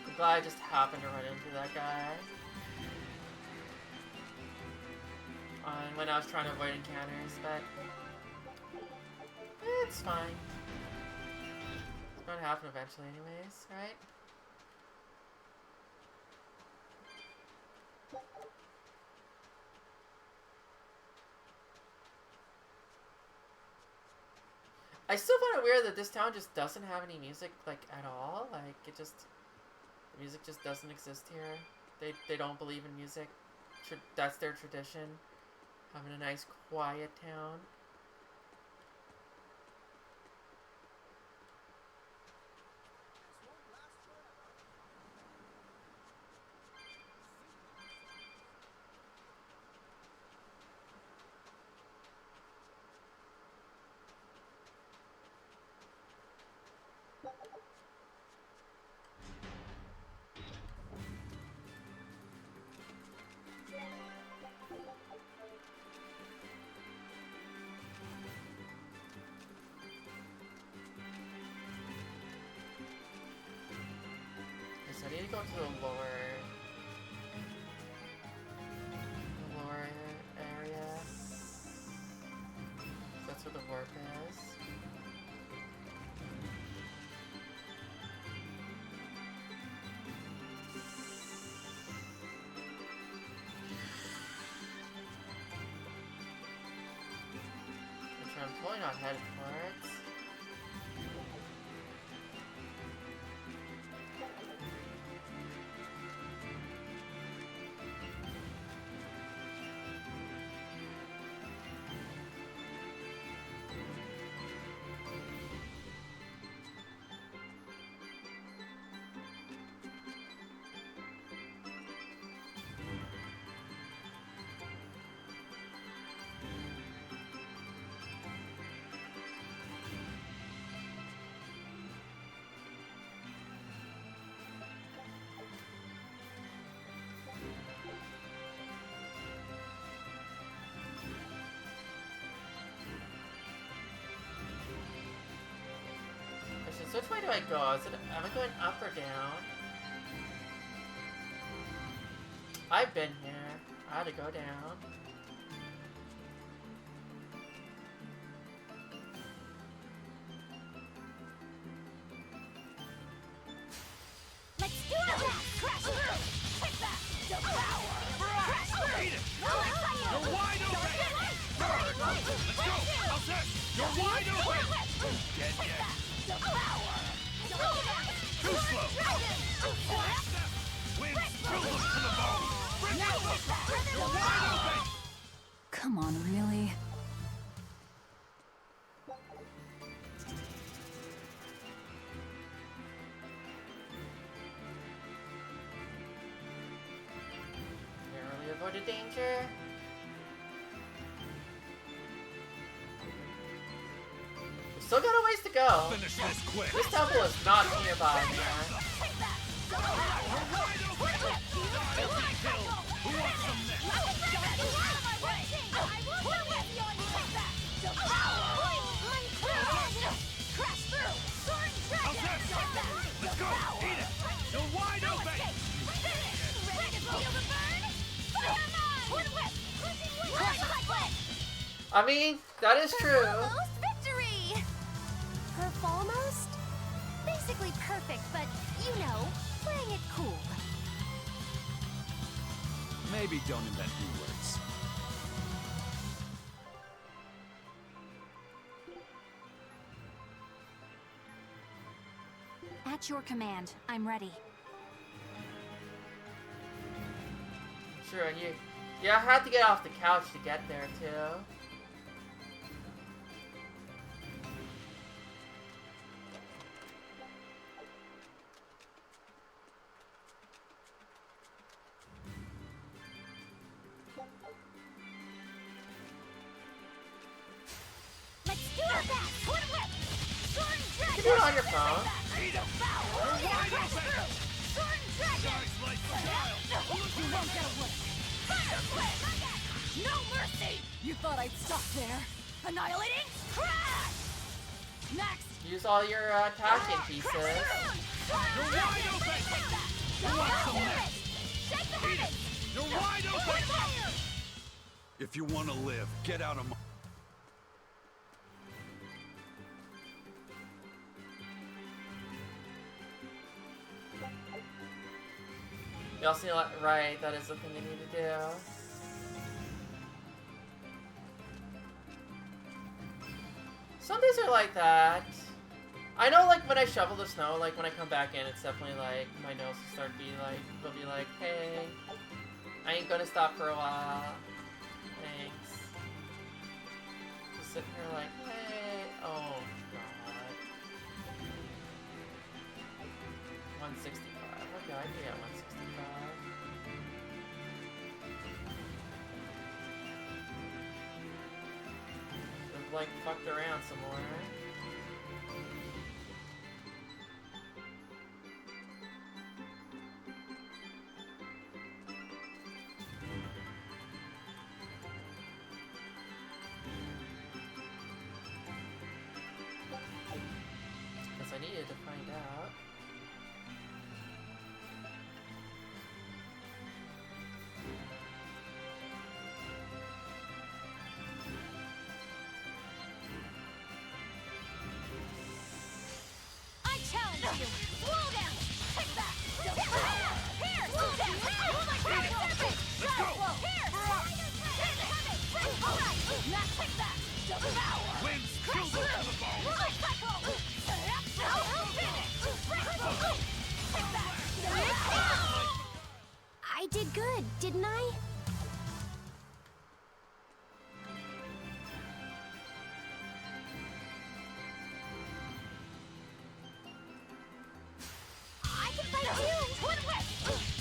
I'm glad I just happened to run into that guy. When I was trying to avoid encounters, but it's fine. It's gonna happen eventually anyways, right? I still find it weird that this town just doesn't have any music, like, at all. Like, it just... The music just doesn't exist here. They don't believe in music. That's their tradition. Having a nice, quiet town. I need to go to the lower area. That's where the warp is. Which I'm totally not headed for it. So which way do I go? Am I going up or down? I've been here. I had to go down. Let's do it! Crash through! Take that! Devour! Crash through! You're wide open! Guard! Let's go! How's this? You're wide open! Get it! Devour! Too slow! Wind through them to the bone! You're wide open! Come on, really? Narrowly avoided danger. We still got a ways to go. Finish this quick. This temple is not nearby, man. Who wants some next? Let's go! Eat it! You're wide open! I mean, that is true. Almost victory! Perf almost? Basically perfect, but, you know, playing it cool. Maybe don't invent new words. At your command, I'm ready. Sure, and you had to get off the couch to get there too. Let's do our best! Sword whip! Sword and dragon! You can do it on your phone. Sword and dragon! You won't get away! Fire whip! No mercy! You thought I'd stop there? Annihilating crash! Next! Use all your attacking pieces. You're wide open! Who wants some next? Shake the heavens! You're wide open! If you want to live, get out of my... You also need to right, that is the thing you need to do. Some days are like that. I know, like, when I shovel the snow, like, when I come back in, it's definitely, like, my nose will start being, like, will be like, hey, I ain't gonna stop for a while. Thanks. Just sitting here like, hey, oh, God. 165. Okay, I can get 165. Should've, like, fucked around some more, right? Guess I needed to find out. I challenge you! Slow down! Take that! Devour! Here! Slow down! Oh my God! Let's go! Here! Take the heavy! Alright! Now take that! Devour! Crash through! Light cycle! Finish! Take that! I did good, didn't I? I can fight you! Twin whip!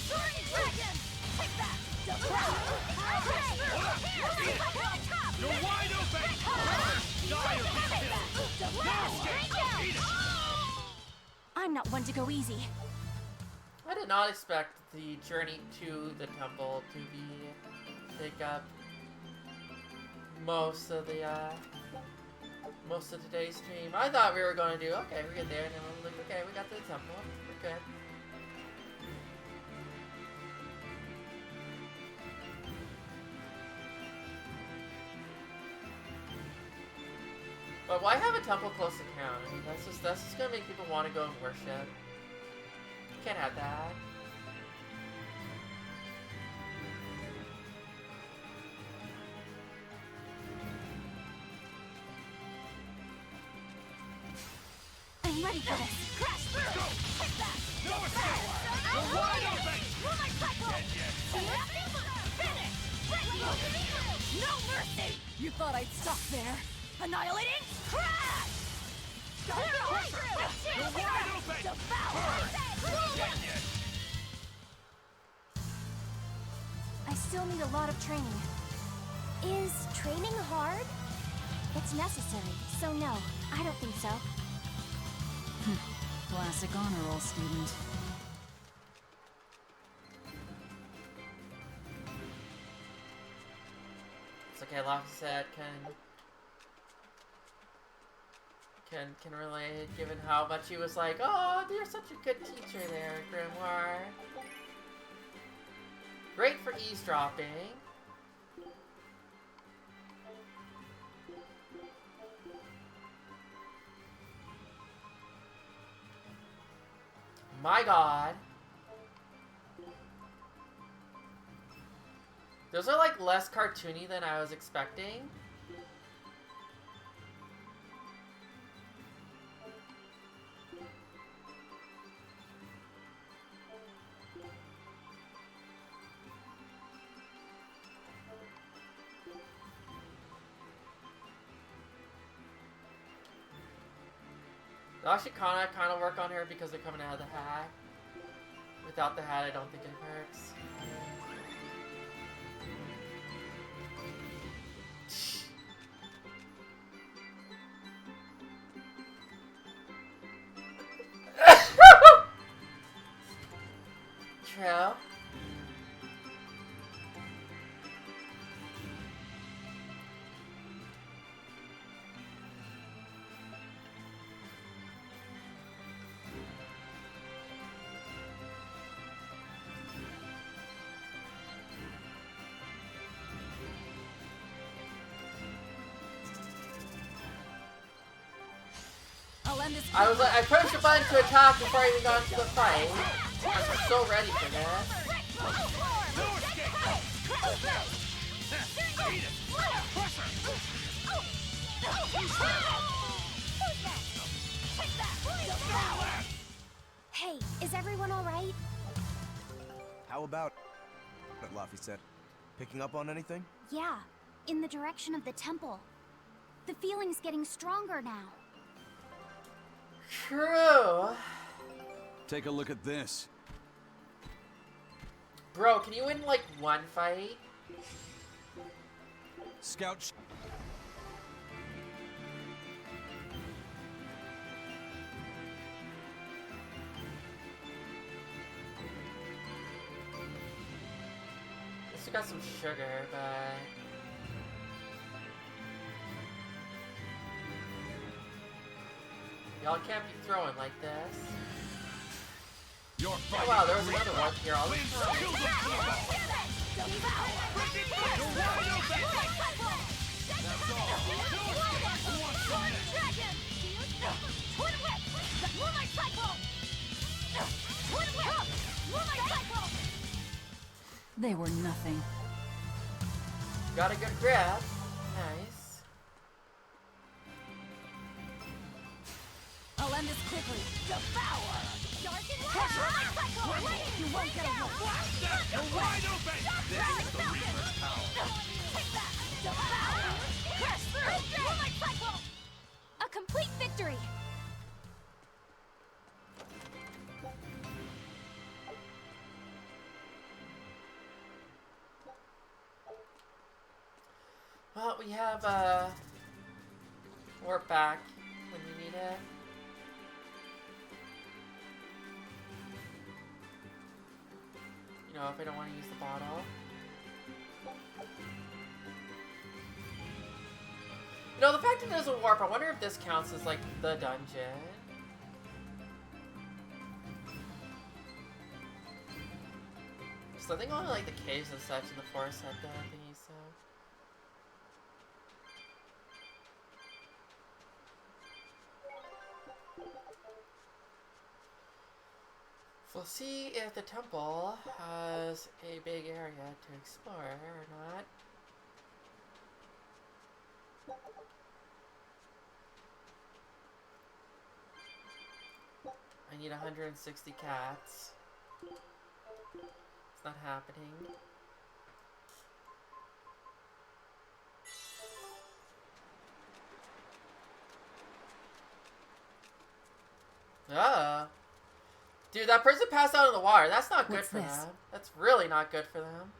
Sword and dragon! Take that! Devour! Crash through! Here! Cycle on top! You're wide open! I'm not one to go easy. I did not expect the journey to the temple to take up most of today's stream. I thought we were going to do, okay, we get there, and then we're like, okay, we got to the temple, we're good. But why have a temple close to town? I mean, that's just gonna make people want to go and worship. Can't have that. I'm ready for this. Crash through! Take that! Devour! You're wide open! Light cycle! Finish! No mercy! You thought I'd stop there? Annihilating crash! Clear away! Devour! I still need a lot of training. Is training hard? It's necessary, so no, I don't think so. Classic honor roll student. It's okay, Lafayette can relate, given how much he was like, oh, you're such a good teacher there, Grimoire. Great for eavesdropping. My god. Those are like less cartoony than I was expecting. They'll actually kind of work on her because they're coming out of the hat. Without the hat, I don't think it works. True. I pushed a button to attack before I even got into the fight. I'm so ready for this. Hey, is everyone alright? How about it, Lafayette? Picking up on anything? Yeah, in the direction of the temple. The feeling's getting stronger now. True. Take a look at this. Bro, can you win like one fight? Scout. This got some sugar, but y'all can't be throwing like this. Oh wow, there was another one here all the They were nothing. Got a good grip. Nice. I'll end this quickly. Devour! You won't get away! You're wide open! This is the Reaper's power! Take that! Devour! Crash through! Moonlight Cyclone! A complete victory! Well, we have warp back when you need it. You know, if I don't want to use the bottle. You know, the fact that there's a warp, I wonder if this counts as like the dungeon. So I think only like the caves and such in the forest had the thingy, so. We'll see if the temple has a big area to explore or not. I need 160 cats. It's not happening. Dude, that person passed out in the water. That's not good What's for this? them. That's really not good for them.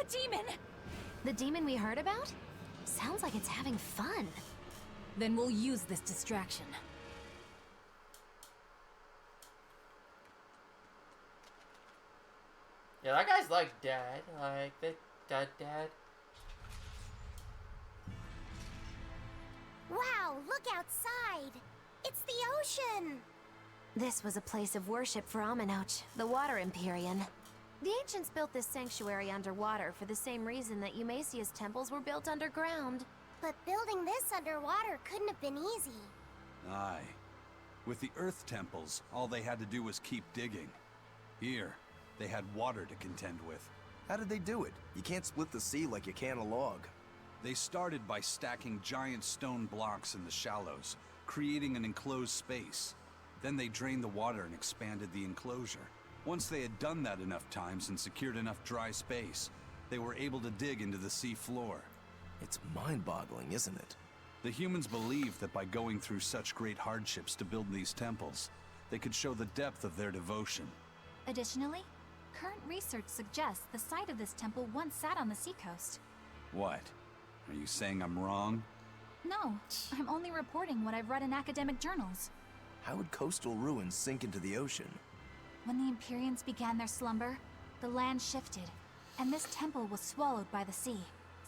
A demon! The demon we heard about? Sounds like it's having fun. Then we'll use this distraction. Yeah, that guy's like dead. Like, dead. Wow, look outside! It's the ocean! This was a place of worship for Aminoch, the Water Empyrean. The ancients built this sanctuary underwater for the same reason that Eumasia's temples were built underground. But building this underwater couldn't have been easy. Aye. With the Earth temples, all they had to do was keep digging. Here, they had water to contend with. How did they do it? You can't split the sea like you can a log. They started by stacking giant stone blocks in the shallows, creating an enclosed space. Then they drained the water and expanded the enclosure. Once they had done that enough times and secured enough dry space, they were able to dig into the sea floor. It's mind-boggling, isn't it? The humans believed that by going through such great hardships to build these temples, they could show the depth of their devotion. Additionally, current research suggests the site of this temple once sat on the seacoast. What? Are you saying I'm wrong? No, I'm only reporting what I've read in academic journals. How would coastal ruins sink into the ocean? When the Empyreans began their slumber, the land shifted, and this temple was swallowed by the sea.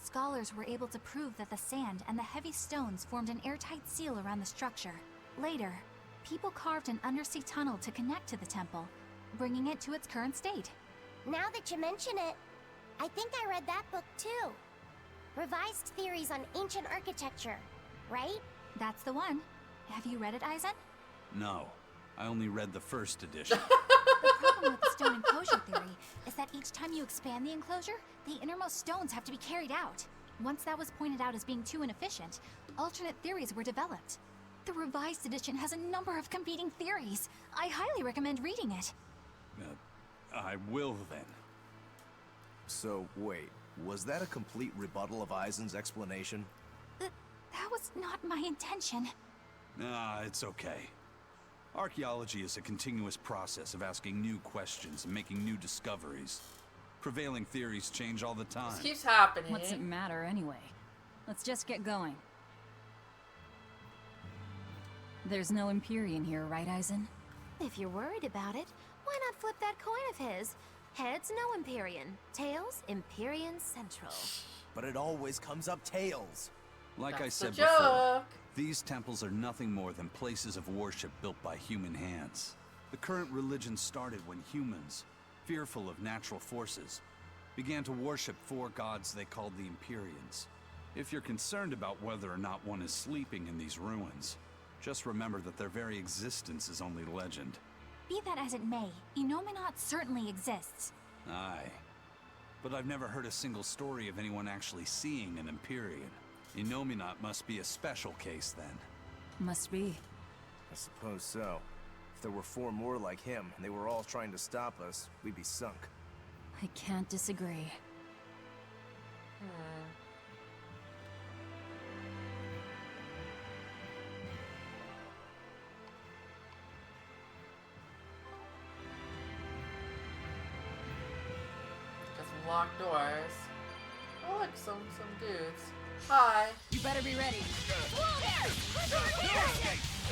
Scholars were able to prove that the sand and the heavy stones formed an airtight seal around the structure. Later, people carved an undersea tunnel to connect to the temple, bringing it to its current state. Now that you mention it, I think I read that book too. Revised Theories on Ancient Architecture, right? That's the one. Have you read it, Aizen? No. I only read the first edition. The problem with the stone enclosure theory is that each time you expand the enclosure, the innermost stones have to be carried out. Once that was pointed out as being too inefficient, alternate theories were developed. The revised edition has a number of competing theories. I highly recommend reading it. I will then. So, wait, was that a complete rebuttal of Aizen's explanation? That was not my intention. It's okay. Archaeology is a continuous process of asking new questions and making new discoveries. Prevailing theories change all the time. This keeps happening. What's it matter anyway? Let's just get going. There's no Empyrean here, right, Aizen? If you're worried about it, why not flip that coin of his? Heads, no Empyrean. Tails, Empyrean Central. But it always comes up tails. Like That's I the said before, joke. these temples are nothing more than places of worship built by human hands. The current religion started when humans, fearful of natural forces, began to worship four gods they called the Empyreans. If you're concerned about whether or not one is sleeping in these ruins, just remember that their very existence is only legend. Be that as it may, Enominat certainly exists. Aye. But I've never heard a single story of anyone actually seeing an Empyrean. Enominat must be a special case then. Must be. I suppose so. If there were four more like him, and they were all trying to stop us, we'd be sunk. I can't disagree. Got some locked doors. Oh, look, some dudes. Hi. You better be ready. Whoa there! Push over here!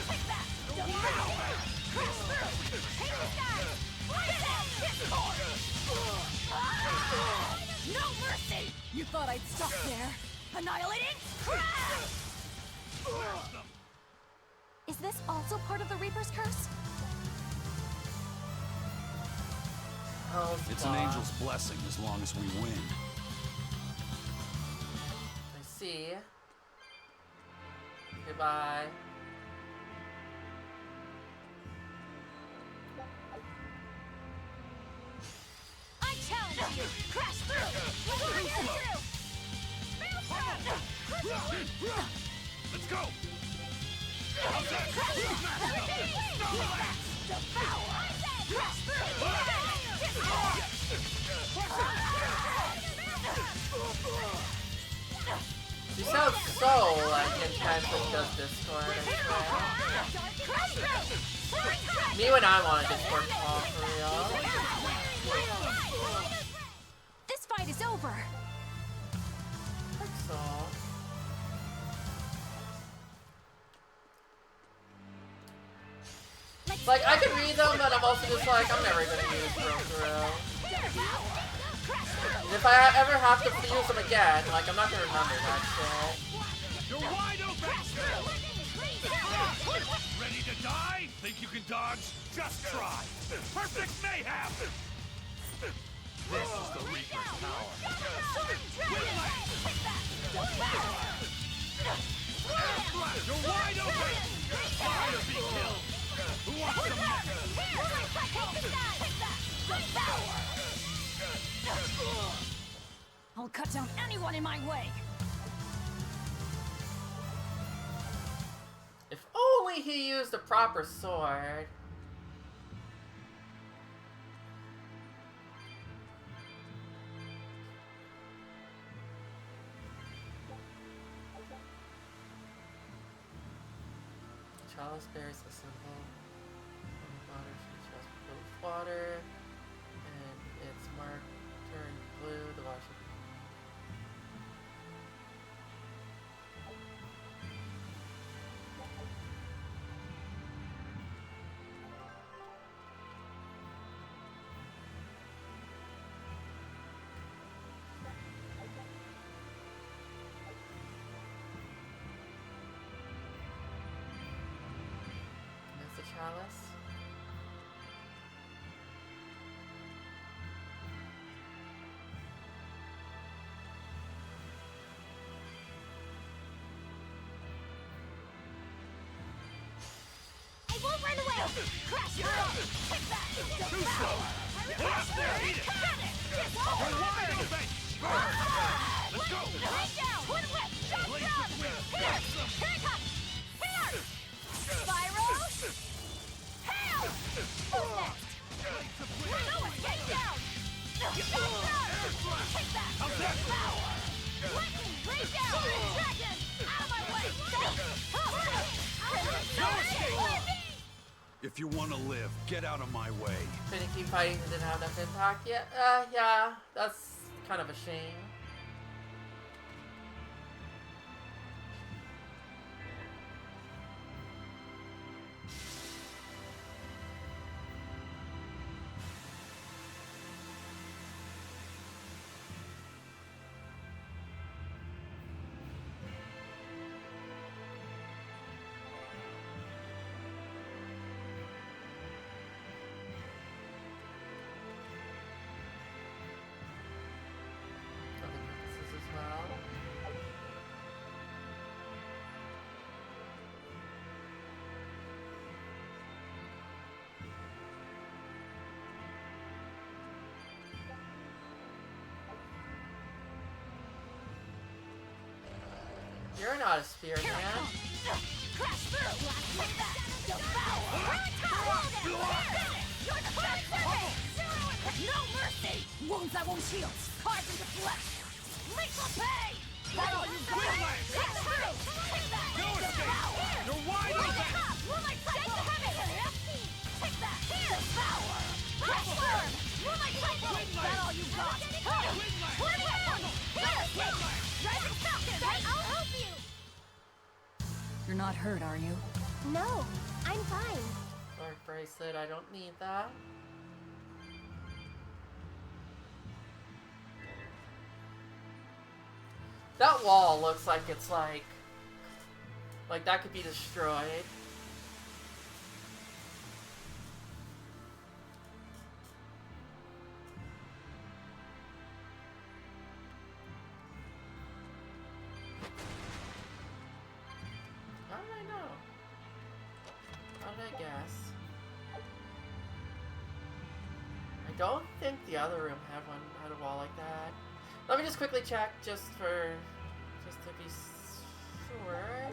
Take that! Devour! Crash through! Take this guy! No mercy! You thought I'd stop there? Annihilating? Crash! Is this also part of the Reaper's curse? Oh, It's an angel's blessing as long as we win. I see. Goodbye. I challenge you! Crash through! Over here, through! Let's go! Devour! Crash through! She sounds so like intense when she does Discord, I swear. Me when I'm on a Discord call, for real. This fight is over. That's all. Like, I can read them, but I'm also just like, I'm never gonna use them for real. And if I ever have to use them again, like, I'm not gonna remember that shit. You're wide open! Ready to die? Think you can dodge? Just try! Perfect mayhem! This is the Reaper's power. You're wide open! Fire be killed! Who wants some next? I'll cut down anyone in my way. If only he used a proper sword. Chalice bears a symbol on the water. She chose both water, and its mark turned blue. The water. Chalice. I won't run away! Crash through! Take that! Devour! Crash through! Got it! Let's go! Lay down! Twin whip! Jump down! Here! Here it comes! Here! Spyro! Hail! Who's next? No escape down! Jump down! Take that! Devour! Lightning! Lay down! Dragon! Out of my way! If you want to live, get out of my way. Couldn't keep fighting and didn't have enough impact yet. Yeah, that's kind of a shame. You're not a spear man. Crash through! Take that! Devour! No mercy! Wounds that won't heal! Carved into flesh! Lethal pay! That's all you got! Crash through! Take that! No escape! Devour! You're wide open! Moonlight cycle! Take that! Devour! Crash worm! Moonlight cycle! That's all you got! Twin whip! Here! Rising falcon! I'll help you! You're not hurt, are you? No, I'm fine. Dark bracelet, I don't need that. That wall looks like it's like that could be destroyed. How did I know? How did I guess? I don't think the other room had a wall like that. Let me just quickly check just to be sure.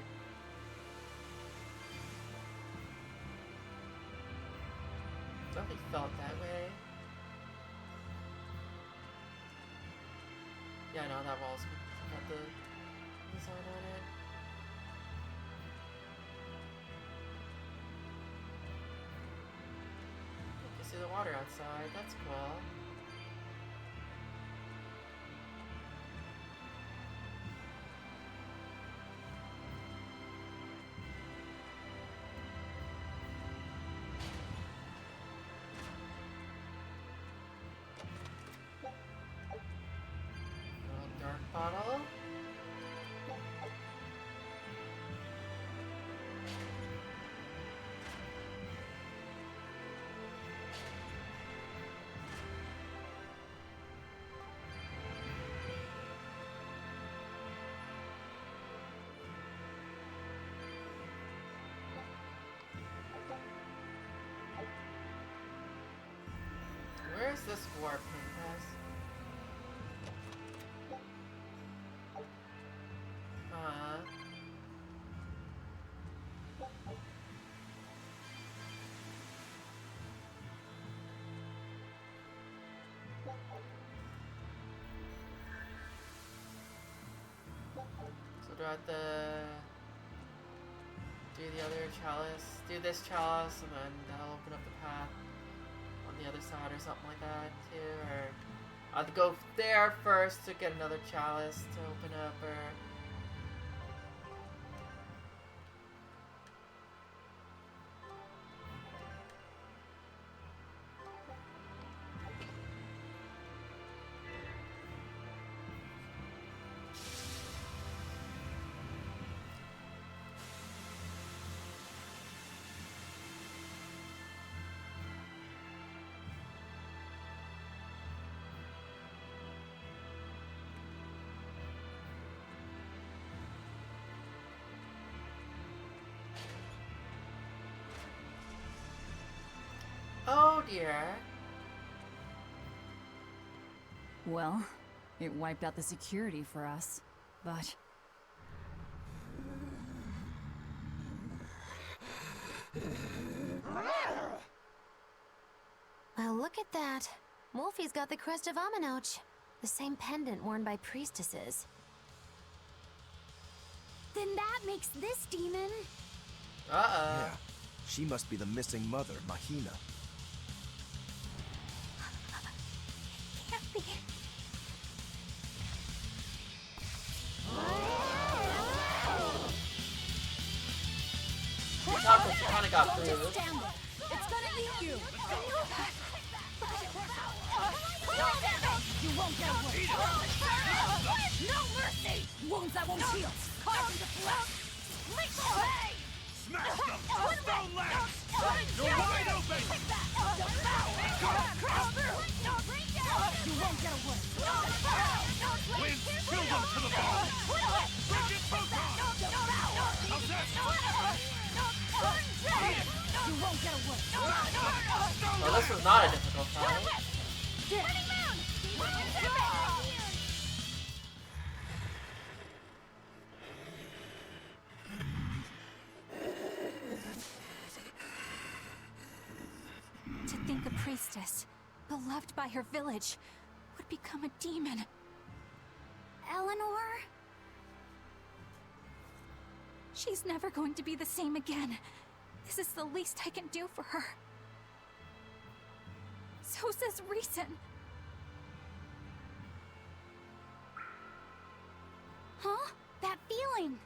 Nothing felt that way. Yeah, no, that wall's got the design on it. You can see the water outside. That's cool. Dark bottle. Where's this warp, guys? So do I have to do the other chalice? Do this chalice and then that'll open up the path on the other side or something like that too? Or I have to go there first to get another chalice to open up, or... Oh dear. Well, it wiped out the security for us, but... Well, look at that. Wolfie's got the crest of Aminoch, the same pendant worn by priestesses. Then that makes this demon... Yeah, she must be the missing mother, Mahina. Can't be. She kinda got through. Just stand there. It's gonna eat you. I know that. You won't get away. No mercy. Wounds that won't heal. Carve into flesh. Leap away. Smash them! Stone legs! You're wide open! You won't get away. Wind, fill them to the bone! Frigid photon! How's that? You won't get away. Well, this was not a difficult fight. To think a priestess, beloved by her village, would become a demon. Eleanor? She's never going to be the same again. This is the least I can do for her. So says reason. Huh? That feeling!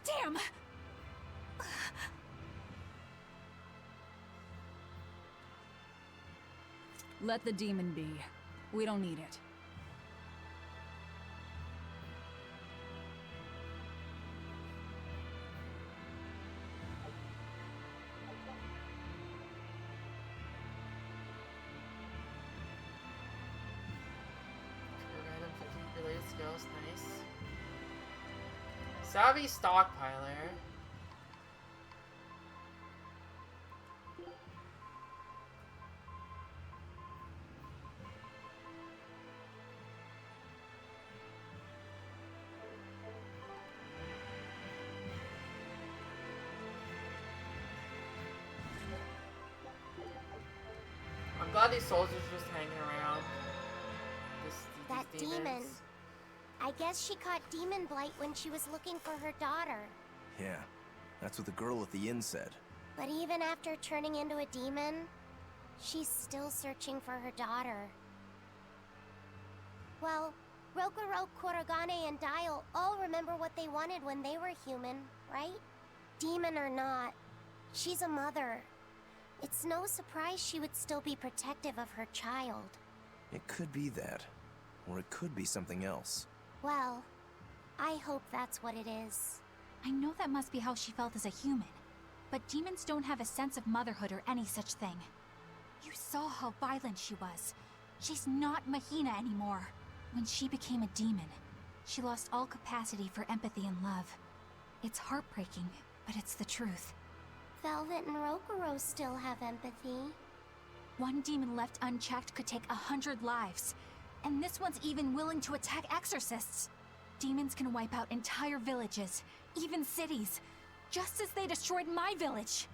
Damn! Let the demon be. We don't need it. Random 50 related skills, nice. Savvy stockpiler. glad these soldiers are just hanging around. That these demon. demons. I guess she caught demon blight when she was looking for her daughter. Yeah, that's what the girl at the inn said. But even after turning into a demon, she's still searching for her daughter. Well, Rokurok, Kurogane, and Dial all remember what they wanted when they were human, right? Demon or not, she's a mother. It's no surprise she would still be protective of her child. It could be that. Or it could be something else. Well, I hope that's what it is. I know that must be how she felt as a human. But demons don't have a sense of motherhood or any such thing. You saw how violent she was. She's not Mahina anymore. When she became a demon, she lost all capacity for empathy and love. It's heartbreaking, but it's the truth. Velvet and Rokuro still have empathy. One demon left unchecked could take 100 lives. And this one's even willing to attack exorcists. Demons can wipe out entire villages, even cities, just as they destroyed my village.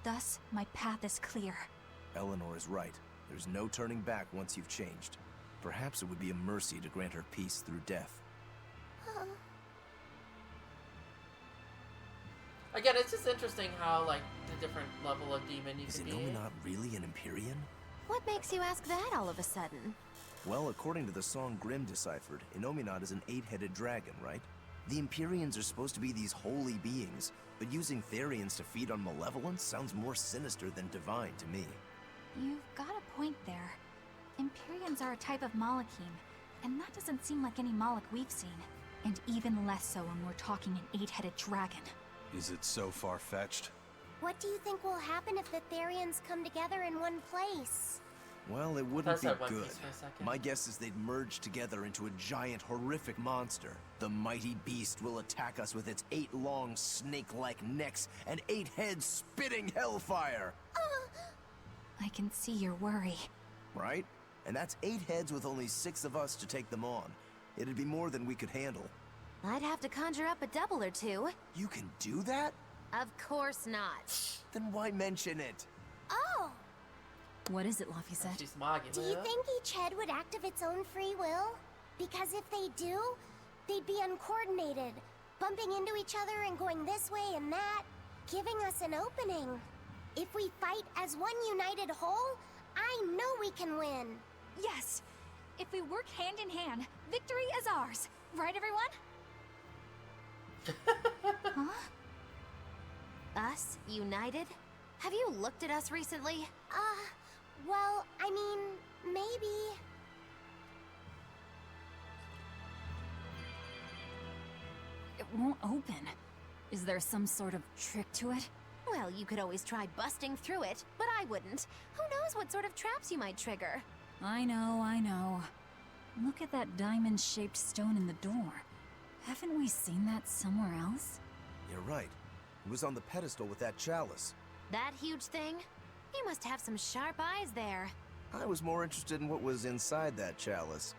Thus, my path is clear. Eleanor is right. There's no turning back once you've changed. Perhaps it would be a mercy to grant her peace through death. Again, it's just interesting how, like, the different level of demon you Is can be. Innominat really an Empyrean? What makes you ask that all of a sudden? Well, according to the song Grimm deciphered, Innominat is an 8-headed dragon, right? The Empyreans are supposed to be these holy beings, but using Therians to feed on malevolence sounds more sinister than divine to me. You've got a point there. Empyreans are a type of Malachim, and that doesn't seem like any Malach we've seen. And even less so when we're talking an 8-headed dragon. Is it so far-fetched? What do you think will happen if the Therians come together in one place? Well, it wouldn't That's be that One good. Piece for a second. My guess is they'd merge together into a giant, horrific monster. The mighty beast will attack us with its 8 long, snake-like necks and 8 heads spitting hellfire! I can see your worry. Right? And that's 8 heads with only 6 of us to take them on. It'd be more than we could handle. I'd have to conjure up a double or two. You can do that? Of course not. Then why mention it? Oh! What is it, Laphicet? She's Magi. Do you think each head would act of its own free will? Because if they do, they'd be uncoordinated, bumping into each other and going this way and that, giving us an opening. If we fight as one united whole, I know we can win. Yes! If we work hand in hand, victory is ours. Right, everyone? Huh? Us? United? Have you looked at us recently? Well, I mean, maybe. It won't open. Is there some sort of trick to it? Well, you could always try busting through it, but I wouldn't. Who knows what sort of traps you might trigger? I know. Look at that diamond-shaped stone in the door. Haven't we seen that somewhere else? You're right. It was on the pedestal with that chalice. That huge thing? You must have some sharp eyes there. I was more interested in what was inside that chalice.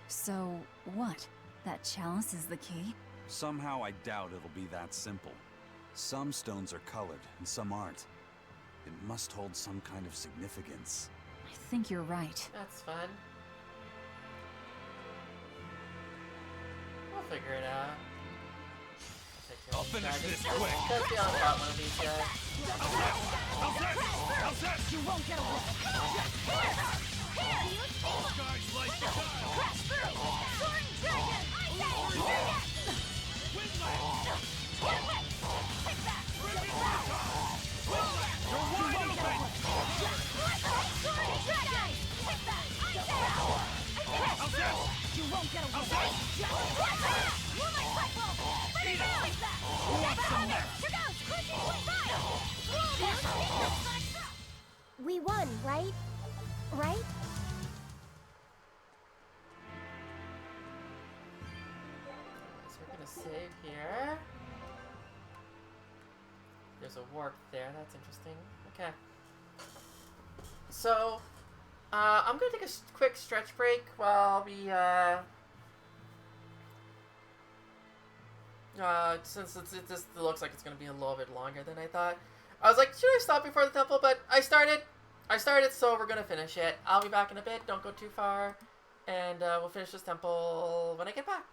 So, what? That chalice is the key? Somehow I doubt it'll be that simple. Some stones are colored, and some aren't. It must hold some kind of significance. I think you're right. That's fun. We'll figure it out. I'll finish this quick. Let's be on top one of these guys. You won't get away. Guys like the Crash through! Soaring dragon! Get away! Take that! You're wide open! Soaring dragon! Take that! You won't get away! You're my cycle! Take that! Here goes! Crushing twin We won, right? Right? So we're gonna save here. There's a warp there, that's interesting. Okay. So, I'm gonna take a quick stretch break while we, since it just looks like it's gonna be a little bit longer than I thought. I was like, should I stop before the temple? But I started, I started, so we're gonna finish it. I'll be back in a bit. Don't go too far. And we'll finish this temple when I get back.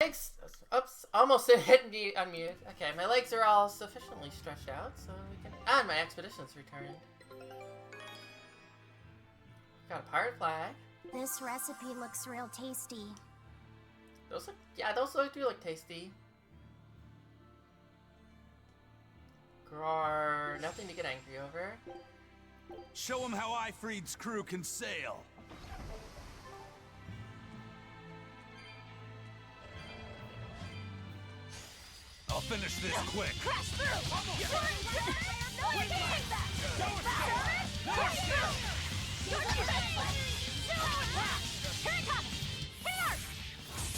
legs, oops, almost hit me unmute. Okay, my legs are all sufficiently stretched out, so we can. And my expedition's returned. Got a pirate flag. This recipe looks real tasty. Those look, yeah, those do look tasty. Grar, nothing to get angry over. Show them how Ifreed's crew can sail. I'll finish this quick. Crash through! No, I can't take that! Crash through! Here it comes! Here!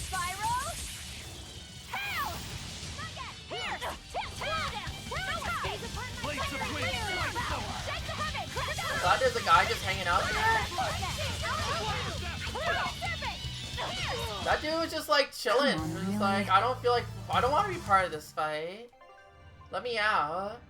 Spyro! Hail! Not yet! Here! Tip down! Blades of wind! Shake the hermit! Crash Thought there's a guy just hanging out here. That dude was just like chilling. He was just like, I don't want to be part of this fight. Let me out.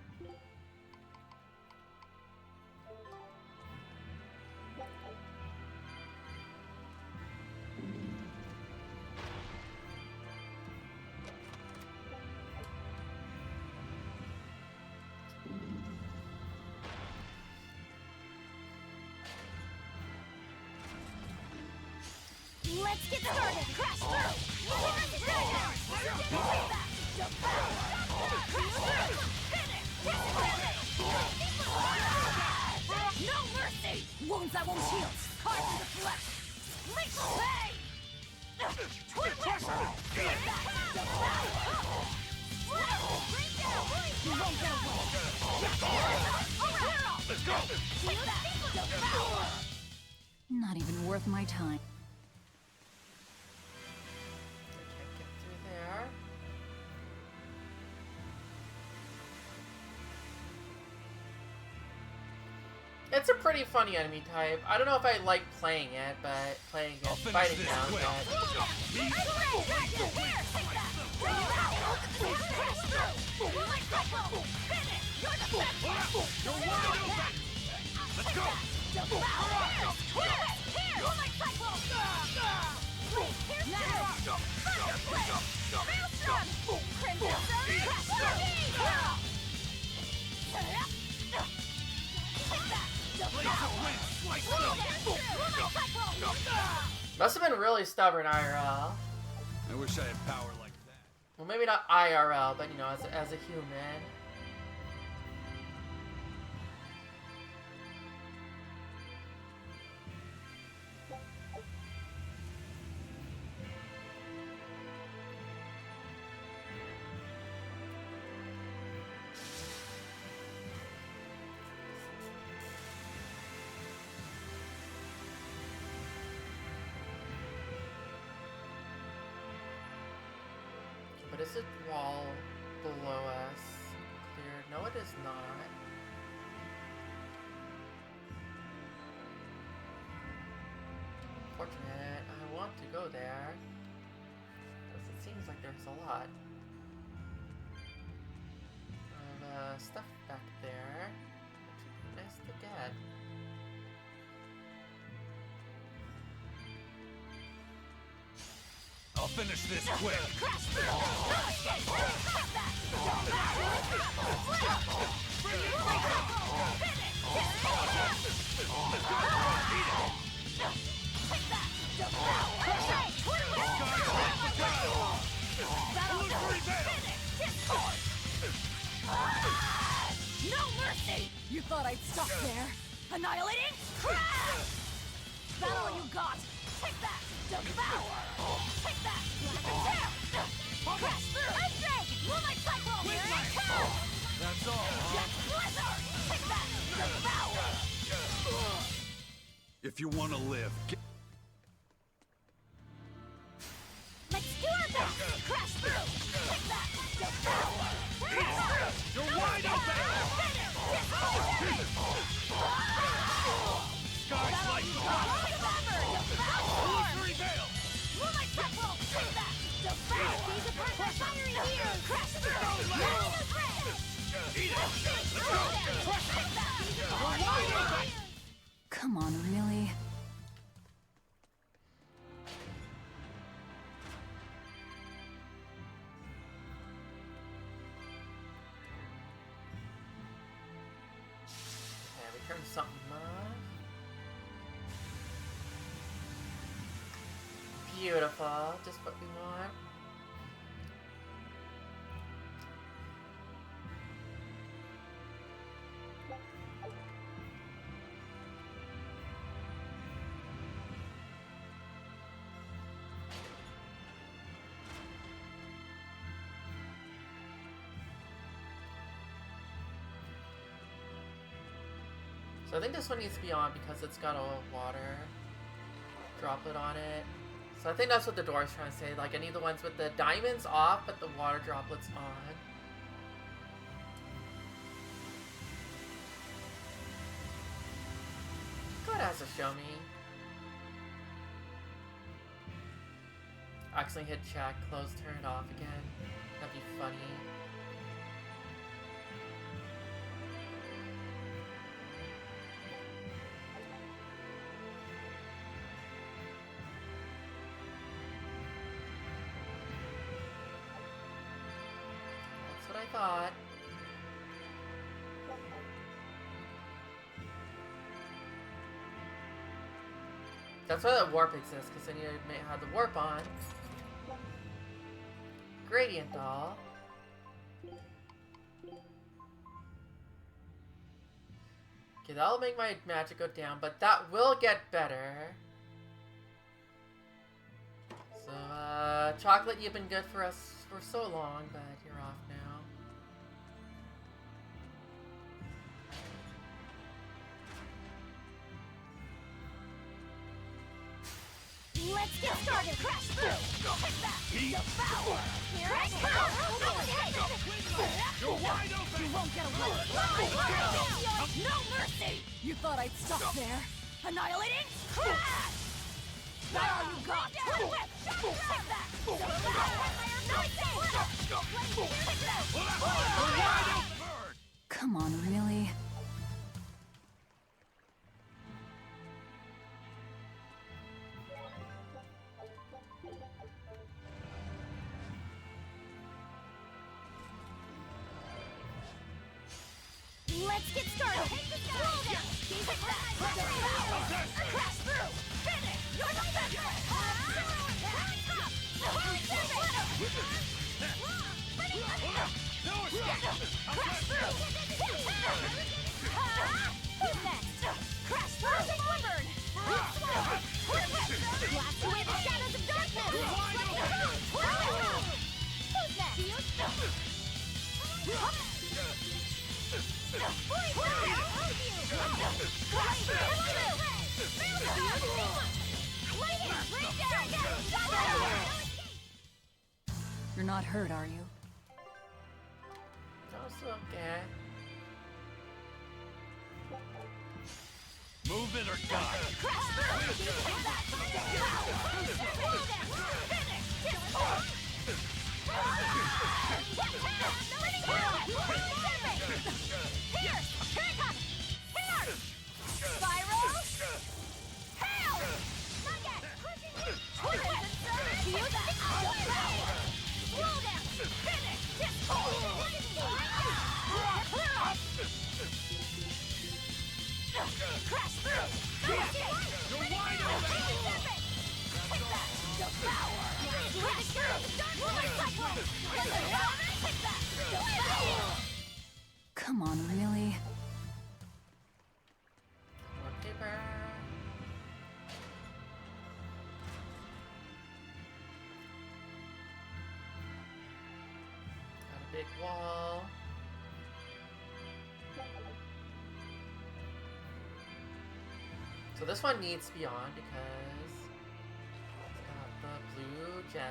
Let's get started! Crash through! No mercy! Wounds that won't heal! Carve in the flesh! Leech pay! Twin pressure! You won't get away! Let's go! Not even worth my time. It's a pretty funny enemy type. I don't know if I like playing it, but playing it, fighting now. Let's go! Must have been really stubborn IRL. I wish I had power like that. Well, maybe not IRL, but you know, as a human. But is it wall below us cleared? No, it is not. Unfortunate. I want to go there. Because it seems like there's a lot of stuff back there. Which would be nice to get. I'll finish this quick. No mercy! You thought I'd stop there? Annihilating? Crash! Is that all you got? Take that! Devour! Take that! Crash through! Earthquake! Moonlight Cyclone! Here it comes! That's all. Jet Blizzard! Take that! Devour! If you want to live, Let's do our best! Crash through! Take that! Devour! Crash through! You're wide open! Skies like Illusory Veil! Moonlight Cyclone! Take that! Devour! These apart by fiery here! Crash through! Eat it! Let's go! Take that! You're wide open! Come on, really? Turn something off. Beautiful. Just what we want. So I think this one needs to be on because it's got a water droplet on it. So I think that's what the door is trying to say. Like, I need the ones with the diamonds off, but the water droplets on. Go ahead, has to show me. Accidentally hit check, close, turn it off again. That'd be funny. That's what I thought. That's why that warp exists, because then you may have the warp on. Gradient doll. Okay, that'll make my magic go down, but that will get better. So, Chocolate, you've been good for us for so long, but you're off now. Let's get started! Crash through! Take that! Devour! Here I come! You're wide open! You won't get away! No mercy! You thought I'd stop there? Annihilating crash! Now you got Twin Whip! Take that! Come on, really? Let's get started! Roll down! Take that! Crash through! Finish! You're the best! Crash through! Who's next? Crash through! Wyvern! Blast away the shadows of darkness! Who's next? You're not hurt, are you? No, it's okay. Move it or die. Crash through! You're wide open! Take that! Devour! Come on, really? More paper. Got a big wall. So this one needs to be on because it's got the blue gem.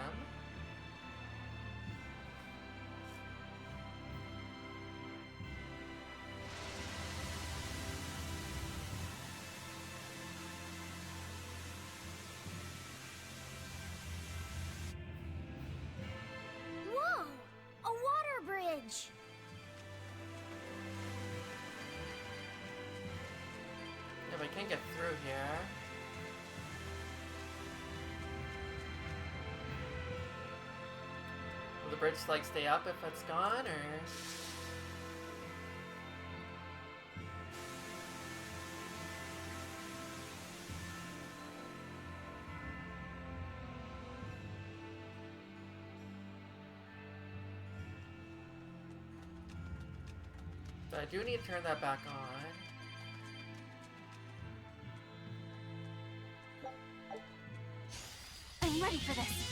Whoa! A water bridge! Yeah, but I can't get through here. Will the bridge like stay up if it's gone, or? But I do need to turn that back on. I'm ready for this.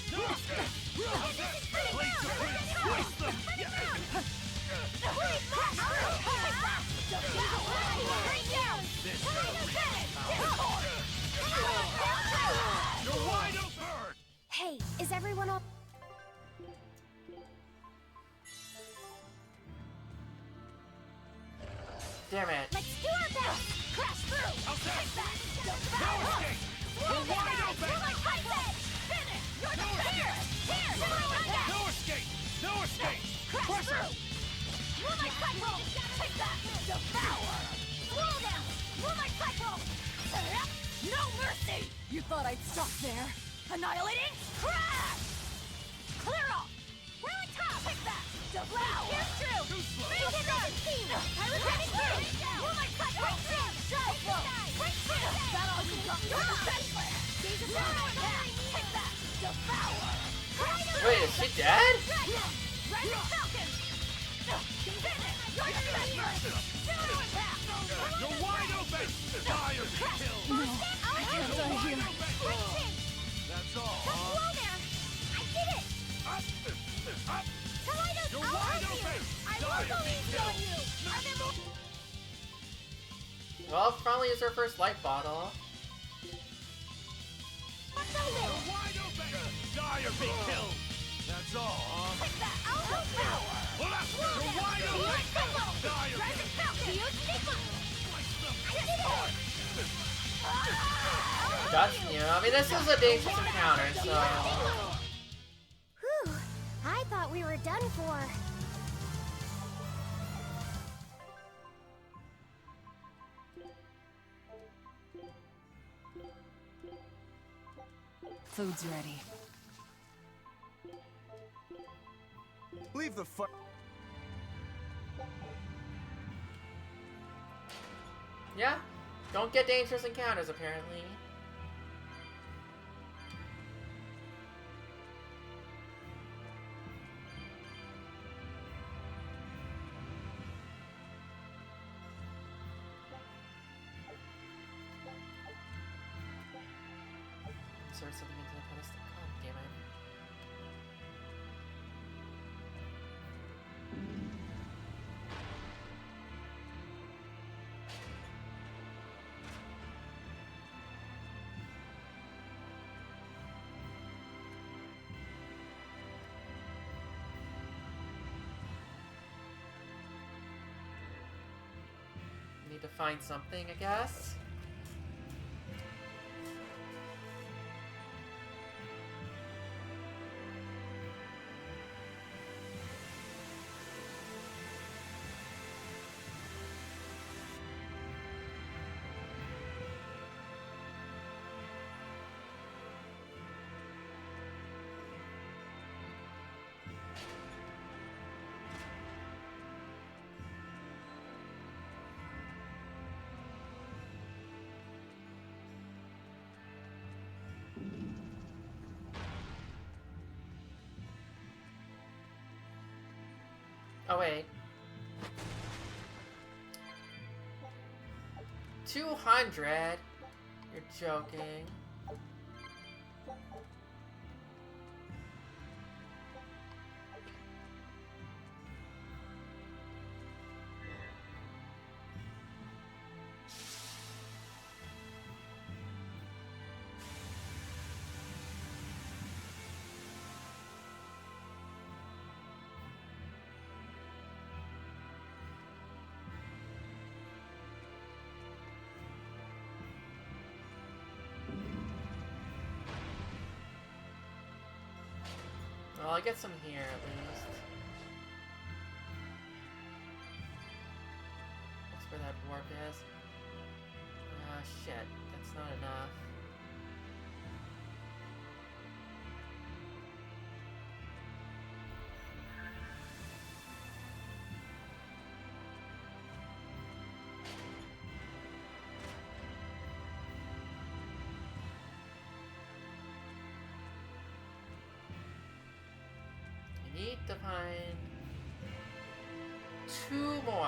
Hey, is everyone up? Damn it. Let's do our best! Crash through! Take that! Devour! You're wide open! You're like Ice Edge! Finish! You're the best! Here! No escape! No escape! Crash through! Moonlight Cycle! Take that! Devour! Swirl down! Moonlight Cycle! No mercy! You thought I'd stop there? Annihilating! Crash! Clear off! Whirling top! Take that! Devour! Here's true! Regeneration! Pyrotechnic through! Moonlight Cycle! Shadow flow! That all you got? You're defenseless! Jesus Christ! Take that! Devour! Wait, is she dead? Rising Falcon! Finish! You're defenseless! Zero impact! You're wide open! Fire! Kill! I can't die here! That's all, Just slow there! I did it! Up! Kaleidos, You're I'll wide help you! open! I won't go easy on you! Are there more? Well, finally is her first light bottle. Wide open! Die or be killed! That's all, huh? Take that! I'll go power! You're wide open! Die or Rising Falcon! Use Stigma! I did it! That's new. I mean, this is a dangerous encounter, so... Whew, I thought we were done for. Food's ready. Leave the fu- Yeah, don't get dangerous encounters, apparently. Insert something into the pedestal. God damn it. Need to find something, I guess. Oh, wait. 200? You're joking. Well, I'll get some here at least. That's where that warp is. Ah, shit. That's not enough. Need to find 2 more.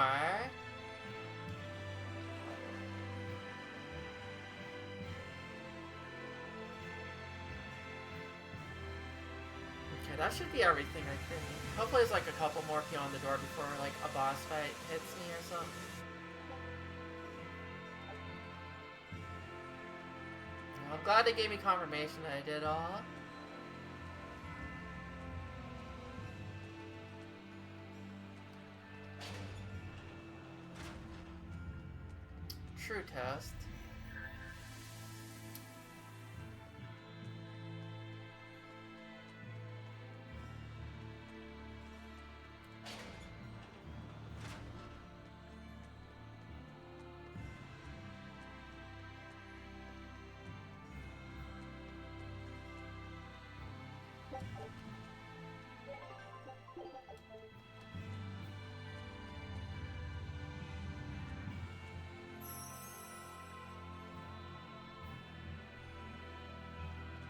Okay, that should be everything, I think. Hopefully there's like a couple more beyond the door before like a boss fight hits me or something. I'm glad they gave me confirmation that I did all. True test.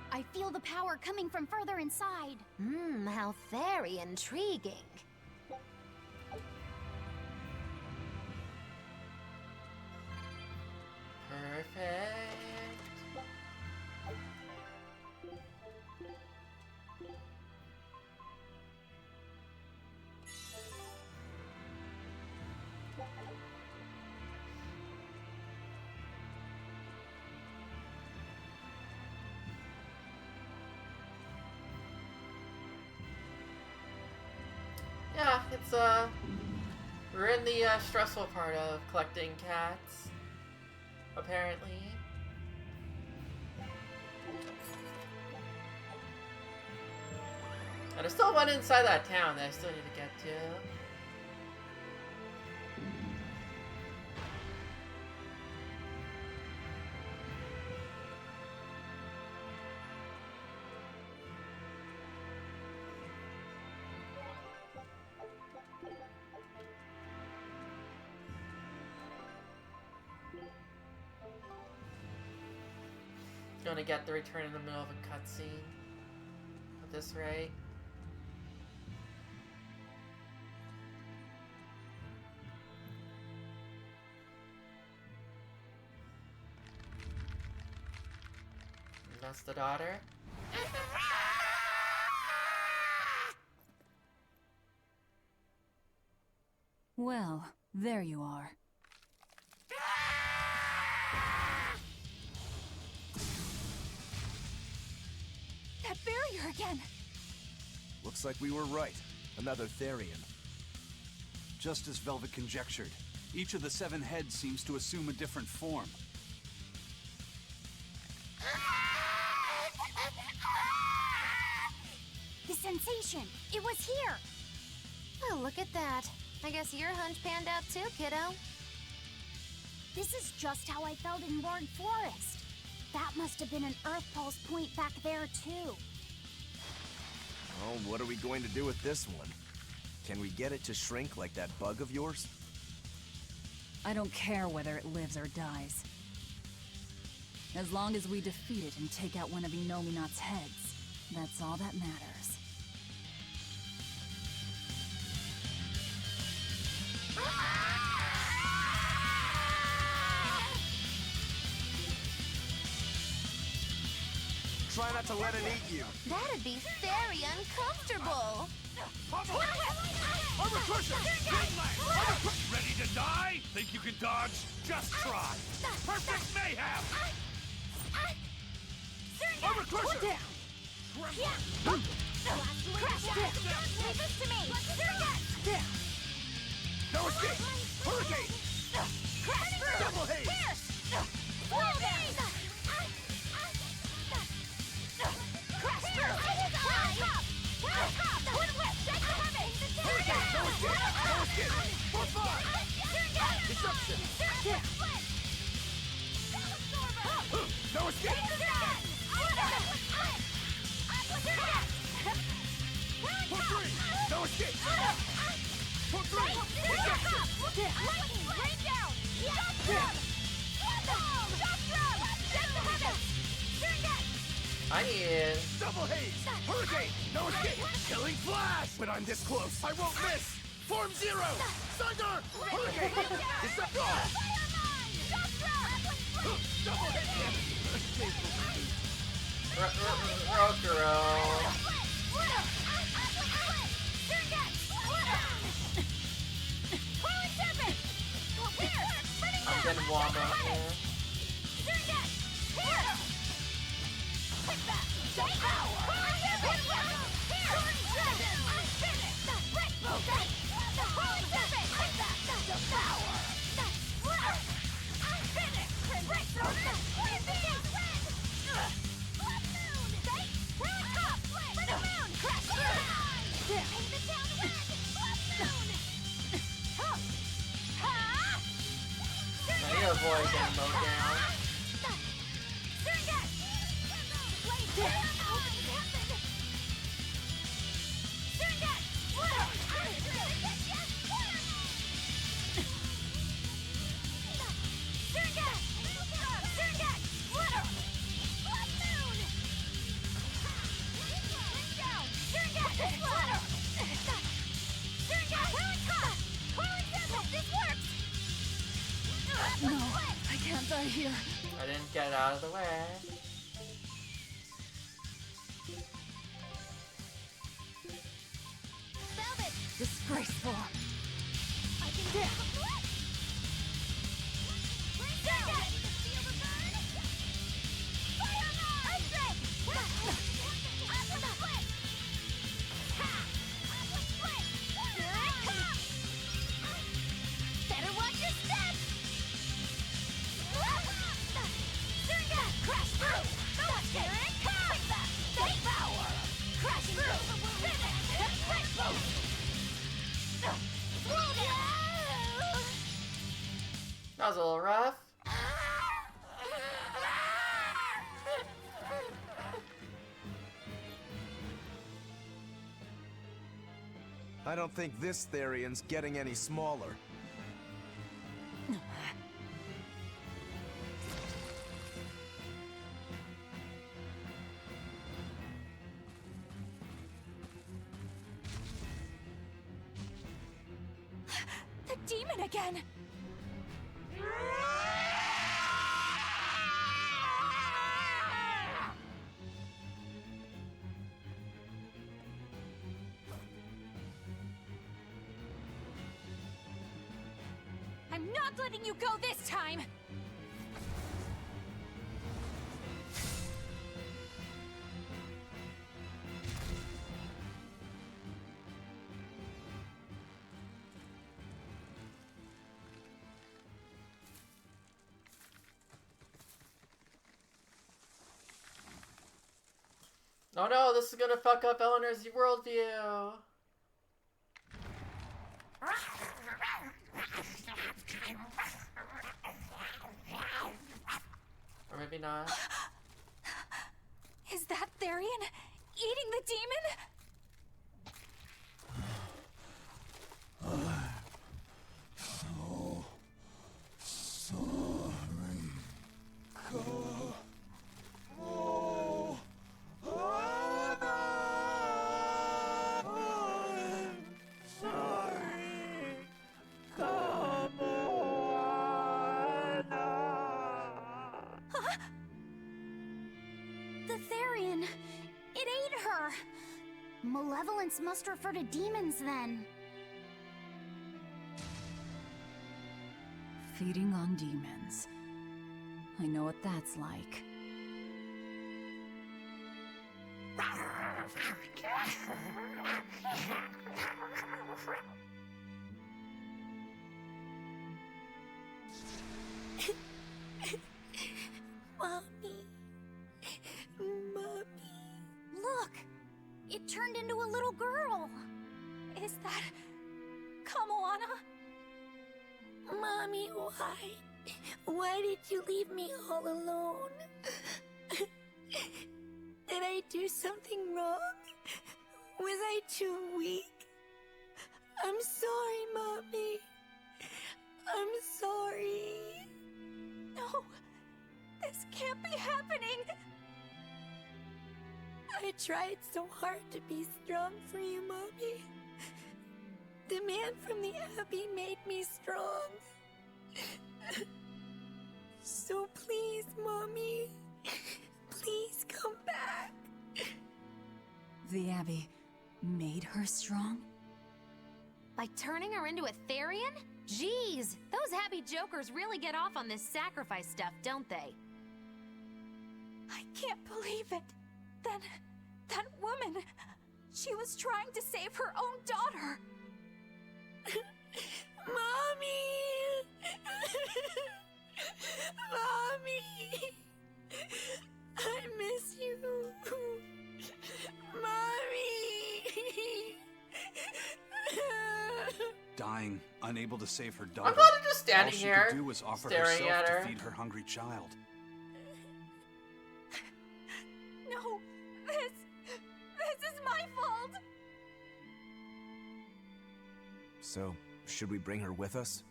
I feel the power coming from further inside. How very intriguing. Perfect. Yeah, it's we're in the stressful part of collecting cats, apparently. And there's still one inside that town that I still need to get to. Gonna get the return in the middle of a cutscene at this rate. And that's the daughter. Well, there you are. That barrier again! Looks like we were right. Another Therian. Just as Velvet conjectured, each of the 7 heads seems to assume a different form. The sensation! It was here! Well, look at that. I guess your hunch panned out too, kiddo. This is just how I felt in Lord Forest. That must have been an Earth Pulse point back there, too. Oh, what are we going to do with this one? Can we get it to shrink like that bug of yours? I don't care whether it lives or dies. As long as we defeat it and take out one of Inominat's heads, that's all that matters. Try not to let it eat you. That'd be very uncomfortable. Armor Crusher! Ready to die? Think you can dodge? Just try. Perfect mayhem! Armor Crusher! Leave this to me! No escape! Hurricane! Double haze! Disruption! No escape! Pull 3! No escape! Pull 3! Rain down! I need... Double haze! Hurricane! No escape! Killing flash! When I'm this close, I won't miss! Form zero! Thunder! Hurricane! Deceptor! Double hit him! I'm getting Wamba here. I need to avoid getting mowed down. No, I can't die here. I didn't get out of the way. Disgraceful. I can do it. Better watch your step. Crash through. Here it comes. Devour. Crash through. That was a little rough. I don't think this Therian's getting any smaller. The demon again! I'm not letting you go this time! Oh no, this is gonna fuck up Eleanor's worldview. Or maybe not. Is that Therian eating the demon? The Therian! It ate her! Malevolence must refer to demons then. Feeding on demons. I know what that's like. Mommy. Mommy. Look! It turned into a little girl! Is that Kamoana? Mommy, why? Why did you leave me all alone? Did I do something wrong? Was I too weak? I'm sorry, Mommy. I'm sorry. No, this can't be happening. I tried so hard to be strong for you, Mommy. The man from the Abbey made me strong. So please, Mommy, please come back. The Abbey made her strong? By turning her into a Therian? Jeez, those Abbey jokers really get off on this sacrifice stuff, don't they? I can't believe it. That woman, she was trying to save her own daughter. Mommy! Mommy! I miss you. Mommy! Dying, unable to save her I'm daughter. not just standing All she here, could do was offer staring herself at her. to feed her hungry child. No, this is my fault. So, should we bring her with us?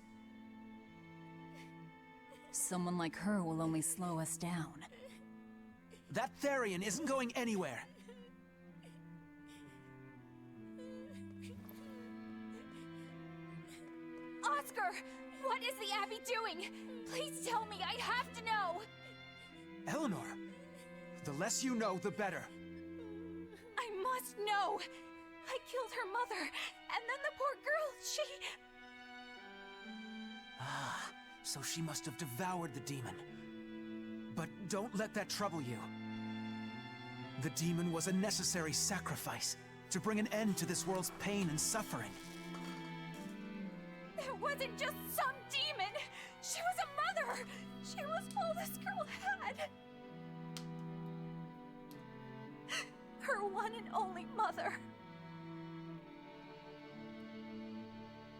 Someone like her will only slow us down. That Therian isn't going anywhere. Oscar, what is the Abbey doing? Please tell me, I have to know. Eleanor, the less you know, the better. I must know. I killed her mother, and then the poor girl, she... Ah, so she must have devoured the demon. But don't let that trouble you. The demon was a necessary sacrifice to bring an end to this world's pain and suffering. It wasn't just some demon. She was a mother. She was all this girl had. Her one and only mother.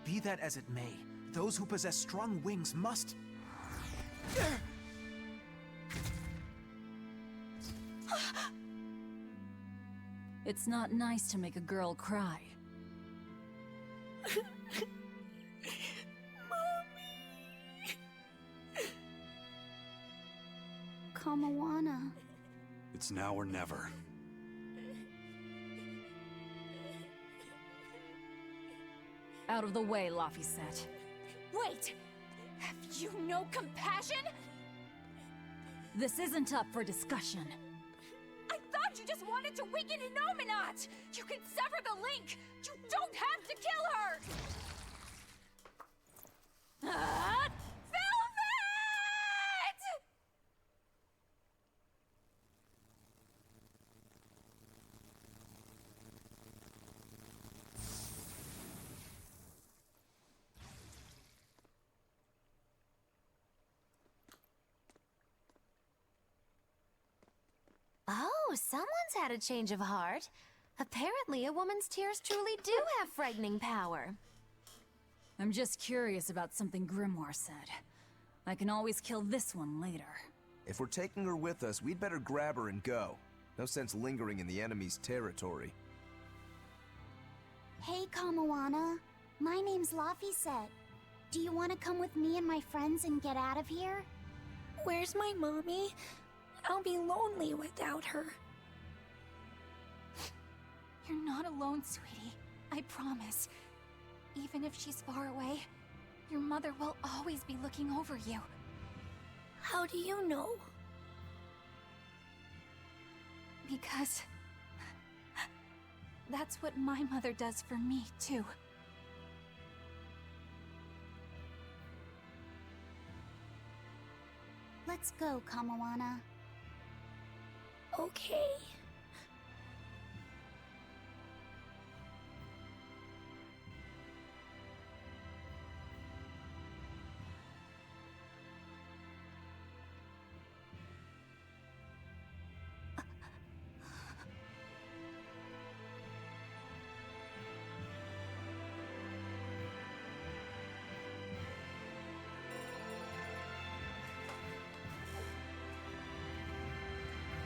Be that as it may, those who possess strong wings must... It's not nice to make a girl cry. Kamawana. It's now or never. Out of the way, Laphicet. Wait! Have you no compassion? This isn't up for discussion. I thought you just wanted to weaken Innominat! You can sever the link! You don't have to kill her! Velvet! Oh, someone's had a change of heart. Apparently, a woman's tears truly do have frightening power. I'm just curious about something Grimoire said. I can always kill this one later. If we're taking her with us, we'd better grab her and go. No sense lingering in the enemy's territory. Hey, Kamawana. My name's Laphicet. Do you want to come with me and my friends and get out of here? Where's my mommy? I'll be lonely without her. You're not alone, sweetie. I promise. Even if she's far away, your mother will always be looking over you. How do you know? Because... that's what my mother does for me, too. Let's go, Kamawana. Okay.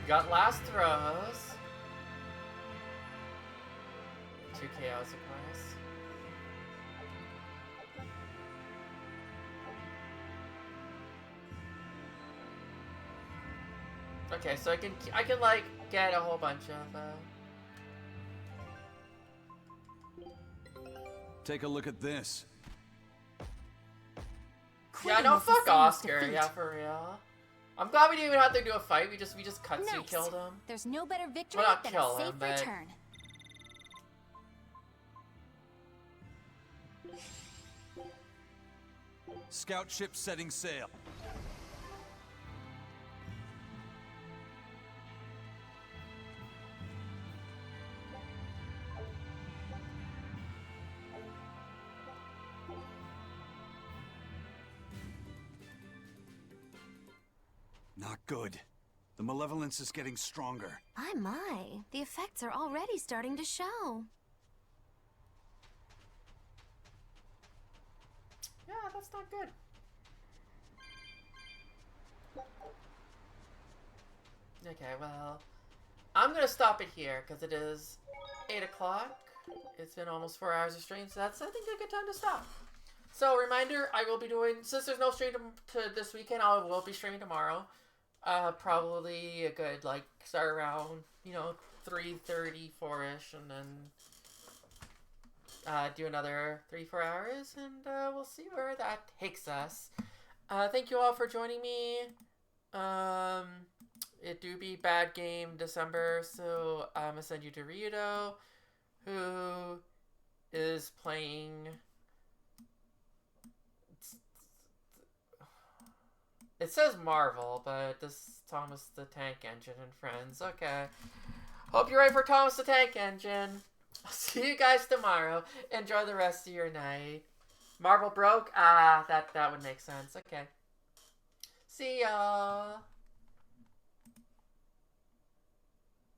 Got last throws. 2 chaos supplies. Okay, so I can like get a whole bunch of Take a look at this. Yeah, no, fuck Oscar. Yeah, for real. I'm glad we didn't even have to do a fight. We just cutscene Nice. killed him. There's no better victory Well, not than kill a safe him, but return. Scout ship setting sail. Not good. The malevolence is getting stronger. My. The effects are already starting to show. yeah, that's not good. Okay, well, I'm gonna stop it here because it is 8 o'clock. It's been almost 4 hours of stream, so that's, I think, a good time to stop. So, reminder, I will be doing, since there's no stream to this weekend, I will be streaming tomorrow. Probably a good, like, start around, you know, 3:30, 4-ish, and then do another 3-4 hours, and we'll see where that takes us. Thank you all for joining me. It do be bad game December, so I'm gonna send you to Ryudo, who is playing. It says Marvel, but this is Thomas the Tank Engine and friends. Okay. Hope you're ready for Thomas the Tank Engine. I'll see you guys tomorrow. Enjoy the rest of your night. Marvel broke? Ah, that would make sense. Okay. See y'all.